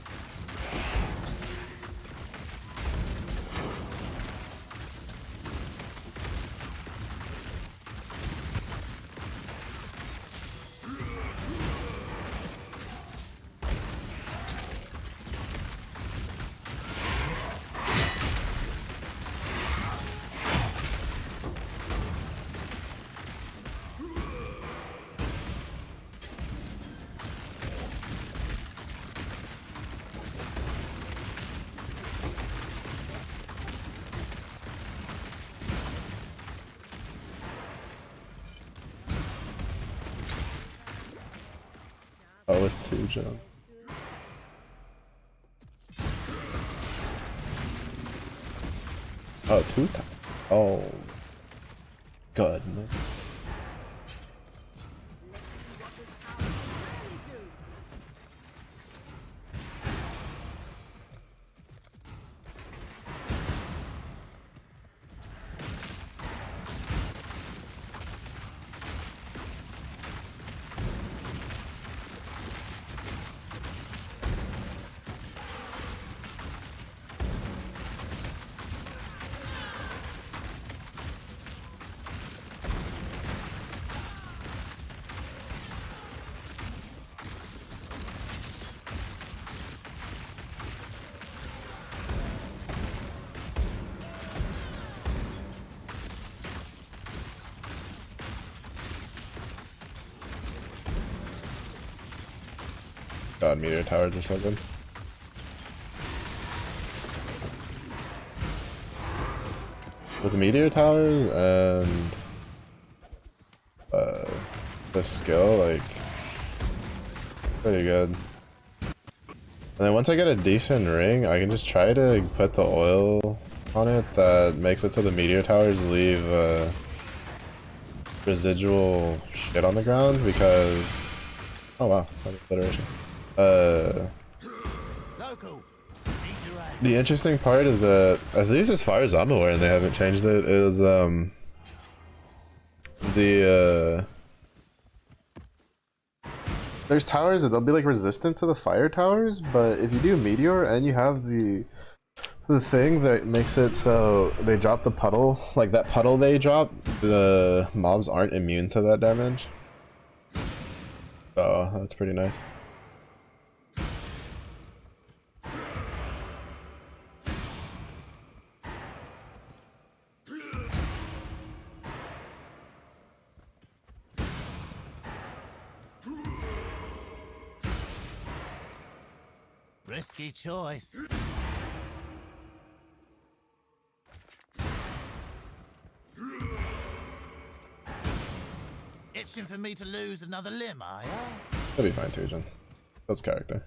Speaker 2: Oh, with 2 jump. Oh, 2 times. Oh, goodness. God, meteor towers or something. With the meteor towers and the skill, like, pretty good. And then once I get a decent ring, I can just try to put the oil on it that makes it so the meteor towers leave residual shit on the ground because oh wow, alliteration. The interesting part is that, at least as far as I'm aware, and they haven't changed it, is there's towers that they'll be like resistant to the fire towers, but if you do meteor and you have the thing that makes it so they drop the puddle, like that puddle they drop, the mobs aren't immune to that damage. Oh, that's pretty nice.
Speaker 10: Risky choice. Itching for me to lose another limb, are ya?
Speaker 2: That'll be fine too, Jen. That's character.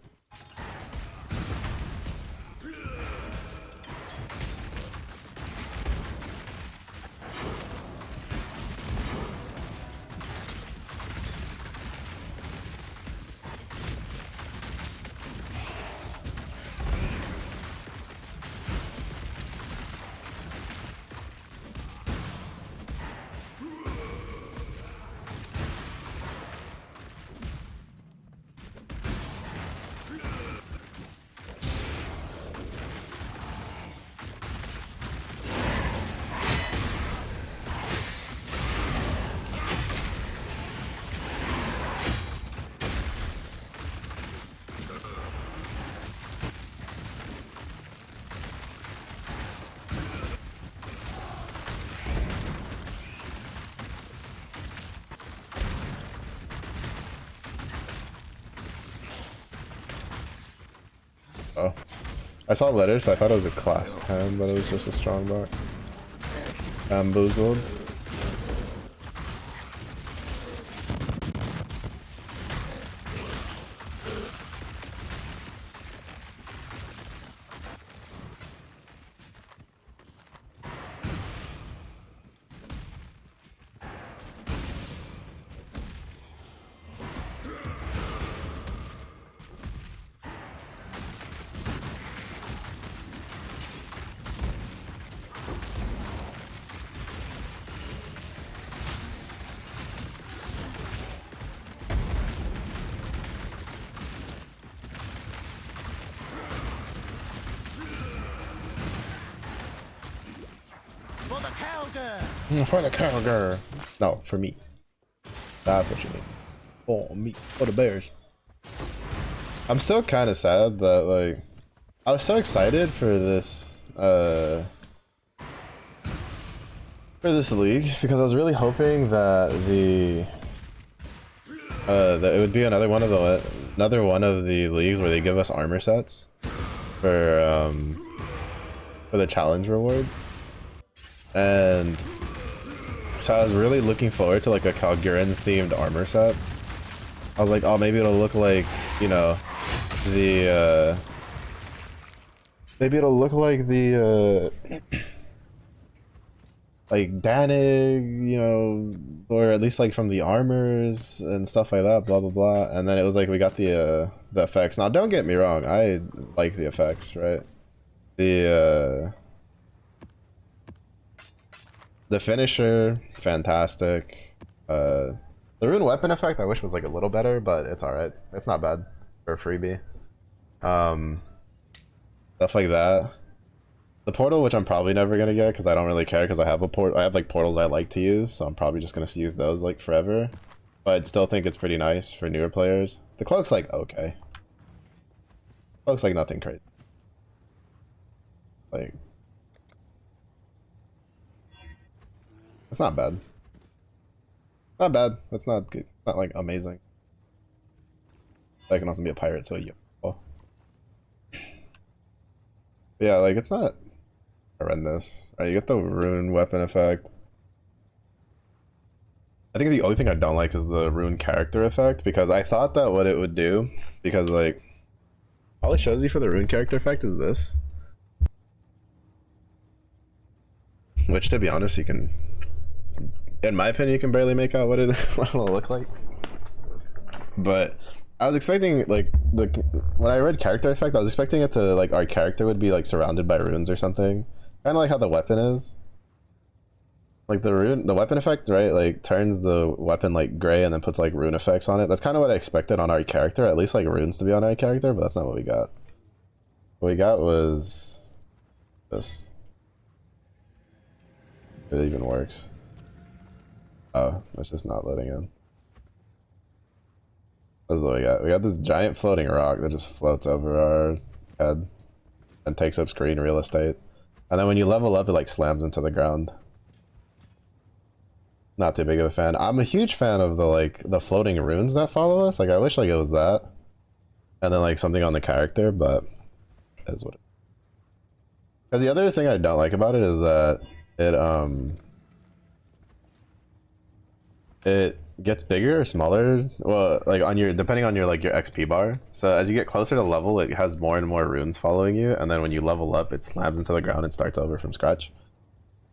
Speaker 2: Oh. I saw letters, so I thought it was a class 10, but it was just a strong box. Bamboozled. For the cowgirl. No, for me. That's what you mean. For me. For the bears. I'm still kind of sad that, like, I was so excited for this league because I was really hoping that that it would be another one of the leagues where they give us armor sets for the challenge rewards. And so I was really looking forward to like a Kalgurin themed armor set. I was like, oh, maybe it'll look like, you know, the maybe it'll look like the like Danig, you know, or at least like from the armors and stuff like that, blah blah blah. And then it was like we got the effects. Now don't get me wrong, I like the effects, right? The finisher, fantastic. The rune weapon effect I wish was like a little better, but it's alright. It's not bad for a freebie. Stuff like that. The portal, which I'm probably never gonna get because I don't really care because I have like portals I like to use, so I'm probably just gonna use those like forever. But I'd still think it's pretty nice for newer players. The cloak's like okay. Cloak's like nothing crazy. Like it's not bad. Not bad. That's not good. Not like amazing. I can also be a pirate, so you. Oh. Yeah, like it's not horrendous. Alright, you get the rune weapon effect. I think the only thing I don't like is the rune character effect because I thought that what it would do, because like all it shows you for the rune character effect is this. which to be honest, you can, in my opinion, you can barely make out what it'll look like. But I was expecting like when I read character effect, I was expecting it to like our character would be like surrounded by runes or something, kind of like how the weapon is. Like the weapon effect, right? Like turns the weapon like gray and then puts like rune effects on it. That's kind of what I expected on our character, at least like runes to be on our character, but that's not what we got. What we got was this. If it even works. Oh, it's just not loading in. That's what we got. We got this giant floating rock that just floats over our head and takes up screen real estate. And then when you level up, it like slams into the ground. Not too big of a fan. I'm a huge fan of the floating runes that follow us. Like I wish like it was that. And then like something on the character, but is what it is. Because the other thing I don't like about it is that it gets bigger or smaller, well, like on your, depending on your like your XP bar. So as you get closer to level, it has more and more runes following you, and then when you level up, it slams into the ground and starts over from scratch.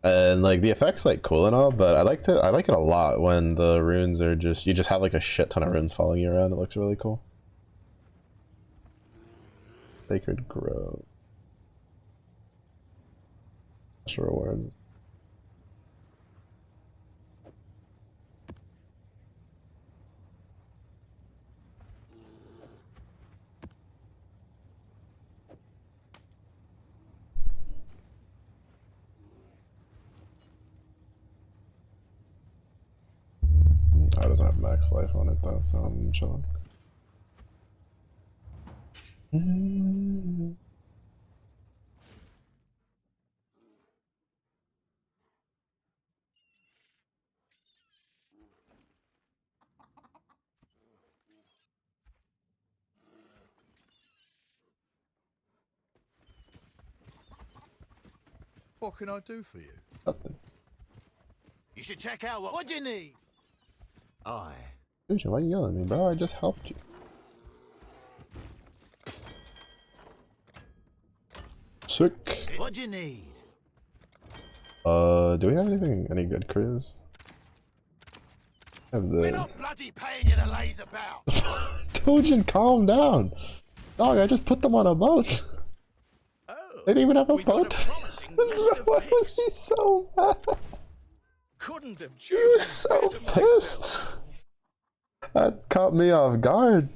Speaker 2: And like the effect's like cool and all, but I like it a lot when the runes are just, you just have like a shit ton of runes following you around. It looks really cool. Sacred Grove. Special rewards. Oh, it doesn't have max life on it though, so I'm chilling.
Speaker 3: What can I do for you?
Speaker 2: Nothing.
Speaker 10: You should check out what do you need? Aye.
Speaker 2: Dude, why are you yelling at me, bro? I just helped you. Sick.
Speaker 10: What do you need?
Speaker 2: Do we have anything, any good crews? Have the...
Speaker 10: We're not bloody paying you to laze about.
Speaker 2: Dojin, calm down. Dog, I just put them on a boat.
Speaker 3: Oh,
Speaker 2: They didn't even have a
Speaker 3: we've got
Speaker 2: boat.
Speaker 3: a promising list of
Speaker 2: Why was
Speaker 3: picks.
Speaker 2: he so mad?
Speaker 3: Couldn't have
Speaker 2: He was
Speaker 3: chosen
Speaker 2: so
Speaker 3: better
Speaker 2: pissed.
Speaker 3: myself.
Speaker 2: That caught me off guard.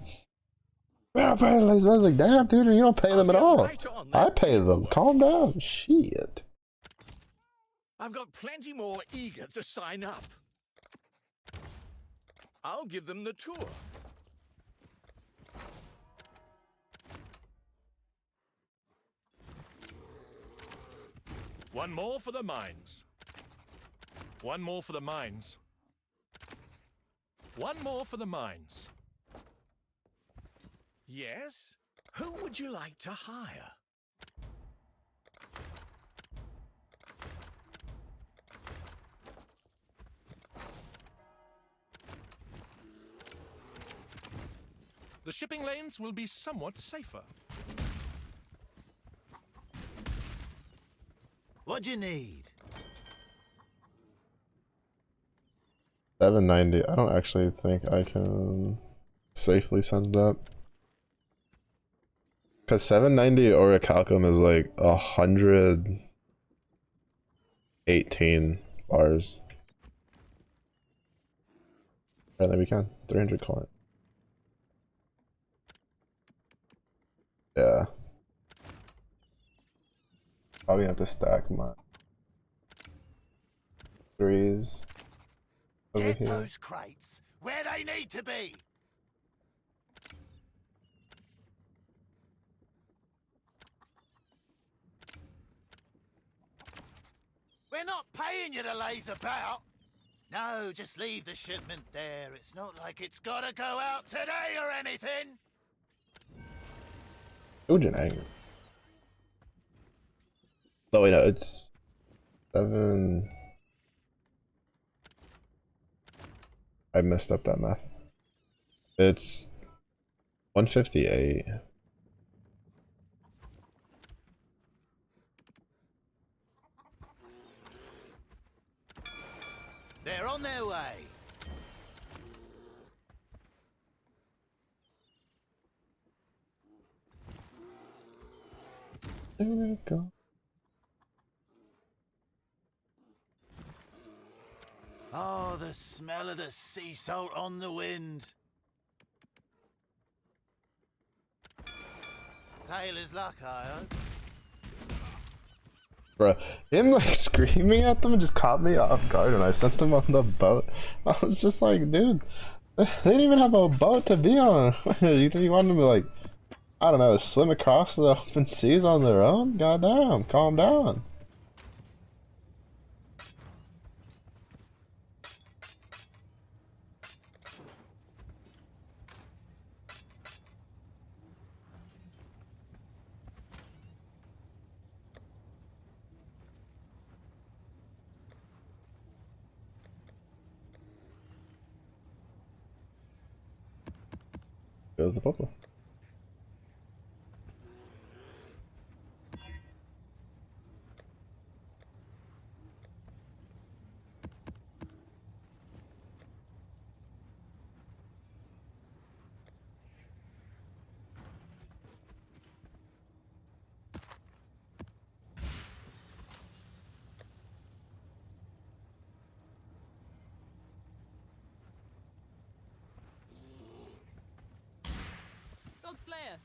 Speaker 2: I was like, damn, dude, you don't pay them at all.
Speaker 3: Right on that.
Speaker 2: I pay them. Calm down. Shit.
Speaker 3: I've got plenty more eager to sign up. I'll give them the tour.
Speaker 9: One more for the mines. One more for the mines. One more for the mines.
Speaker 3: Yes? Who would you like to hire?
Speaker 9: The shipping lanes will be somewhat safer.
Speaker 10: What do you need?
Speaker 2: 790. I don't actually think I can safely send it up. Because 790 orichalcum is like 118 bars. Apparently we can. 300 coin. Yeah. Probably have to stack my threes over
Speaker 10: Get
Speaker 2: here.
Speaker 10: those crates where they need to be. We're not paying you to laze about. No, just leave the shipment there. It's not like it's gotta go out today or anything.
Speaker 2: Ujin angry. Oh wait, no, it's 7. I messed up that math. It's 158. There it go.
Speaker 10: Oh, the smell of the sea salt on the wind. Sailor's luck, I hope.
Speaker 2: Bro, him like screaming at them just caught me off guard and I sent them on the boat. I was just like, dude, they didn't even have a boat to be on. You think you wanted them to like, I don't know, swim across the open seas on their own? Goddamn, calm down. Goes the purple.
Speaker 12: Dog Slayer.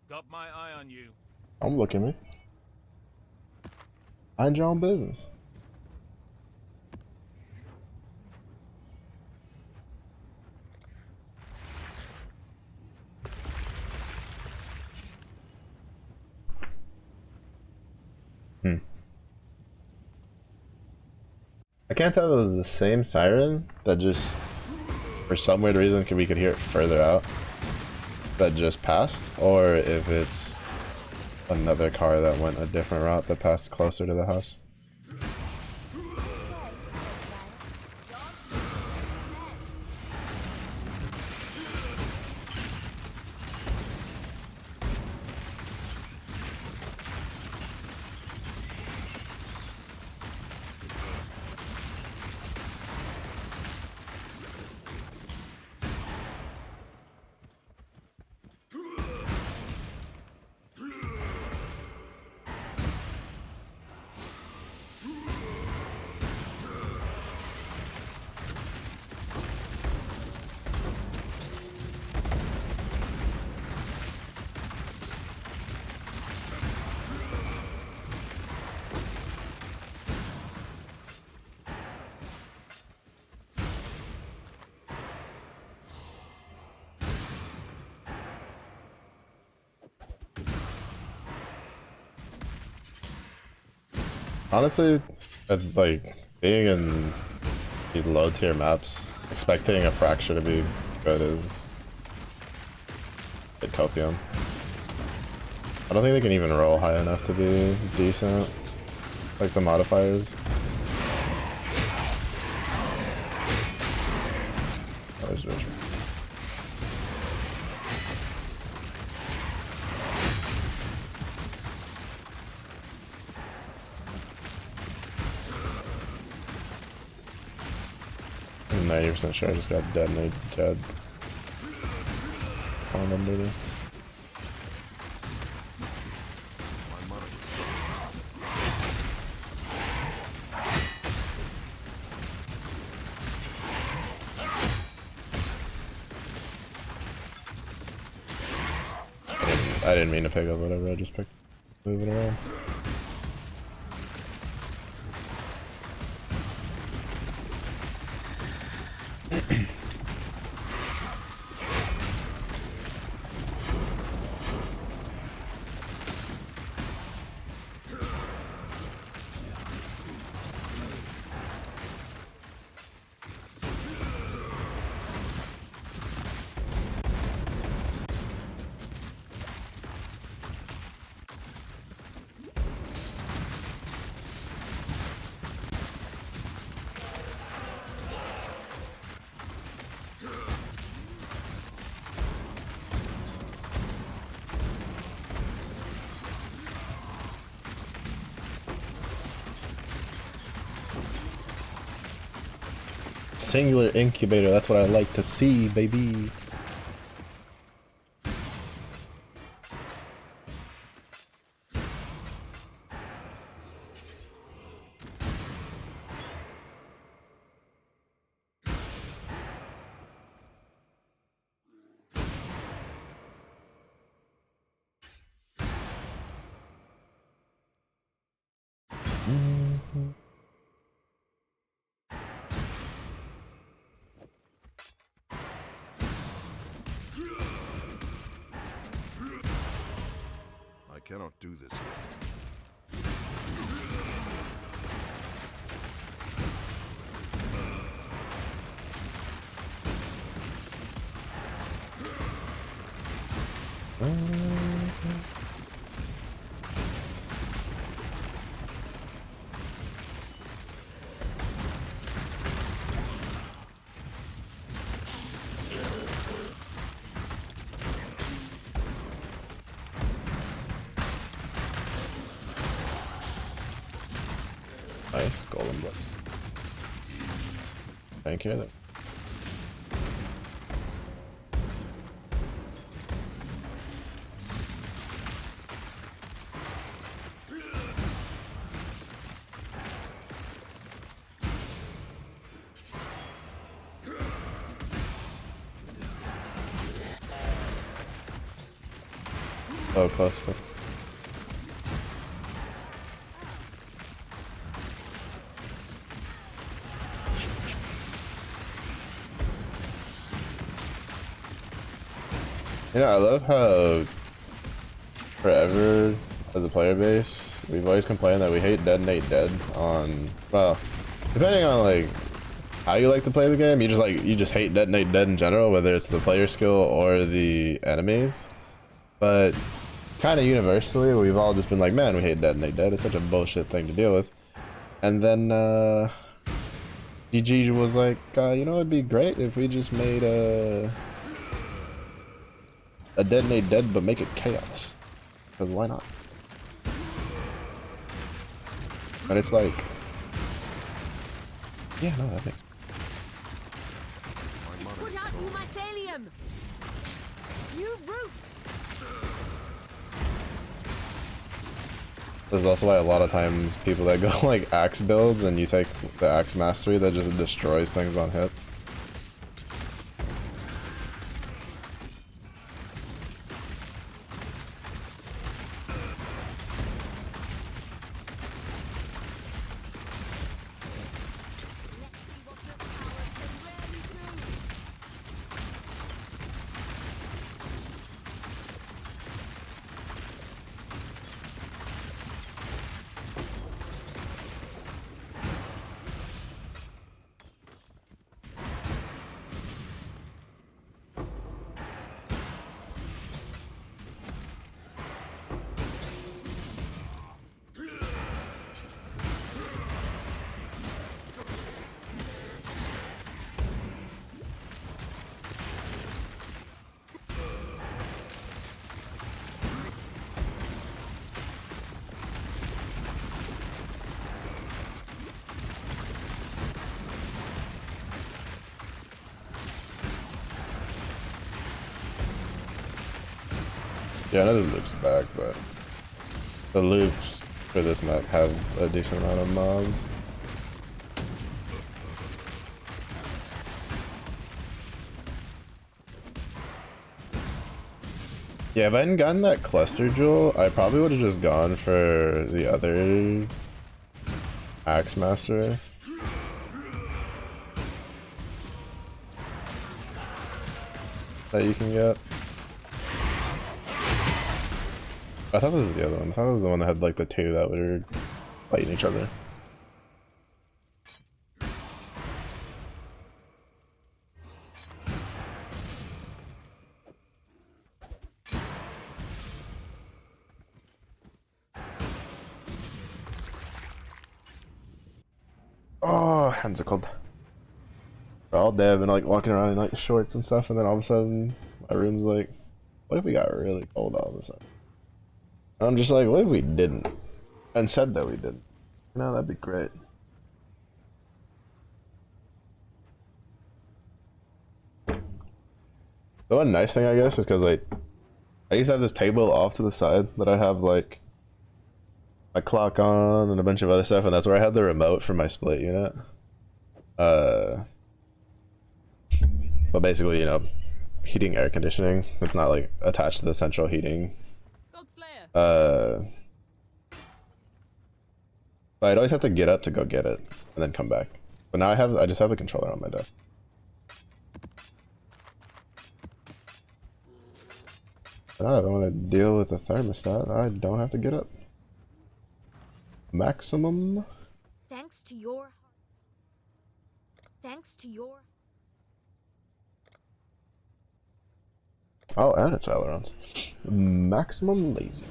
Speaker 13: Got my eye on you.
Speaker 2: I'm looking, man. Mind your own business. I can't tell if it was the same siren that just, for some weird reason, we could hear it further out, that just passed, or if it's another car that went a different route that passed closer to the house. Honestly, like, being in these low tier maps, expecting a fracture to be good is a bit copium. I don't think they can even roll high enough to be decent, like the modifiers. Oh, there's Richard. I'm 90% sure I just got detonated dead. Found under there. I didn't mean to pick up whatever, I just picked moving around. singular incubator. That's what I like to see, baby.
Speaker 12: I cannot do this.
Speaker 2: Nice, golden blood. Thank you. So close to. You know, I love how forever as a player base, we've always complained that we hate detonate dead on, well, depending on like how you like to play the game, you just hate detonate dead in general, whether it's the player skill or the enemies. But kind of universally, we've all just been like, man, we hate detonate dead. It's such a bullshit thing to deal with. And then GG was like, you know, it'd be great if we just made a detonate dead, but make it chaos. Because why not? And it's like, yeah, no, that makes.
Speaker 8: Put out new mycelium! New roots!
Speaker 2: This is also why a lot of times people that go like axe builds and you take the axe mastery that just destroys things on hit. Yeah, I know this loop's back, but the loops for this map have a decent amount of mobs. Yeah, if I hadn't gotten that cluster jewel, I probably would have just gone for the other axe master. That you can get. I thought this was the other one. I thought it was the one that had like the two that were fighting each other. Oh, hands are cold. All day I've been like walking around in like shorts and stuff, and then all of a sudden my room's like, what if we got really cold all of a sudden? And I'm just like, what if we didn't? And said that we didn't. You know, that'd be great. The one nice thing I guess is because like I used to have this table off to the side that I have like a clock on and a bunch of other stuff, and that's where I had the remote for my split unit. But basically, you know, heating, air conditioning. It's not like attached to the central heating. So I'd always have to get up to go get it and then come back. But now I just have the controller on my desk. But I don't want to deal with the thermostat. I don't have to get up. Maximum.
Speaker 4: Thanks to your
Speaker 2: Oh, and it's ailerons. Maximum lazy.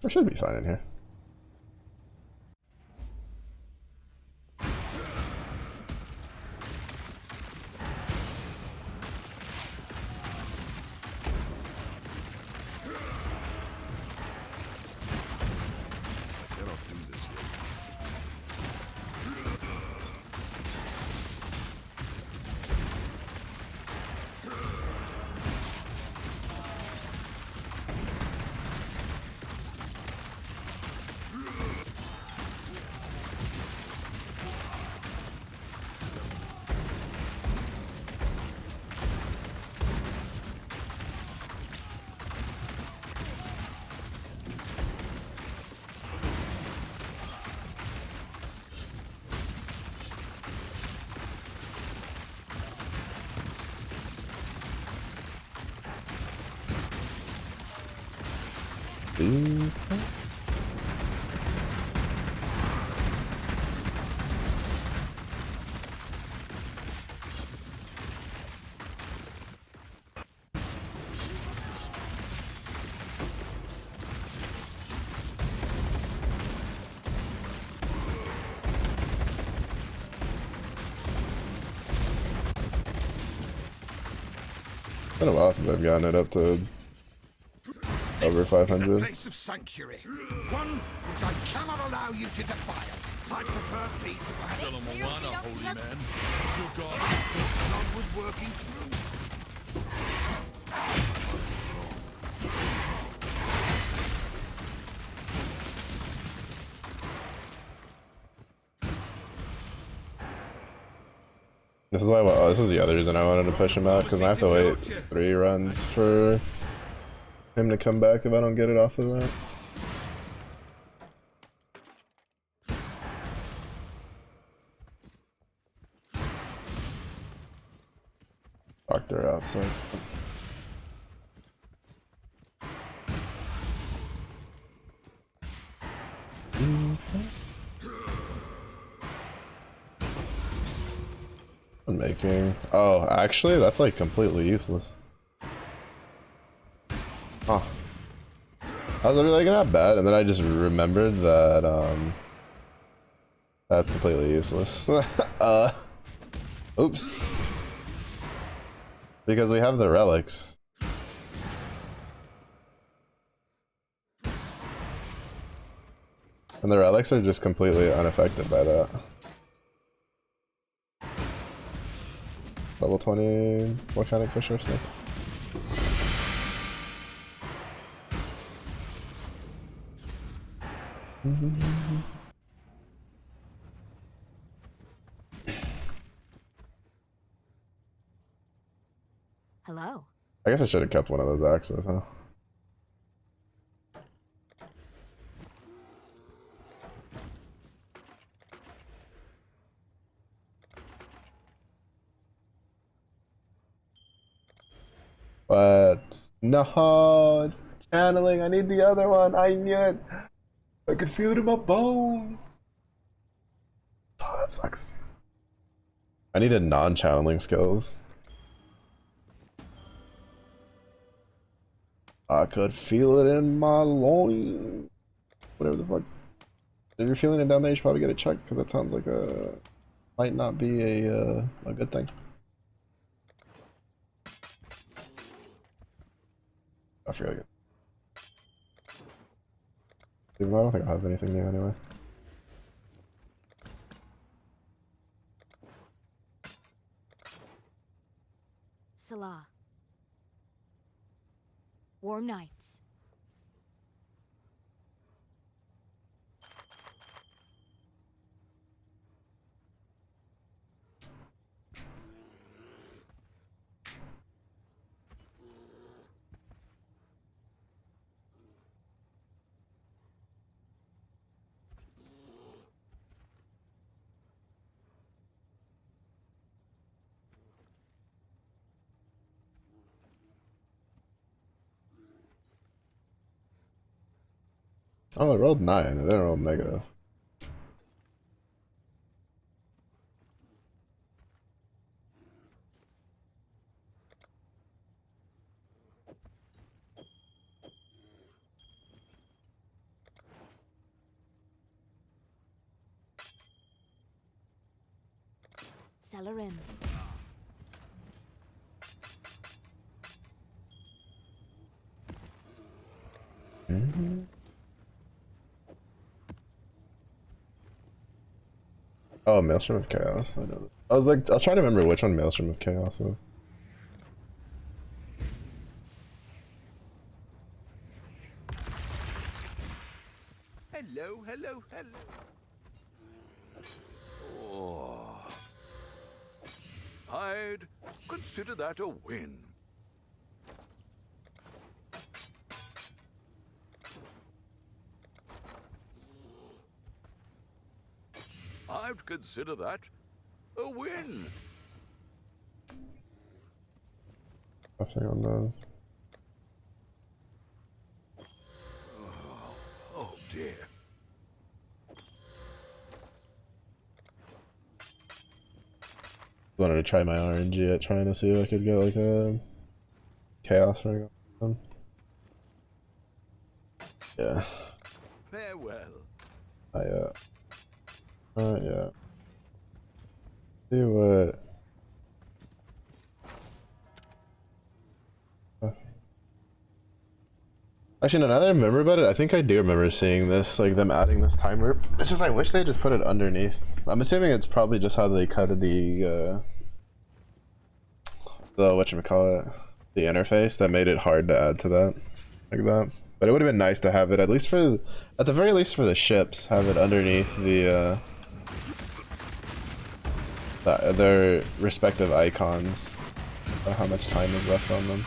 Speaker 2: I should be fine in here. It's been a while since I've gotten it up to over 500.
Speaker 3: A place of sanctuary, one which I cannot allow you to defile. I prefer peace if I had a holy man. Your God, this God was working through.
Speaker 2: This is why. Oh, this is the other reason I wanted to push him out, because I have to wait 3 runs for him to come back if I don't get it off of that. Doctor outside. I'm making. Oh, actually, that's like completely useless. Huh. I was really like not bad, and then I just remembered that that's completely useless. Oops. Because we have the relics. And the relics are just completely unaffected by that. Level 20 volcanic pusher snake.
Speaker 4: Hello.
Speaker 2: I guess I should have kept one of those axes, huh? But no, it's channeling. I need the other one. I knew it. I could feel it in my bones. Oh, that sucks. I needed non-channeling skills. I could feel it in my loins. Whatever the fuck. If you're feeling it down there, you should probably get it checked, because that sounds like a might not be a good thing. I forgot again. I don't think I have anything new anyway.
Speaker 4: Salah. Warm nights.
Speaker 2: Oh, I rolled 9. I didn't roll negative.
Speaker 4: Cellar in.
Speaker 2: Mm-hmm. Oh, Maelstrom of Chaos. I know that. I was trying to remember which one Maelstrom of Chaos was.
Speaker 11: Hello, hello, hello. Oh. I'd consider that a win. I'd consider that a win.
Speaker 2: Nothing on those.
Speaker 11: Oh dear.
Speaker 2: Wanted to try my RNG at trying to see if I could get like a chaos ring on them. Yeah.
Speaker 11: Farewell.
Speaker 2: Yeah. See what. Actually, no, now that I remember about it, I think I do remember seeing this, like them adding this time loop. It's just I wish they just put it underneath. I'm assuming it's probably just how they cut the whatchamacallit, the interface that made it hard to add to that, like that. But it would have been nice to have it at least at the very least for the ships, have it underneath their respective icons, how much time is left on them.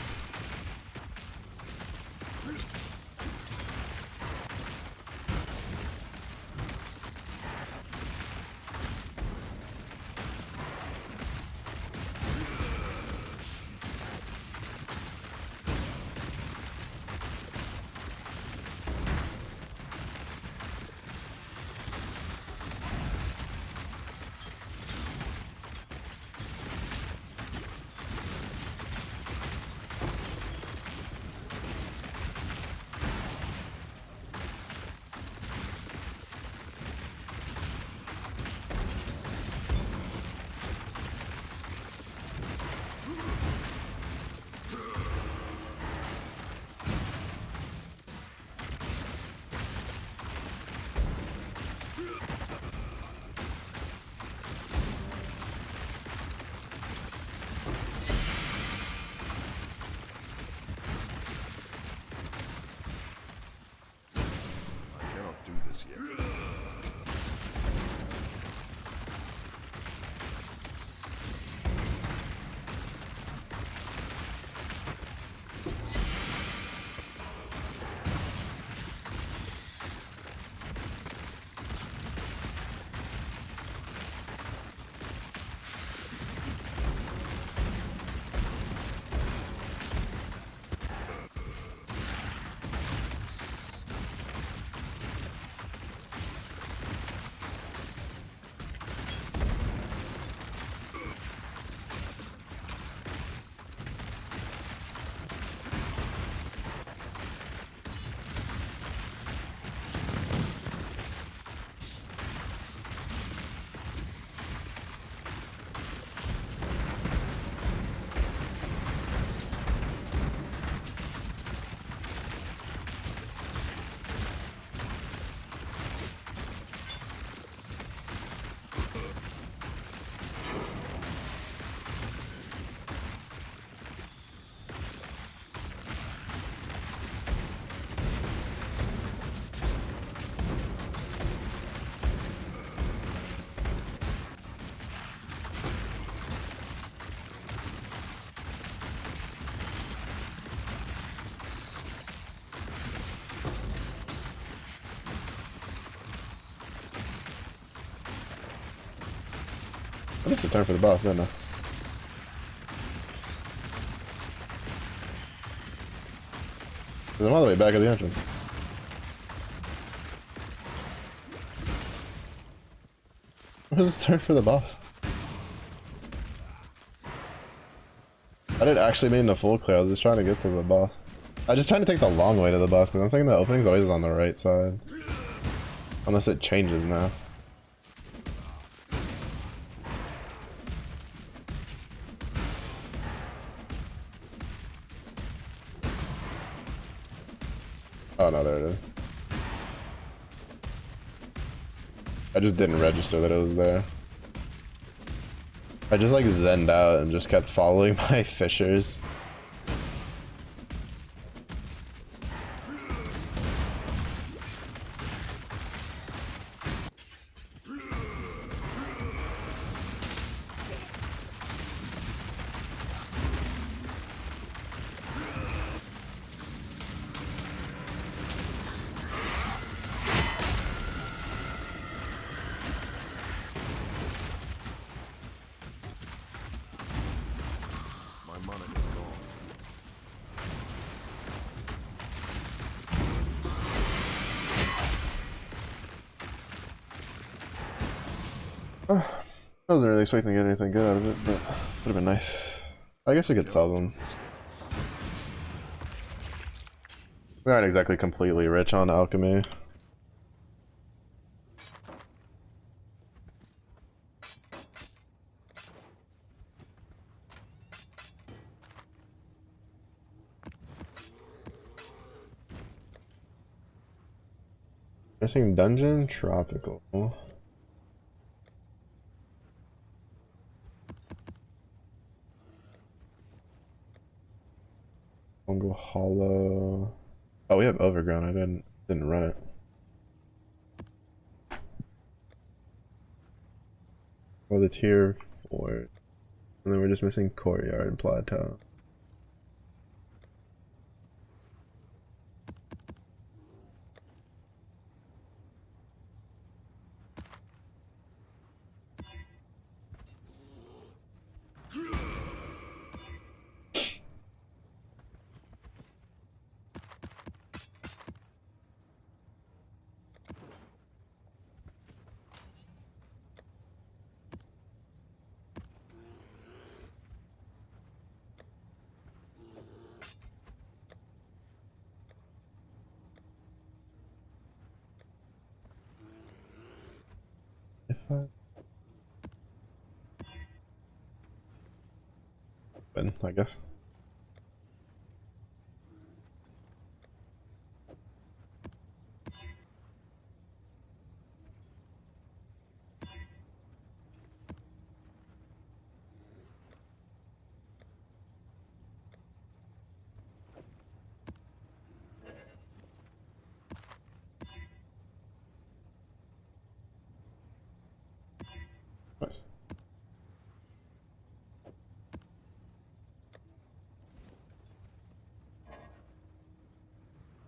Speaker 2: I think it's a turn for the boss, isn't it? I'm all the way back at the entrance. Where's the turn for the boss? I didn't actually mean to full clear, I was just trying to get to the boss. I was just trying to take the long way to the boss, because I'm thinking the opening's always on the right side. Unless it changes now. Oh no, there it is. I just didn't register that it was there. I just like zenned out and just kept following my fishers. I wasn't really expecting to get anything good out of it, but it would have been nice. I guess we could sell them. We aren't exactly completely rich on alchemy. Missing dungeon? Tropical. Fungal Hollow. Oh, we have Overgrown. I didn't run it. Well, the tier 4. And then we're just missing Courtyard and Plateau. I guess.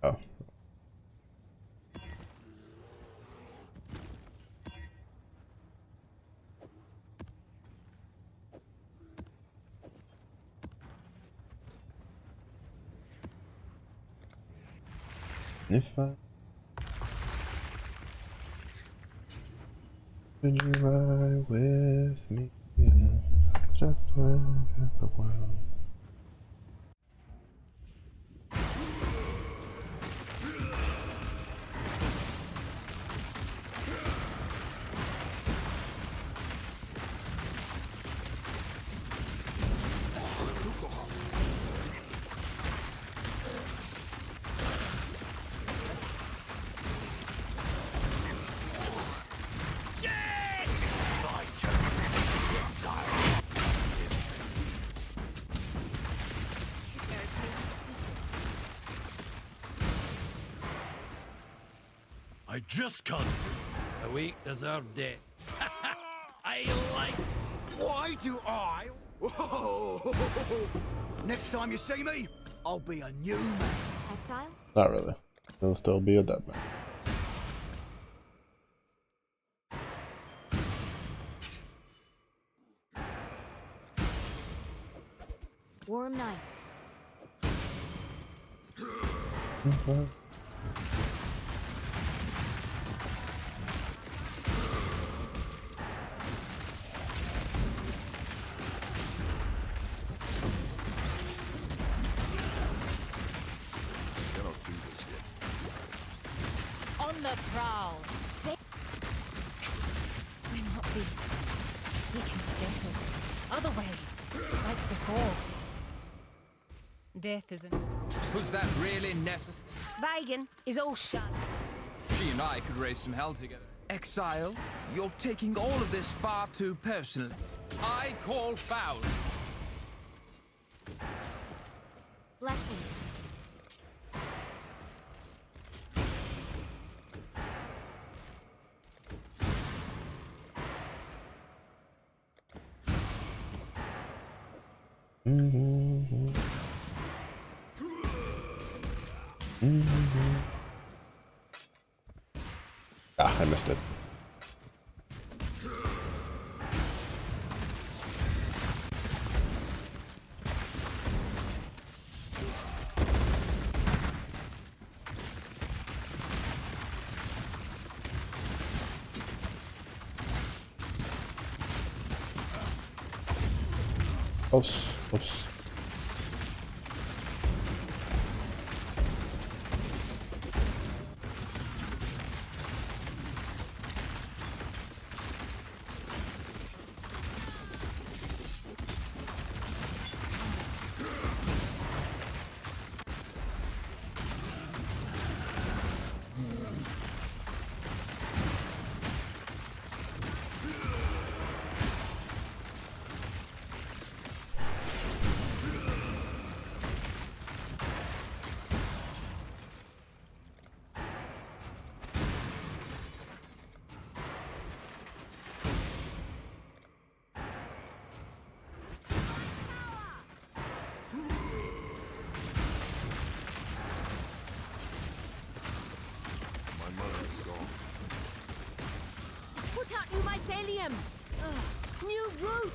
Speaker 2: Oh. Sniffa. Would you lie with me? Yeah. Just where the world.
Speaker 9: I just can't.
Speaker 5: A weak deserved death. I like.
Speaker 1: Why do I? Whoa! Next time you see me, I'll be a new man.
Speaker 4: Exile?
Speaker 2: Not really. He'll still be a dead man.
Speaker 4: Warm nights.
Speaker 2: Okay.
Speaker 12: Cannot do this yet.
Speaker 8: On the prowl.
Speaker 4: We're not beasts. We can settle this. Other ways. Like before. Death isn't.
Speaker 14: Was that really necessary?
Speaker 8: Vagan is all shut.
Speaker 14: She and I could raise some hell together. Exile, you're taking all of this far too personally. I call foul.
Speaker 4: Blessings.
Speaker 2: Ah, I missed it. Close, close.
Speaker 4: Put out new mycelium! New roots!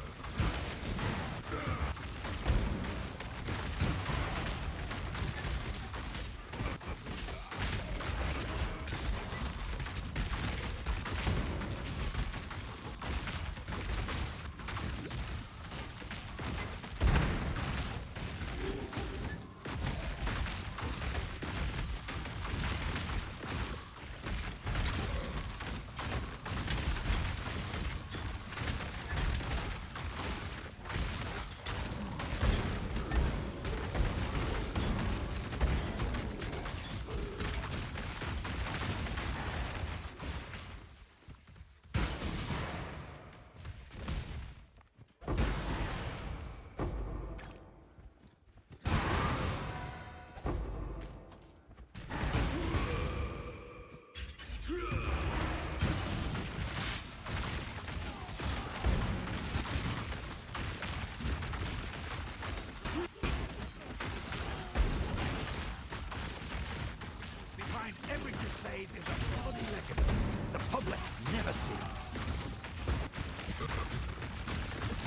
Speaker 3: Behind every crusade is a bloody legacy the public never sees.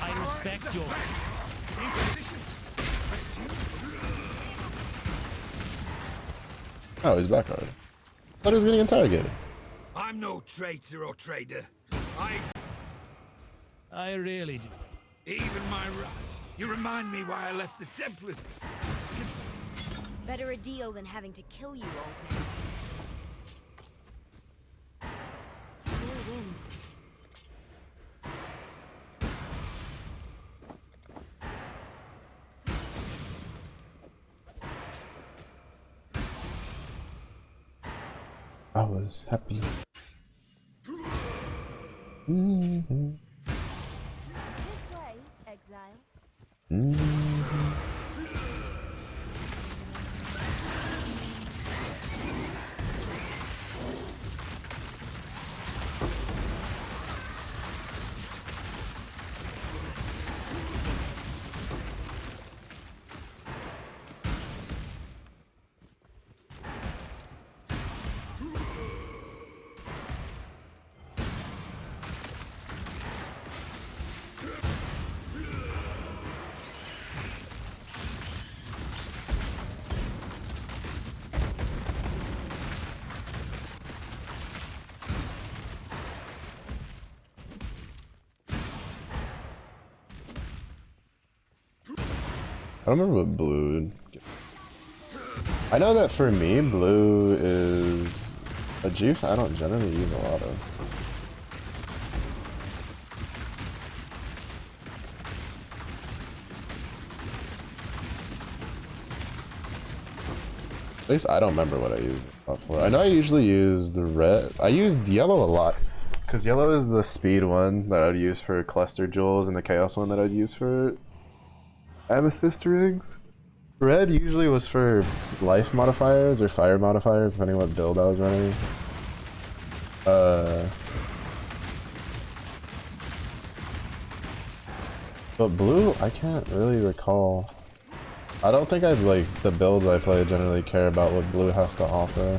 Speaker 15: I respect your...
Speaker 3: Inquisition.
Speaker 2: Oh, he's back already. Thought he was getting interrogated.
Speaker 3: I'm no traitor or trader.
Speaker 15: I really do.
Speaker 3: Even my... You remind me why I left the Templars.
Speaker 4: Better a deal than having to kill you, old man. Who wins?
Speaker 2: I was happy.
Speaker 4: This way, exile.
Speaker 2: I don't remember what blue. I know that for me, blue is a juice I don't generally use a lot of. At least I don't remember what I use it for. I know I usually use the red. I used yellow a lot. Because yellow is the speed one that I'd use for cluster jewels and the chaos one that I'd use for amethyst rings. Red usually was for life modifiers or fire modifiers, depending on what build I was running. But blue, I can't really recall. I don't think I'd like the builds I play generally care about what blue has to offer.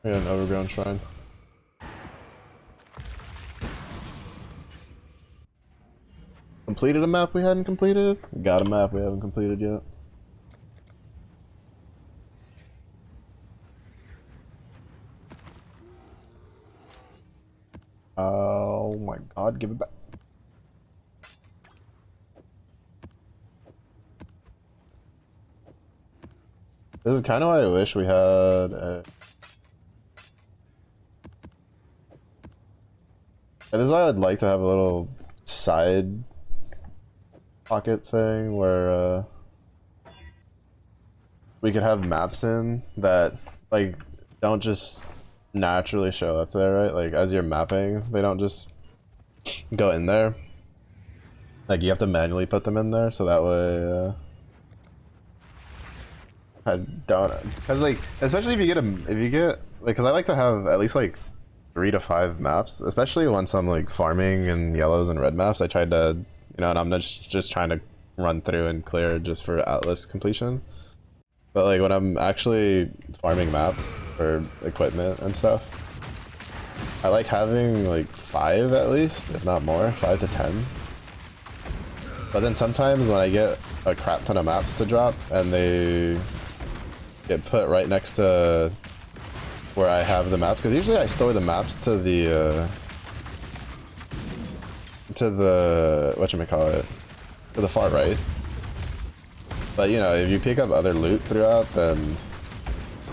Speaker 2: We got an overgrown shrine. Completed a map we hadn't completed? Got a map we haven't completed yet. Oh my god, give it back. This is kind of why I wish we had a... This is why I'd like to have a little side pocket thing where we could have maps in that like don't just naturally show up there, right? Like as you're mapping, they don't just go in there. Like you have to manually put them in there, so that way I don't, because like especially if you get like, because I like to have at least like 3 to 5 maps, especially once I'm like farming in yellows and red maps. I tried to, you know, and I'm just trying to run through and clear just for Atlas completion. But like when I'm actually farming maps for equipment and stuff, I like having like 5 at least, if not more, 5 to 10. But then sometimes when I get a crap ton of maps to drop and they get put right next to where I have the maps, because usually I store the maps to the whatchamacallit, to the far right. But you know, if you pick up other loot throughout, then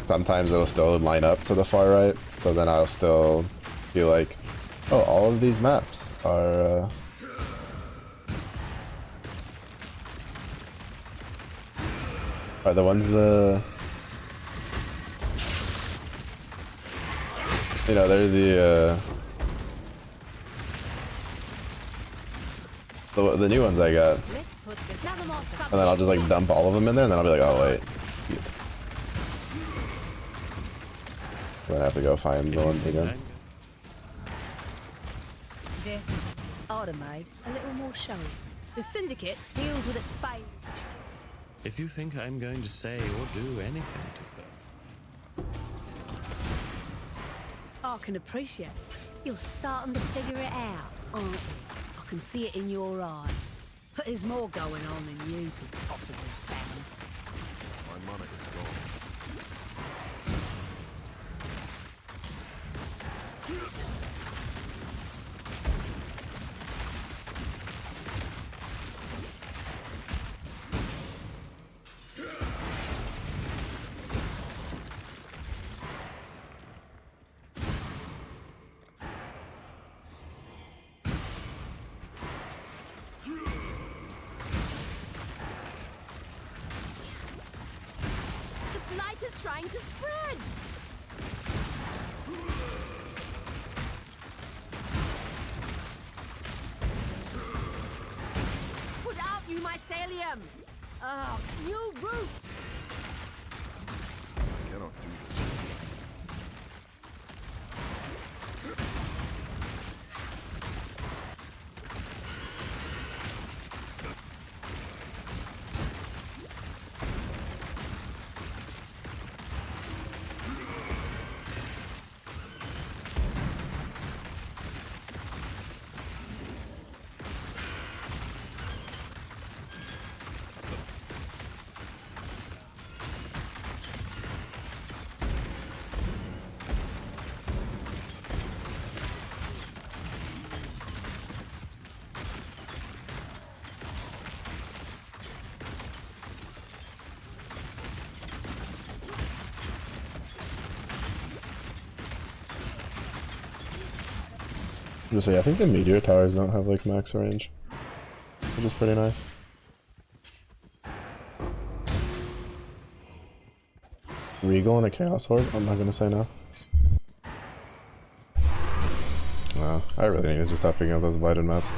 Speaker 2: sometimes it'll still line up to the far right, so then I'll still be like, oh, all of these maps are the ones you know, they're the new ones I got. And then I'll just like dump all of them in there, and then I'll be like, oh wait. Then I have to go find the ones again.
Speaker 8: Order made a little more showy. The Syndicate deals with its fate.
Speaker 7: If you think I'm going to say or do anything to Thur,
Speaker 8: I can appreciate it. You're starting to figure it out, aren't you? I can see it in your eyes. But there's more going on than you could possibly fathom.
Speaker 12: My money is gone.
Speaker 8: water's trying to spread. Put out, you mycelium! Oh, new roots!
Speaker 12: I cannot do this.
Speaker 2: Just say, I think the meteor towers don't have like max range, which is pretty nice. Regal and a Chaos Orb? I'm not gonna say no. No, I really need to just stop picking up those blighted maps.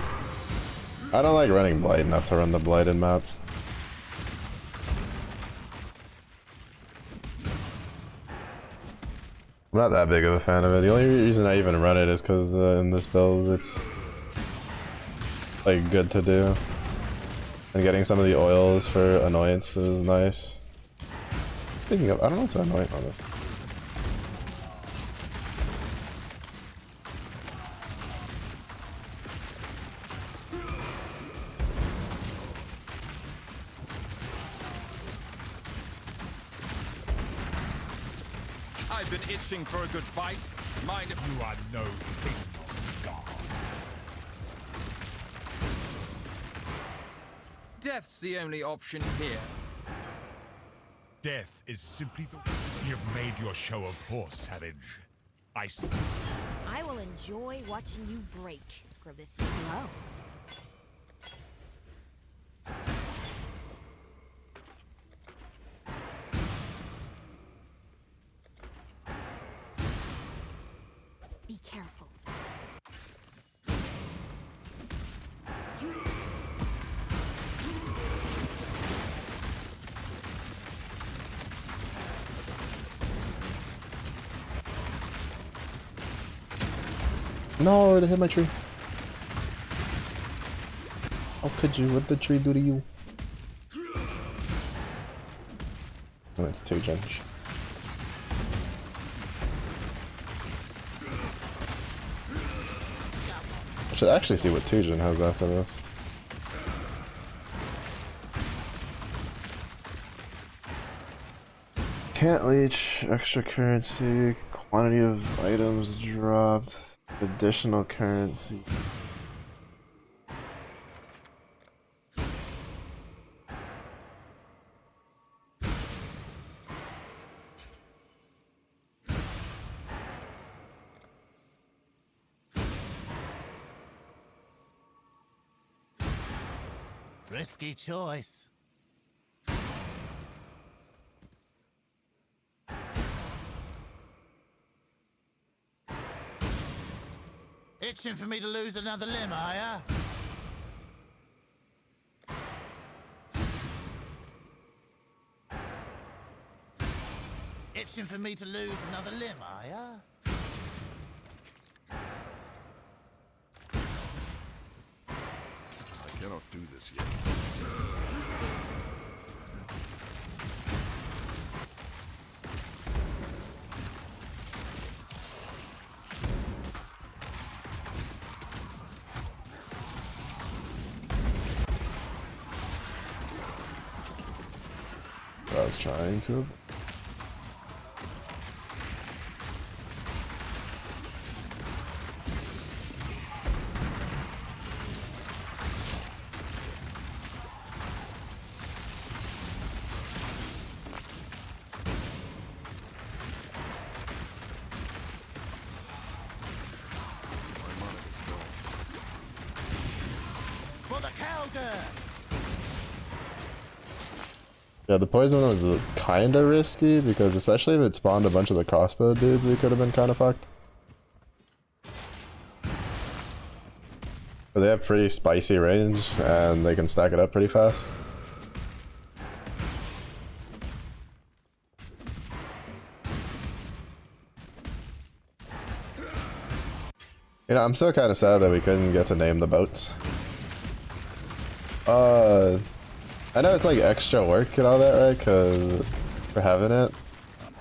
Speaker 2: I don't like running blight enough to run the blighted maps. I'm not that big of a fan of it. The only reason I even run it is because in this build it's like good to do. And getting some of the oils for annoyance is nice. Speaking of, I don't know what's annoying on this.
Speaker 14: I've been itching for a good fight. Mind if you are no king of God. Death's the only option here.
Speaker 16: Death is simply the... You've made your show of force, savage. I
Speaker 4: will enjoy watching you break, Gravis. Hello. Be careful.
Speaker 2: No, they hit my tree. How could you? What did the tree do to you? Oh, it's 2 gen. I should actually see what 2 gen has after this. Can't leech, extra currency, quantity of items dropped, additional currency.
Speaker 10: Risky choice. Itching for me to lose another limb, are ya? Itching for me to lose another limb, are ya?
Speaker 12: I cannot do this yet.
Speaker 2: I was trying to. Yeah, the poison was kind of risky because especially if it spawned a bunch of the crossbow dudes, we could have been kind of fucked. But they have pretty spicy range and they can stack it up pretty fast. You know, I'm still kind of sad that we couldn't get to name the boats. I know it's like extra work and all that, right? Cause for having it.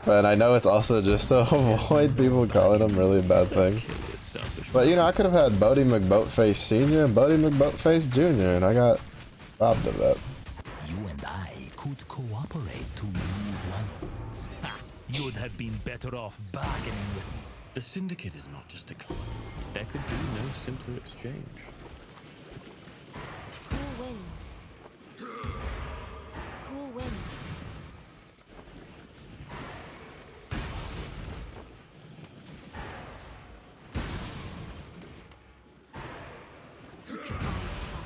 Speaker 2: But I know it's also just to avoid people calling them really bad things. But you know, I could have had Bodie McBoatface Sr. and Bodie McBoatface Jr. and I got robbed of that.
Speaker 6: You and I could cooperate to move one.
Speaker 15: Ha! You'd have been better off bargaining with me.
Speaker 7: The Syndicate is not just a club. There could be no simpler exchange.
Speaker 4: Cool winds. Cool winds.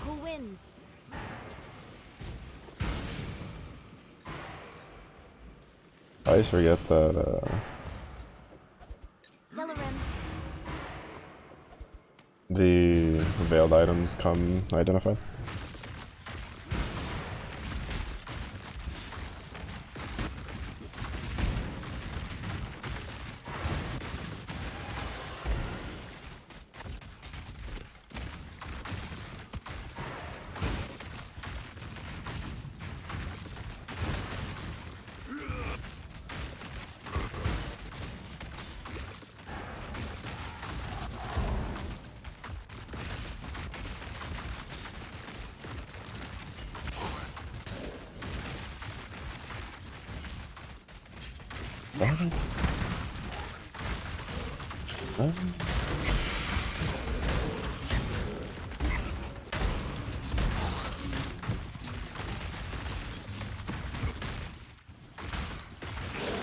Speaker 4: Cool winds.
Speaker 2: I always forget that
Speaker 4: Celerin.
Speaker 2: the veiled items come identified.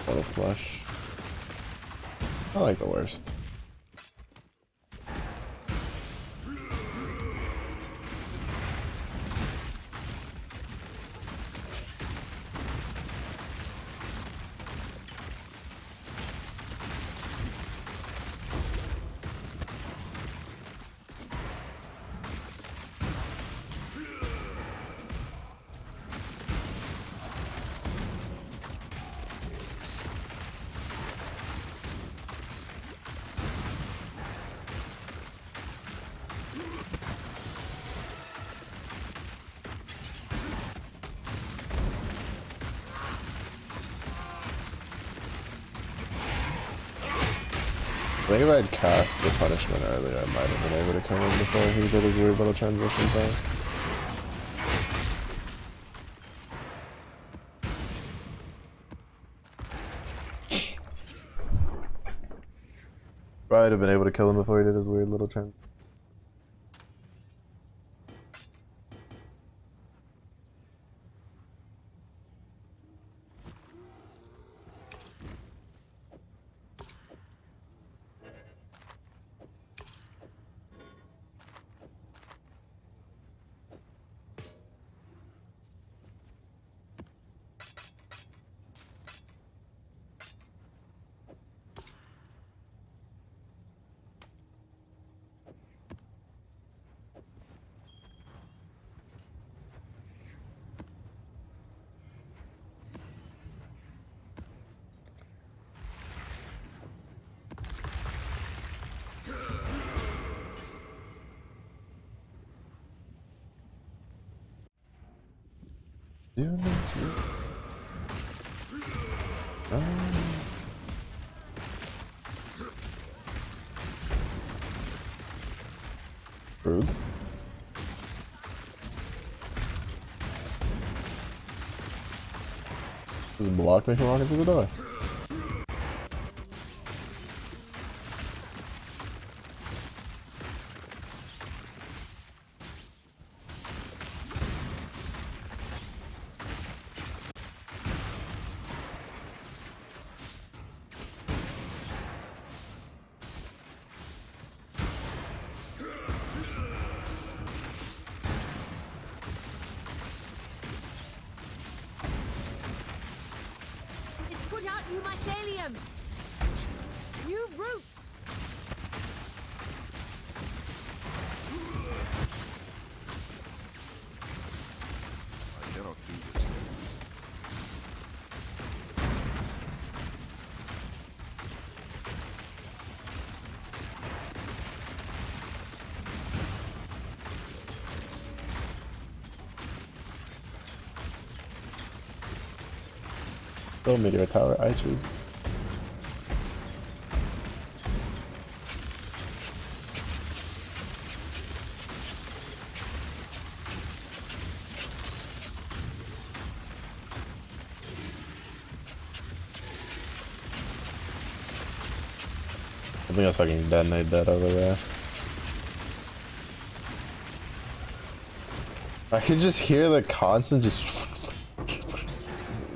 Speaker 2: Auto flush. I like the worst. I think if I'd cast the punishment earlier, I might have been able to come in before he did his weird little transition thing. I'd have been able to kill him before he did his weird little transition. Rude. Just block me from walking through the door.
Speaker 8: New mycelium! New roots!
Speaker 12: I cannot do this yet.
Speaker 2: Still meteor tower, I choose. I think I fucking detonate that over there. I could just hear the constant just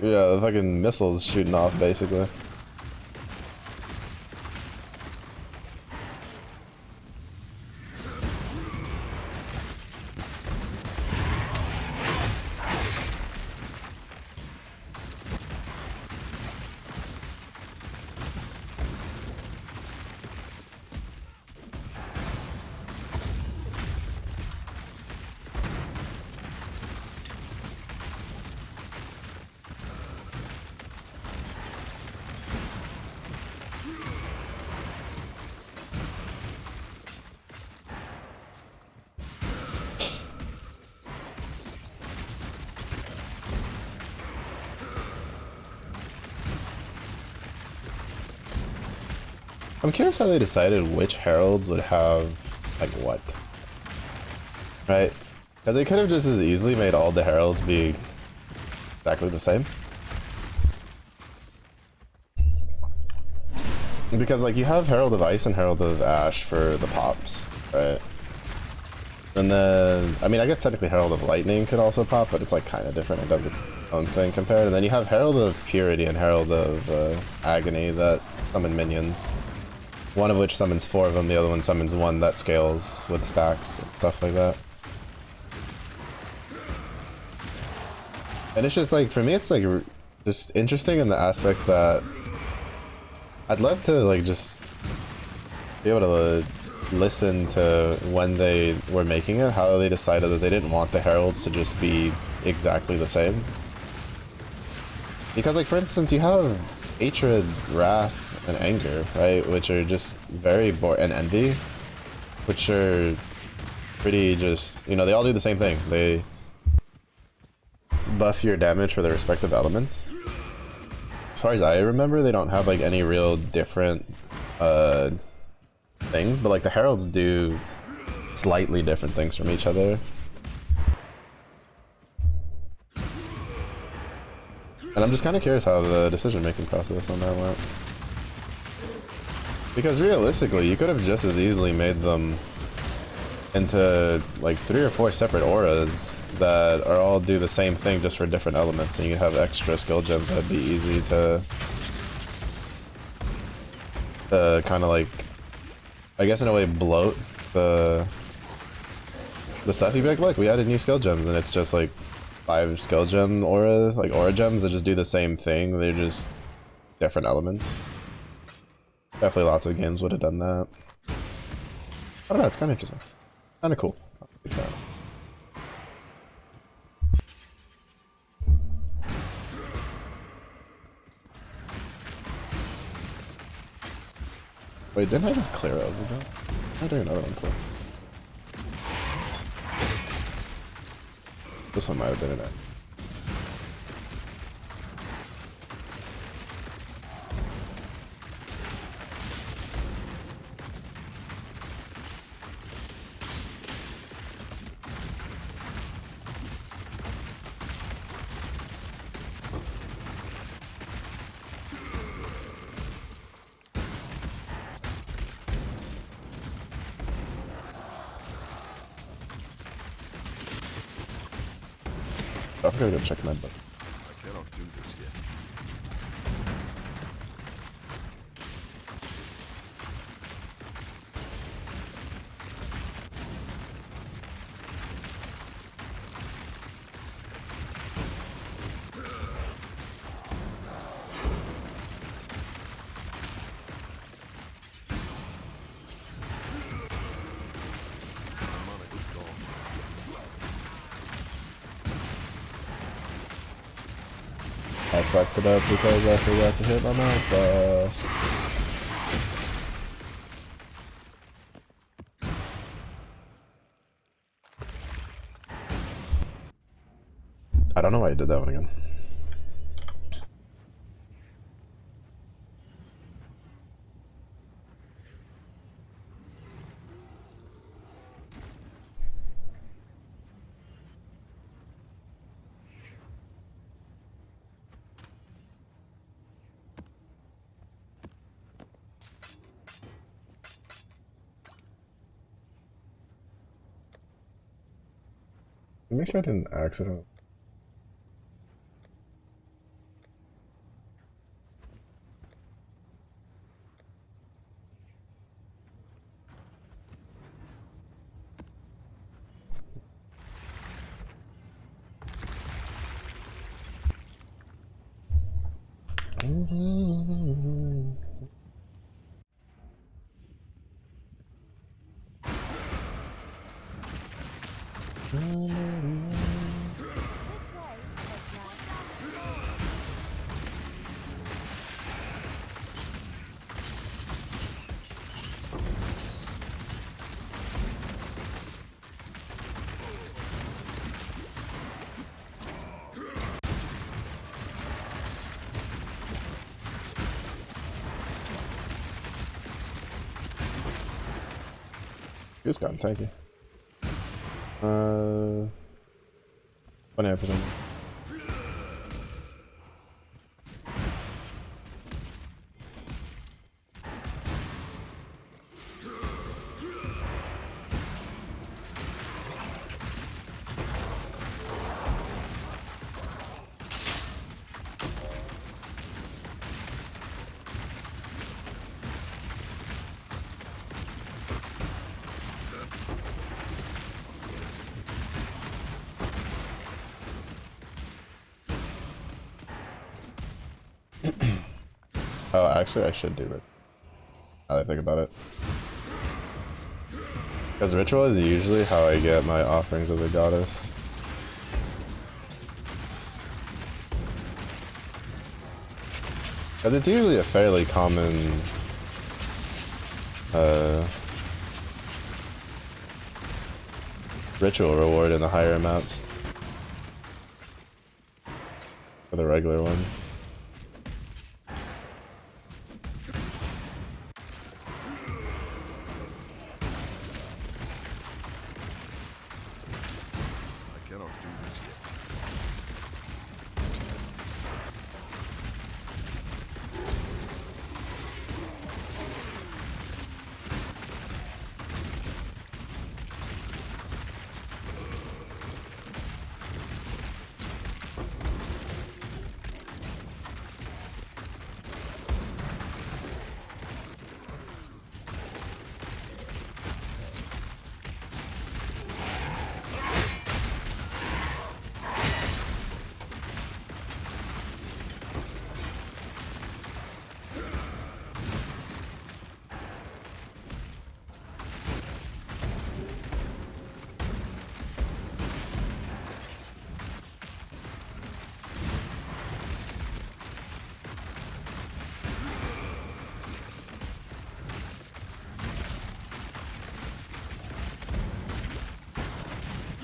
Speaker 2: yeah, the fucking missiles shooting off basically. I'm curious how they decided which heralds would have, like, what. Right? Because they could have just as easily made all the heralds be exactly the same. Because, like, you have Herald of Ice and Herald of Ash for the pops, right? And then, I mean, I guess technically Herald of Lightning could also pop, but it's, like, kind of different. It does its own thing compared. And then you have Herald of Purity and Herald of Agony that summon minions. One of which summons 4 of them, the other one summons 1 that scales with stacks and stuff like that. And it's just like, for me, it's like just interesting in the aspect that I'd love to like just be able to listen to when they were making it, how they decided that they didn't want the heralds to just be exactly the same. Because like, for instance, you have Hatred, Wrath, and Anger, right, which are just very and Envy, which are pretty just, you know, they all do the same thing. They buff your damage for their respective elements. As far as I remember, they don't have like any real different things, but like the heralds do slightly different things from each other. And I'm just kind of curious how the decision-making process on that went. Because realistically, you could have just as easily made them into like 3 or 4 separate auras that are all do the same thing just for different elements, and you have extra skill gems that'd be easy to kind of like, I guess in a way, bloat the stuff. You'd be like, look, we added new skill gems, and it's just like 5 skill gem auras, like aura gems that just do the same thing. They're just different elements. Definitely lots of games would have done that. I don't know, it's kind of interesting. Kind of cool. Wait, didn't I just clear over that? I'm doing another one clear. This one might have been in it. I forgot to go check my book.
Speaker 12: I cannot do this yet.
Speaker 2: fucked it up because I forgot to hit my mon-thurs. I don't know why you did that one again. Make sure I didn't accident. It's gotten tanky. 28%. Oh, actually, I should do it. Now that I think about it. Because ritual is usually how I get my offerings of the goddess. Because it's usually a fairly common ritual reward in the higher maps. For the regular one.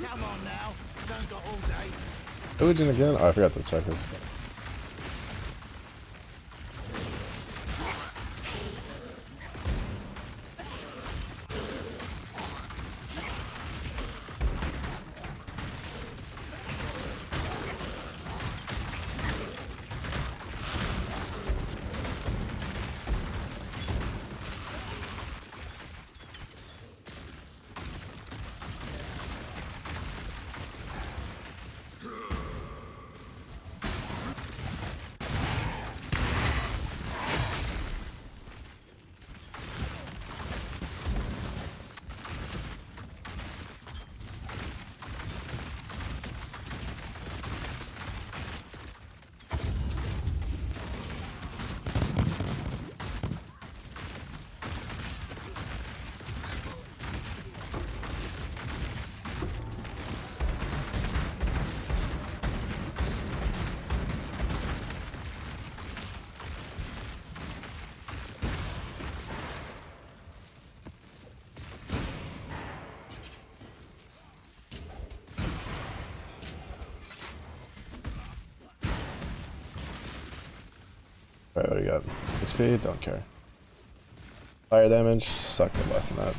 Speaker 10: Come on now, don't got all day.
Speaker 2: Origin again? Oh, I forgot to check this stuff. Alright, what do you got? XP? Don't care. Fire damage? Suck the left nut.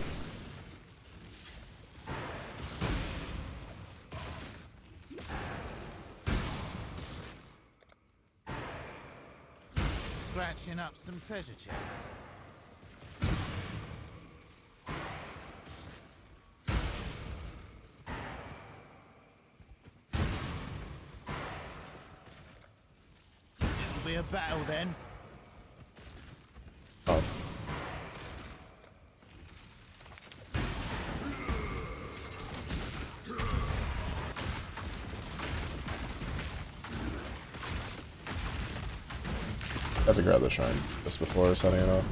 Speaker 10: Scratching up some treasure chests. It'll be a battle then.
Speaker 2: Oh. I have to grab the shrine just before setting it up.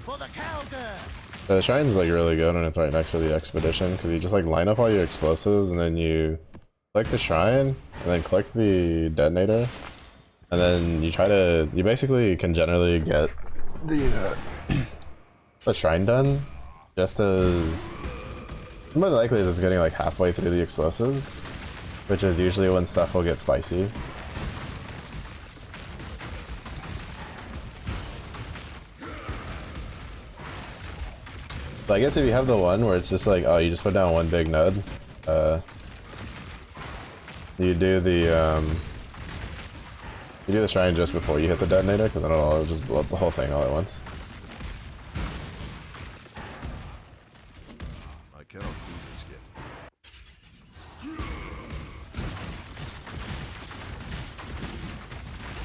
Speaker 10: For the cowgirl.
Speaker 2: The shrine's like really good and it's right next to the expedition because you just like line up all your explosives and then you click the shrine and then click the detonator and then you basically can generally get the the shrine done just as more than likely as it's getting like halfway through the explosives, which is usually when stuff will get spicy. So I guess if you have the one where it's just like, oh, you just put down one big node, you do the shrine just before you hit the detonator, because then it'll just blow up the whole thing all at once.
Speaker 12: I cannot do this yet.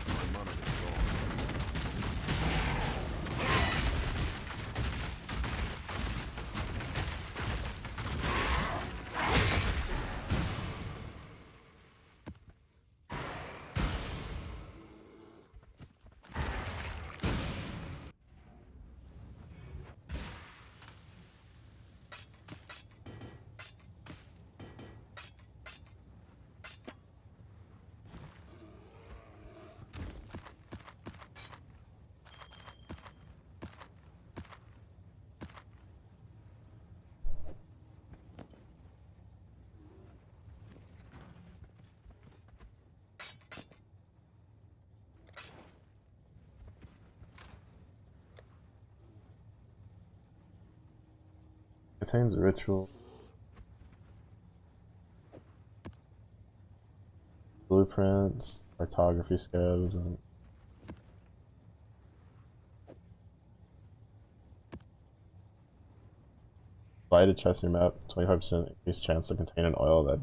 Speaker 12: My mana is gone.
Speaker 2: Contains ritual. Blueprints, cartography scabs, and lighted chest in your map, 25% increased chance to contain an oil that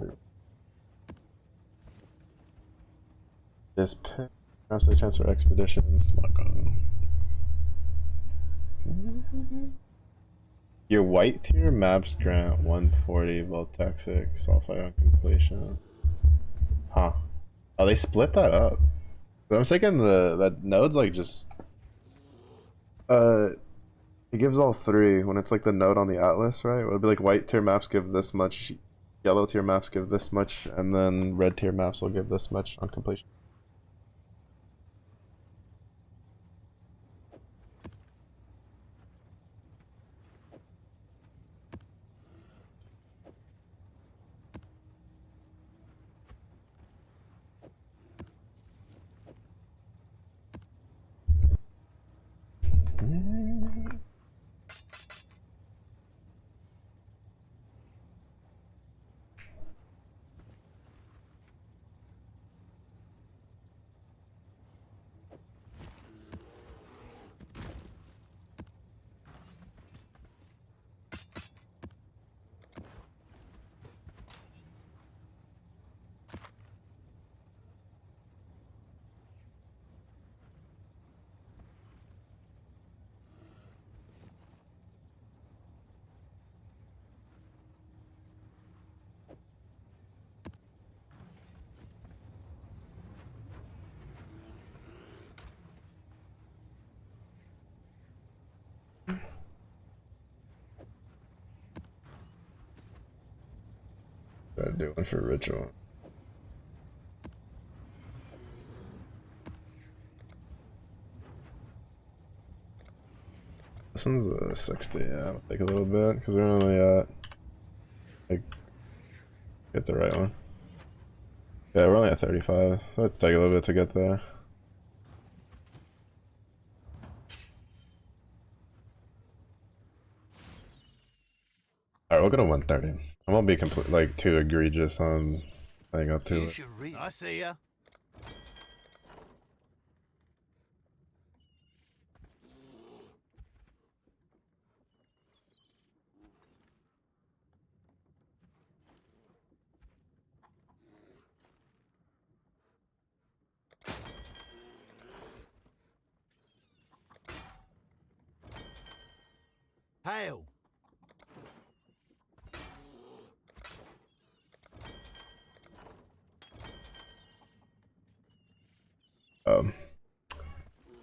Speaker 2: this pit, the chance for expeditions, smart gun. Your white tier maps grant 140 voltaxic sulfide on completion. Huh. Oh, they split that up. I'm thinking that node's like just it gives all three when it's like the node on the atlas, right? It would be like white tier maps give this much, yellow tier maps give this much, and then red tier maps will give this much on completion. Gotta do one for ritual. This one's a 60. Yeah, I'll take a little bit because we're only at like get the right one. Yeah, we're only at 35. So let's take a little bit to get there. Alright, we'll go to 130. I won't be like too egregious on playing up to it.
Speaker 10: I see ya. Hail.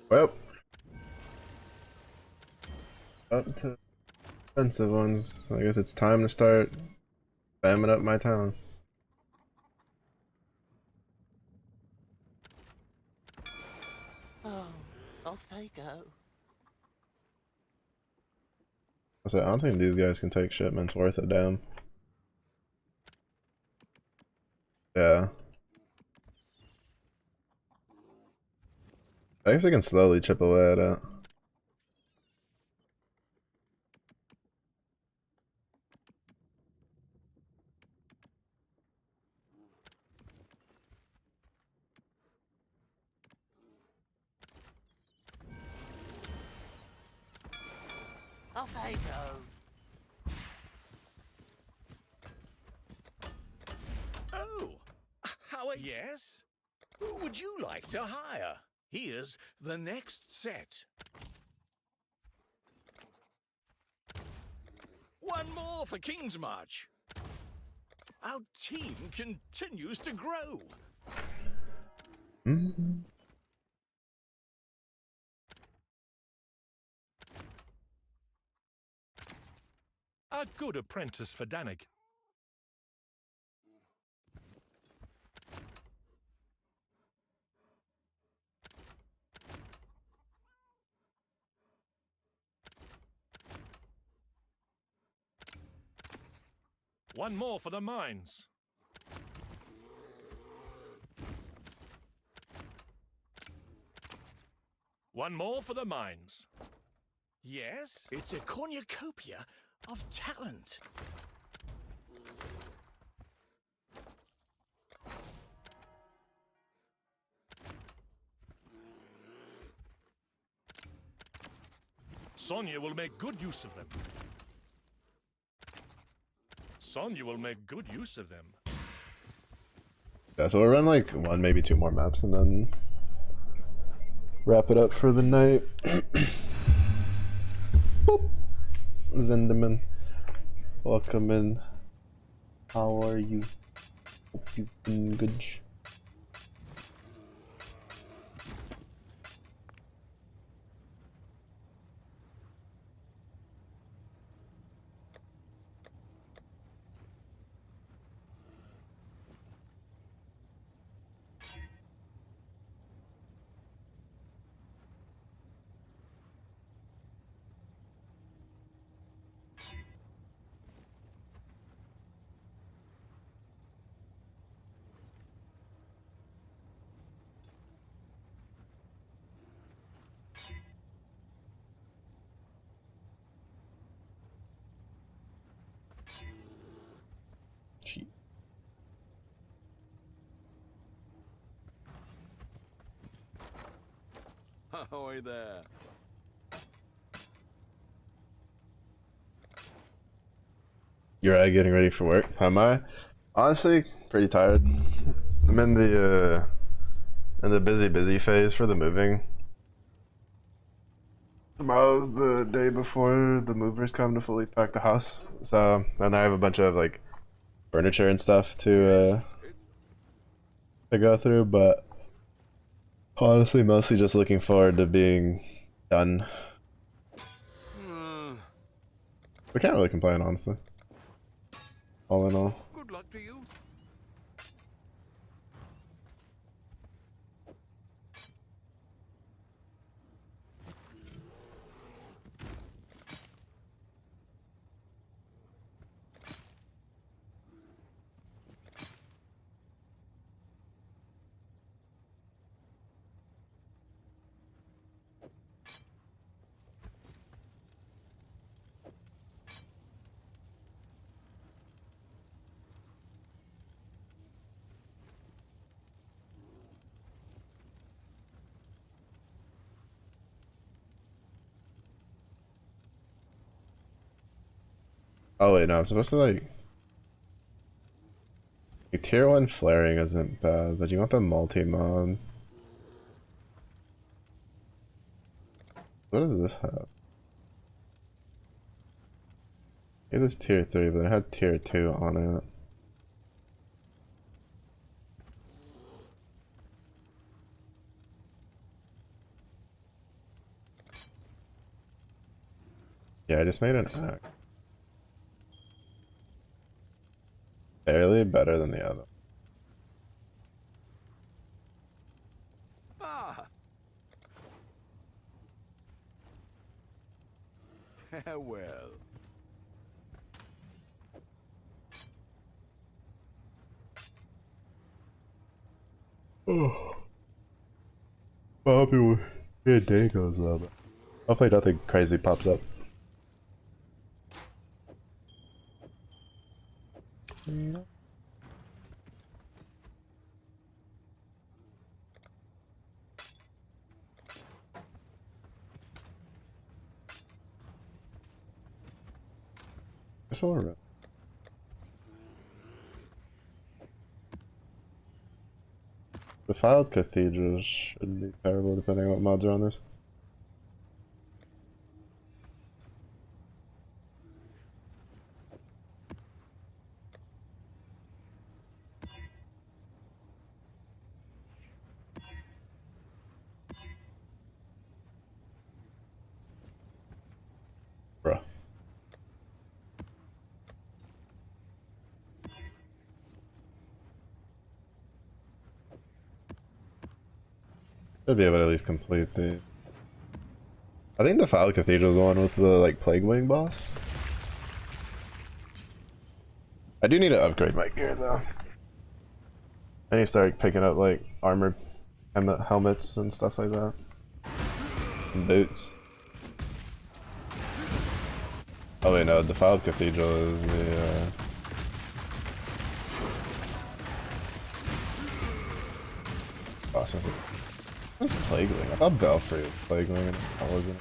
Speaker 2: Well, up to expensive ones. I guess it's time to start spamming up my town.
Speaker 10: Oh, off they go.
Speaker 2: I don't think these guys can take shipments worth a damn. Yeah. I guess I can slowly chip away at it.
Speaker 10: Off they go.
Speaker 3: Oh, how are yes? Who would you like to hire? Here's the next set. One more for King's March. Our team continues to grow.
Speaker 2: Mm-hmm.
Speaker 16: A good apprentice for Danik. One more for the mines. One more for the mines.
Speaker 3: Yes, it's a cornucopia of talent.
Speaker 16: Sonia will make good use of them. Sonia will make good use of them.
Speaker 2: Yeah, so we'll run like one, maybe two more maps and then wrap it up for the night. Boop. Zenderman, welcome in. How are you? Hope you've been good.
Speaker 11: Ahoy there.
Speaker 2: You're getting ready for work. Am I? Honestly, pretty tired. I'm in the busy phase for the moving. Tomorrow's the day before the movers come to fully pack the house. So, and I have a bunch of like furniture and stuff to go through, but honestly, mostly just looking forward to being done. We can't really complain, honestly. All in all.
Speaker 11: Good luck to you.
Speaker 2: Oh wait, no, I'm supposed to like tier 1 flaring isn't bad, but you want the multi-mod. What does this have? It is tier 3, but it had tier 2 on it. Yeah, I just made an axe. Barely better than the other.
Speaker 11: Ah. Farewell.
Speaker 2: Oh. Well, hopefully your day goes well, but hopefully nothing crazy pops up. It's alright. The Defiled Cathedrals shouldn't be terrible depending on what mods are on this. Bruh. Should be able to at least complete the... I think the Defiled Cathedral is the one with the like Plague Wing boss. I do need to upgrade my gear though. I need to start picking up like armor helmets and stuff like that. And boots. Oh wait, no, Defiled Cathedral is the boss. What's Plague Wing? I thought Belfry was Plague Wing and I wasn't.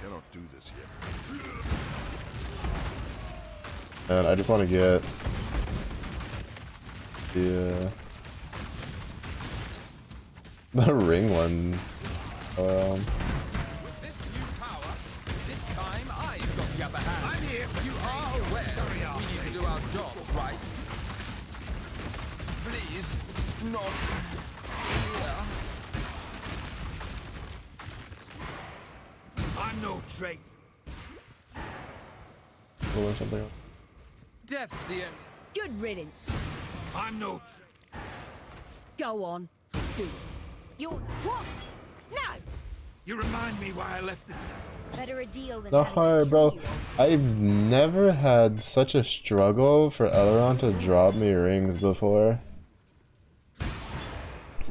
Speaker 12: Cannot do this yet.
Speaker 2: And I just want to get the ring one.
Speaker 14: This new power, this time I've got the upper hand. I'm here. You are aware we need to do our jobs, right? Please, not here.
Speaker 3: I'm no traitor.
Speaker 2: Or something else.
Speaker 14: Death's the end.
Speaker 8: Good riddance.
Speaker 3: I'm no
Speaker 8: Go on, do it. You're what? No.
Speaker 3: You remind me why I left it.
Speaker 4: Better a deal than
Speaker 2: No
Speaker 4: having to
Speaker 2: hard, bro.
Speaker 4: kill you.
Speaker 2: I've never had such a struggle for Elrond to drop me rings before.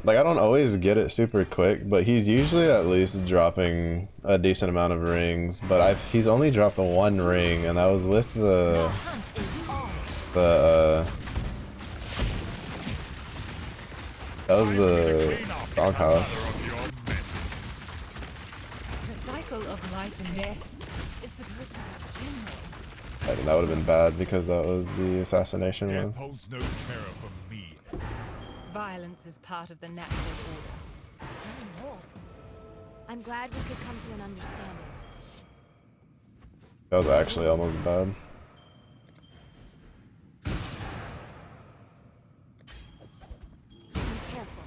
Speaker 2: Like, I don't always get it super quick, but he's usually at least dropping a decent amount of rings. But he's only dropped the one ring, and that was with the that was the Stronghouse.
Speaker 4: The cycle of life and death is supposed to be general.
Speaker 2: I think that would have been bad because that was the assassination one.
Speaker 16: Death holds no terror for me.
Speaker 4: Violence is part of the natural order. Very north. I'm glad we could come to an understanding.
Speaker 2: That was actually almost bad.
Speaker 4: Be careful.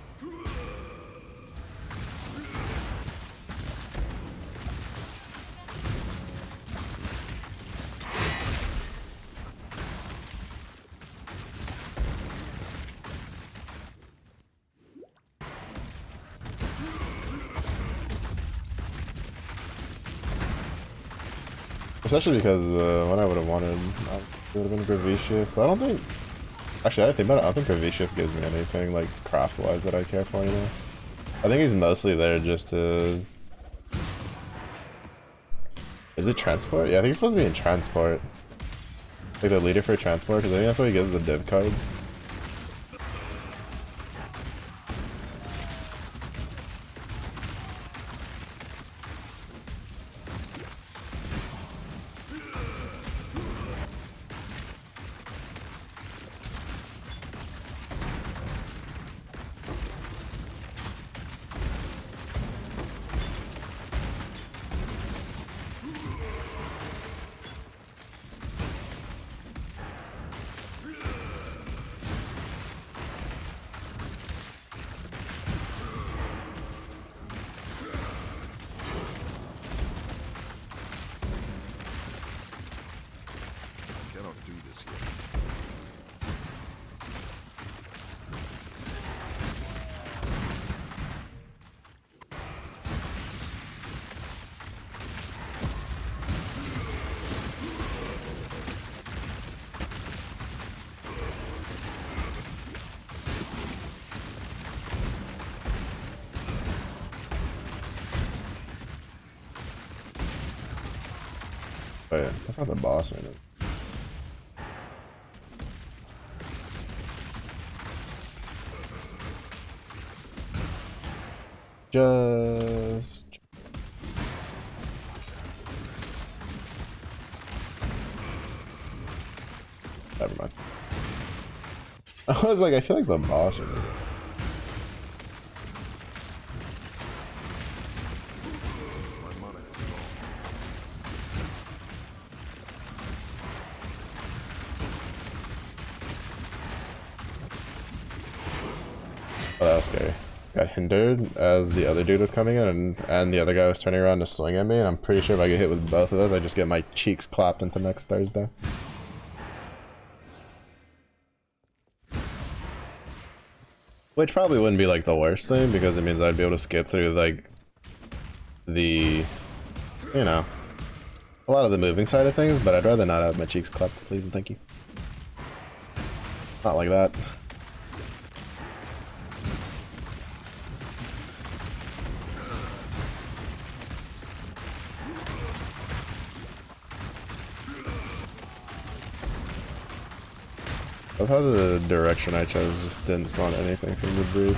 Speaker 2: Especially because what I would have wanted would have been Gravicious. I don't think. Actually, I think about it. I don't think Gravicious gives me anything like craft-wise that I care for anymore. I think he's mostly there just to. Is it transport? Yeah, I think he's supposed to be in transport. Like the leader for transport, because I think that's what he gives the div cards. Wait, that's not the boss right now. Just never mind. I was like, I feel like the boss. Oh, that was scary. Got hindered as the other dude was coming in, and the other guy was turning around to swing at me, and I'm pretty sure if I get hit with both of those, I just get my cheeks clapped into next Thursday. Which probably wouldn't be like the worst thing, because it means I'd be able to skip through like the, you know, a lot of the moving side of things, but I'd rather not have my cheeks clapped, please and thank you. Not like that. I love how the direction I chose just didn't spawn anything from the breach.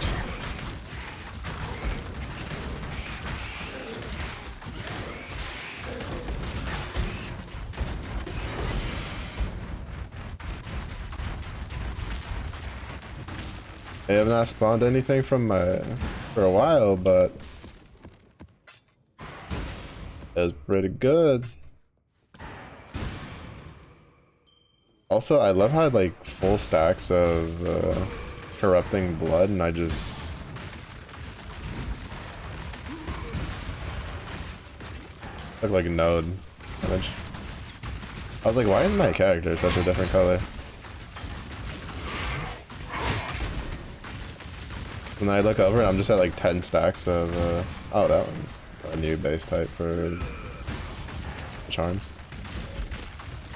Speaker 2: I have not spawned anything from my for a while, but it was pretty good. Also, I love how I had like full stacks of corrupting blood, and I just look like node damage. I was like, why is my character such a different color? And then I look over and I'm just at like 10 stacks of oh, that one's a new base type for charms,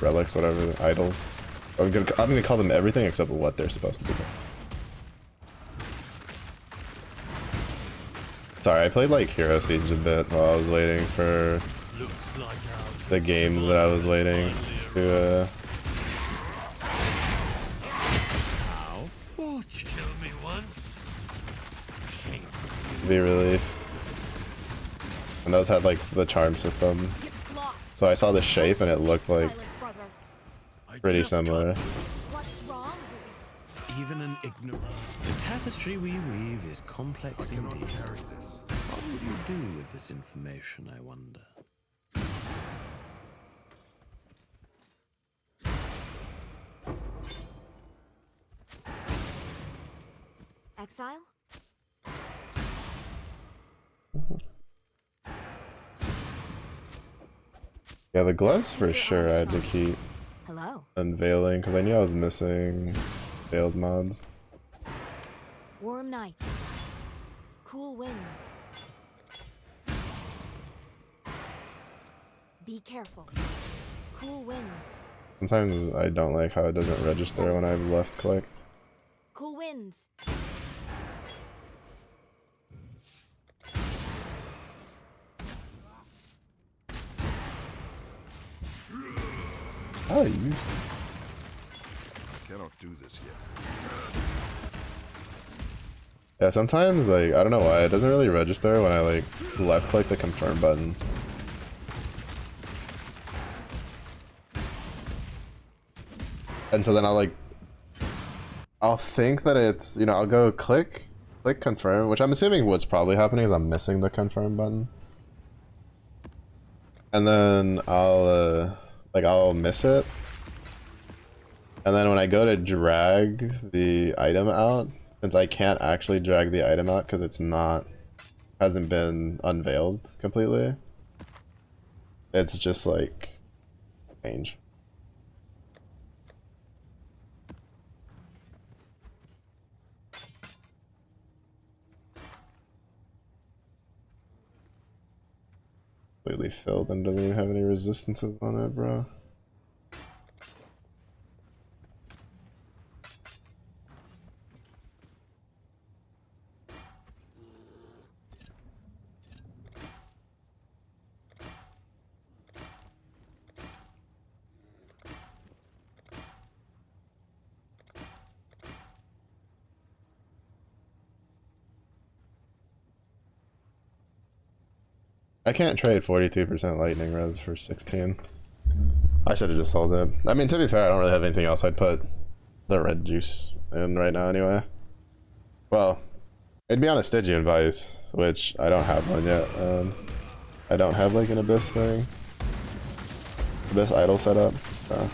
Speaker 2: relics, whatever, idols. I'm gonna call them everything except what they're supposed to be called. Sorry, I played like Hero Siege a bit while I was waiting for the games that I was waiting to be released. And those had like the charm system. So I saw the shape and it looked like pretty similar.
Speaker 7: Even an ignorant. The tapestry we weave is complex indeed. What would you do with this information, I wonder?
Speaker 4: Exile?
Speaker 2: Yeah, the gloves for sure I had to keep unveiling because I knew I was missing veiled mods.
Speaker 4: Warm nights. Cool winds. Be careful. Cool winds.
Speaker 2: Sometimes I don't like how it doesn't register when I've left clicked.
Speaker 4: Cool winds.
Speaker 2: How do you use
Speaker 12: I cannot do this yet.
Speaker 2: Yeah, sometimes like I don't know why it doesn't really register when I like left click the confirm button. And so then I'll think that it's, you know, I'll go click confirm, which I'm assuming what's probably happening is I'm missing the confirm button. And then I'll miss it. And then when I go to drag the item out, since I can't actually drag the item out because it's hasn't been unveiled completely, it's just like change. Completely filled and doesn't even have any resistances on it, bro. I can't trade 42% lightning res for 16. I should have just sold it. I mean, to be fair, I don't really have anything else. I'd put the red juice in right now anyway. Well, it'd be on a Stygian Vice, which I don't have one yet. I don't have like an Abyss thing. Abyss idol setup, so.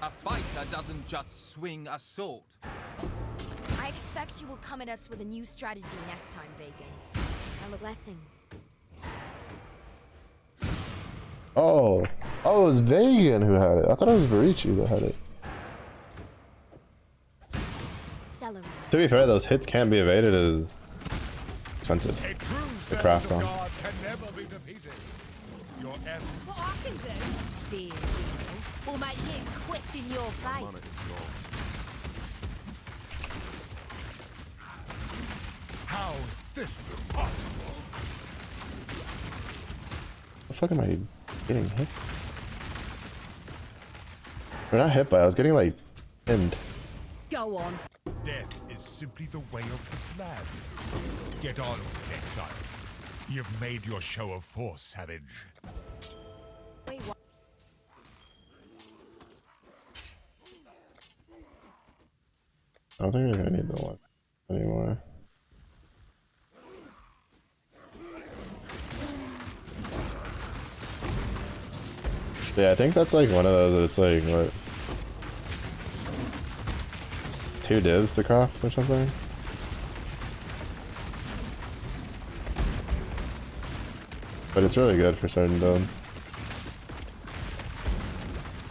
Speaker 14: A fighter doesn't just swing a sword.
Speaker 4: I expect you will come at us with a new strategy next time, Vegan. Our blessings.
Speaker 2: Oh, it was Vegan who had it. I thought it was Varici that had it.
Speaker 4: Celery.
Speaker 2: To be fair, those hits can't be evaded is expensive to craft on.
Speaker 16: Can never be defeated. Your
Speaker 8: What I can do, dear General, will make him question your fate.
Speaker 16: How is this possible?
Speaker 2: The fuck am I getting hit? We're not hit by. I was getting like pinned.
Speaker 8: Go on.
Speaker 16: Death is simply the way of this land. Get on with it, exile. You've made your show of force, savage.
Speaker 4: Wait, what?
Speaker 2: I don't think we're gonna need the one anymore. Yeah, I think that's like one of those that it's like, what? 2 divs to craft or something? But it's really good for certain builds.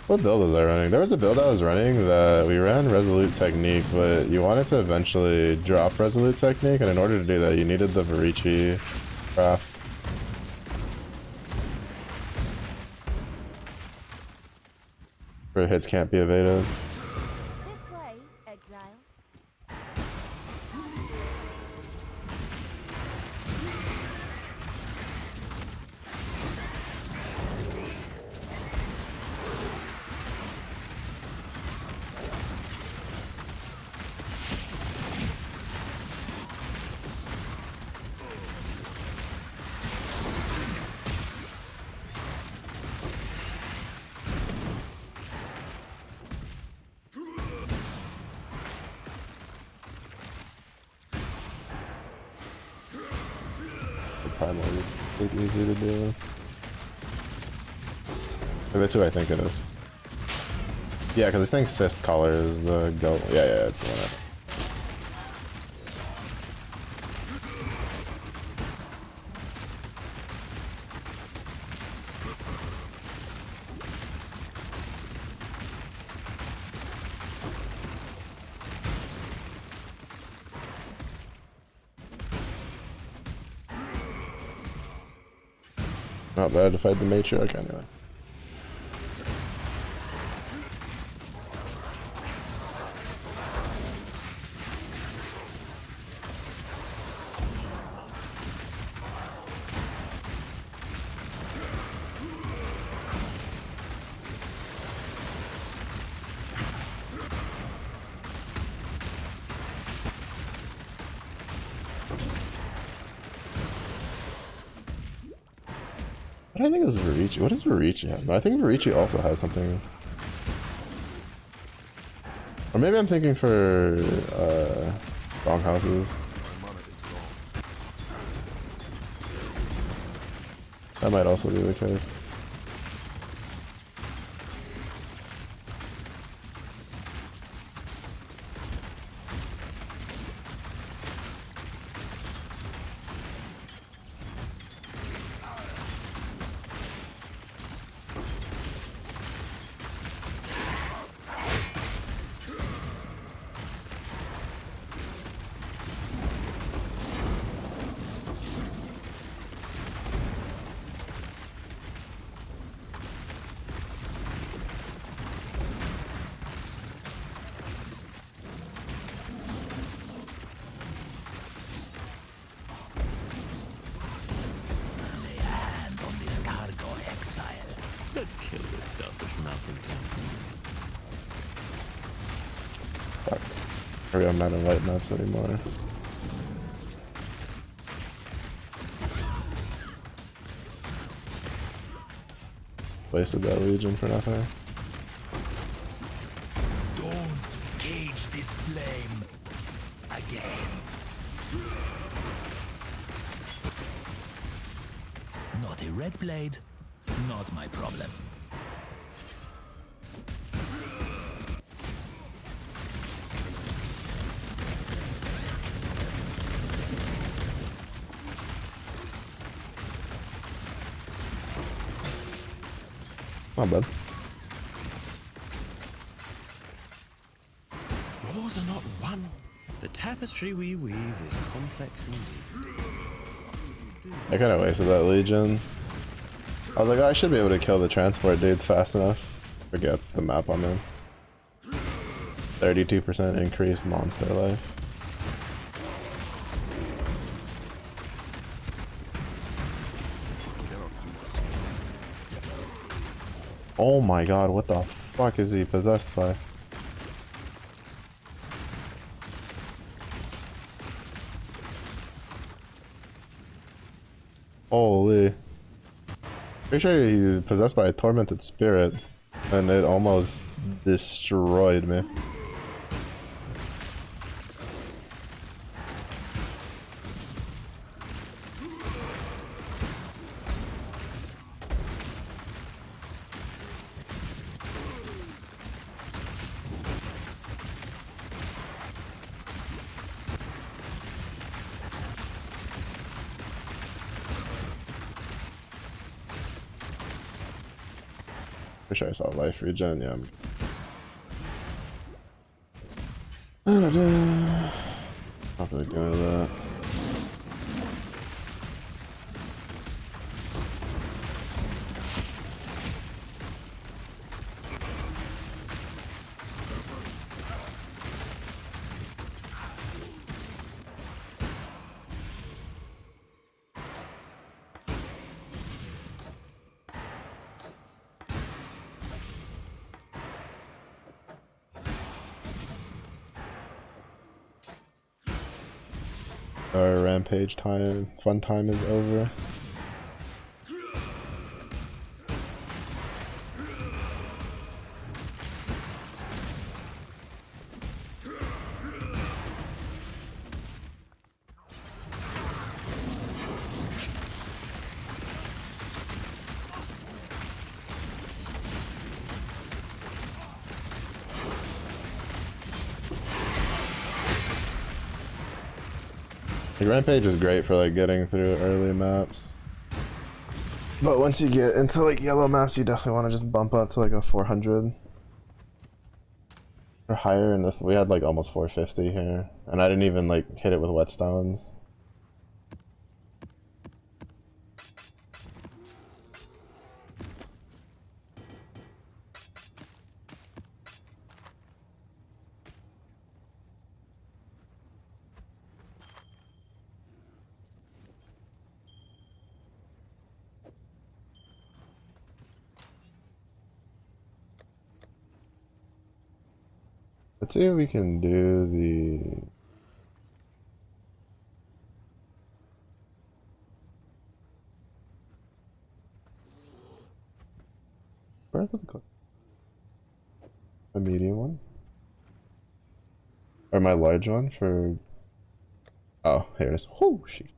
Speaker 2: What build was I running? There was a build I was running that we ran Resolute Technique, but you wanted to eventually drop Resolute Technique, and in order to do that you needed the Varici craft. Where hits can't be evaded.
Speaker 4: This way, exile.
Speaker 2: Primal is pretty easy to do. That's who I think it is. Yeah, because I think Cyst Collar is the go. Yeah, it's the one. Not bad to fight the matriarch anyway. I don't think it was Varici. What does Varici have? I think Varici also has something. Or maybe I'm thinking for wrong houses. That might also be the case. Fuck. Hurry, I'm not in white maps anymore. Wasted that Legion for nothing.
Speaker 6: Don't cage this flame again. Not a red blade, not my problem.
Speaker 2: Not bad.
Speaker 7: Yours are not one. The tapestry we weave is complex indeed.
Speaker 2: I kind of wasted that Legion. I was like, oh, I should be able to kill the transport dudes fast enough. Forgets the map I'm in. 32% increased monster life. Oh my god, what the fuck is he possessed by? Holy. Pretty sure he's possessed by a tormented spirit, and it almost destroyed me. Pretty sure I saw life regen, yeah. Not really go to that. Our rampage time, fun time is over. Like, rampage is great for like getting through early maps, but once you get into like yellow maps, you definitely want to just bump up to like a 400 or higher. And this, we had like almost 450 here, and I didn't even like hit it with whetstones. Let's see if we can do the... Where did I put the medium one? Or my large one for... Oh, here it is. Whoo, shit.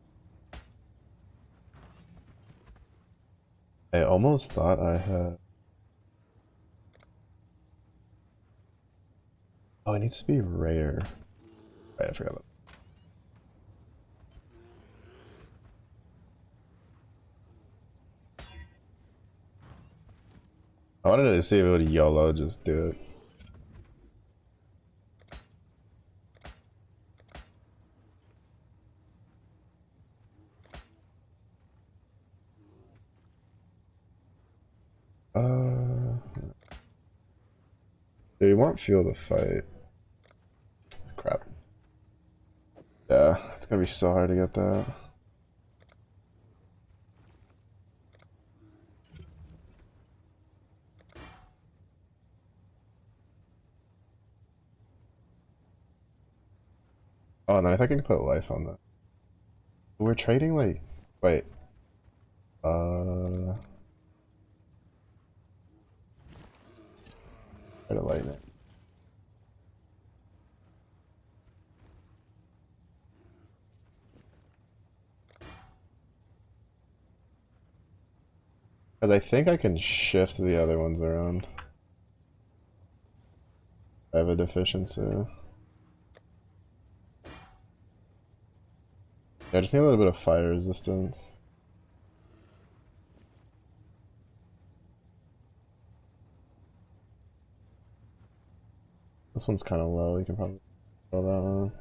Speaker 2: I almost thought I had... Oh, it needs to be rare. Right, I forgot about that. I wanted to see if it would YOLO just do it. Yeah, you won't feel the fight. Crap. Yeah, it's gonna be so hard to get that. Oh, and then I think I can put life on that. We're trading like, wait. Try to lighten it. Because I think I can shift the other ones around. I have a deficiency. I just need a little bit of fire resistance. This one's kind of low, you can probably kill that one.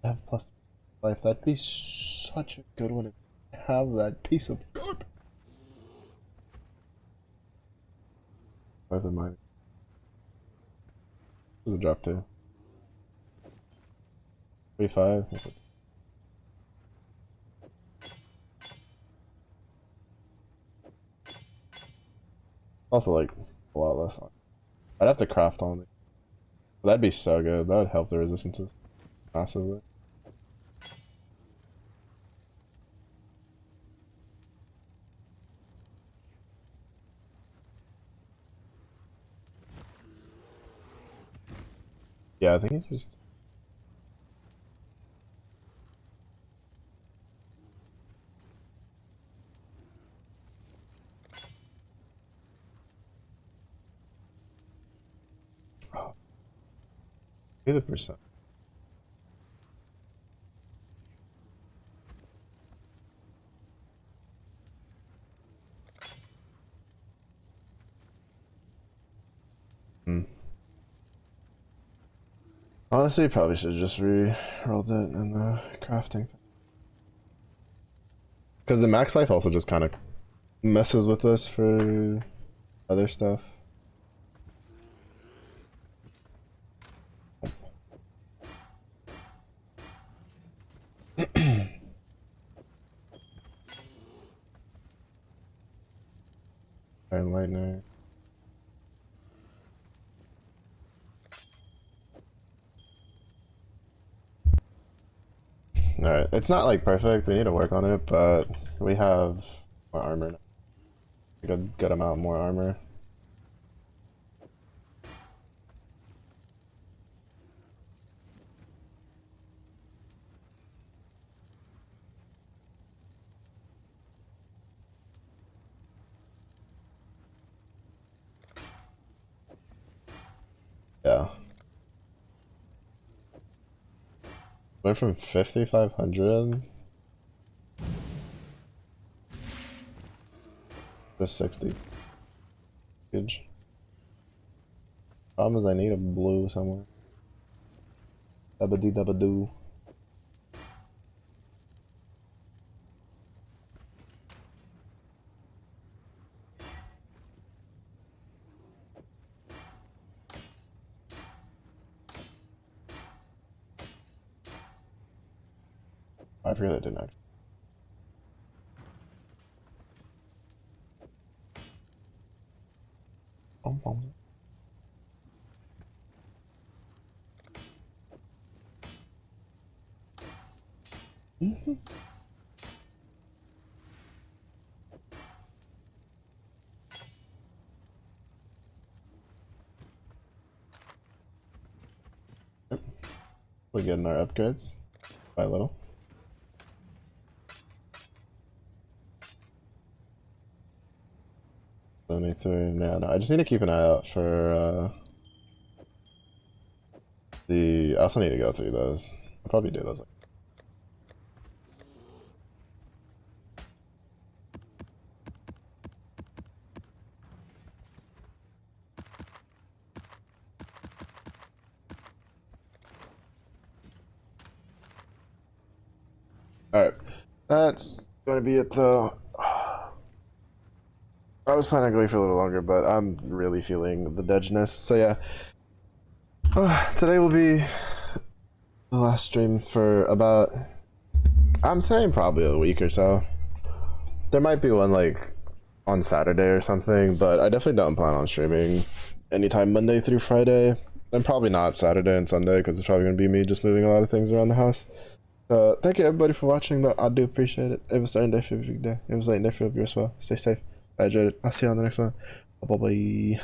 Speaker 2: Have plus life, that'd be such a good one if I have that piece of garbage. Where's the mine? Where's it drop to? 35? Also, like, a lot less on. I'd have to craft on it. That'd be so good. That would help the resistances massively. Yeah, I think it's just... Oh. Maybe the percent. Honestly, probably should have just re-rolled it in the crafting thing. Because the max life also just kind of messes with us for other stuff. Iron Lightning. Alright, it's not like perfect, we need to work on it, but we have more armor now. A good amount more armor. Yeah. Went from 5,500 to 60. Huge. Problem is I need a blue somewhere. Dabba-dee dabba-doo. I forget I didn't actually. Yep. We're getting our upgrades by a little. No, I just need to keep an eye out for I also need to go through those. I'll probably do those. Alright, that's gonna be it though. I was planning on going for a little longer, but I'm really feeling the deadness. So yeah, today will be the last stream for about I'm saying probably a week or so. There might be one like on Saturday or something, but I definitely don't plan on streaming anytime Monday through Friday. And probably not Saturday and Sunday because it's probably going to be me just moving a lot of things around the house. Thank you everybody for watching though. I do appreciate it. It was a certain day for you, big day. It was late day for you as well. Stay safe. I enjoyed it. I'll see you on the next one. Bye bye.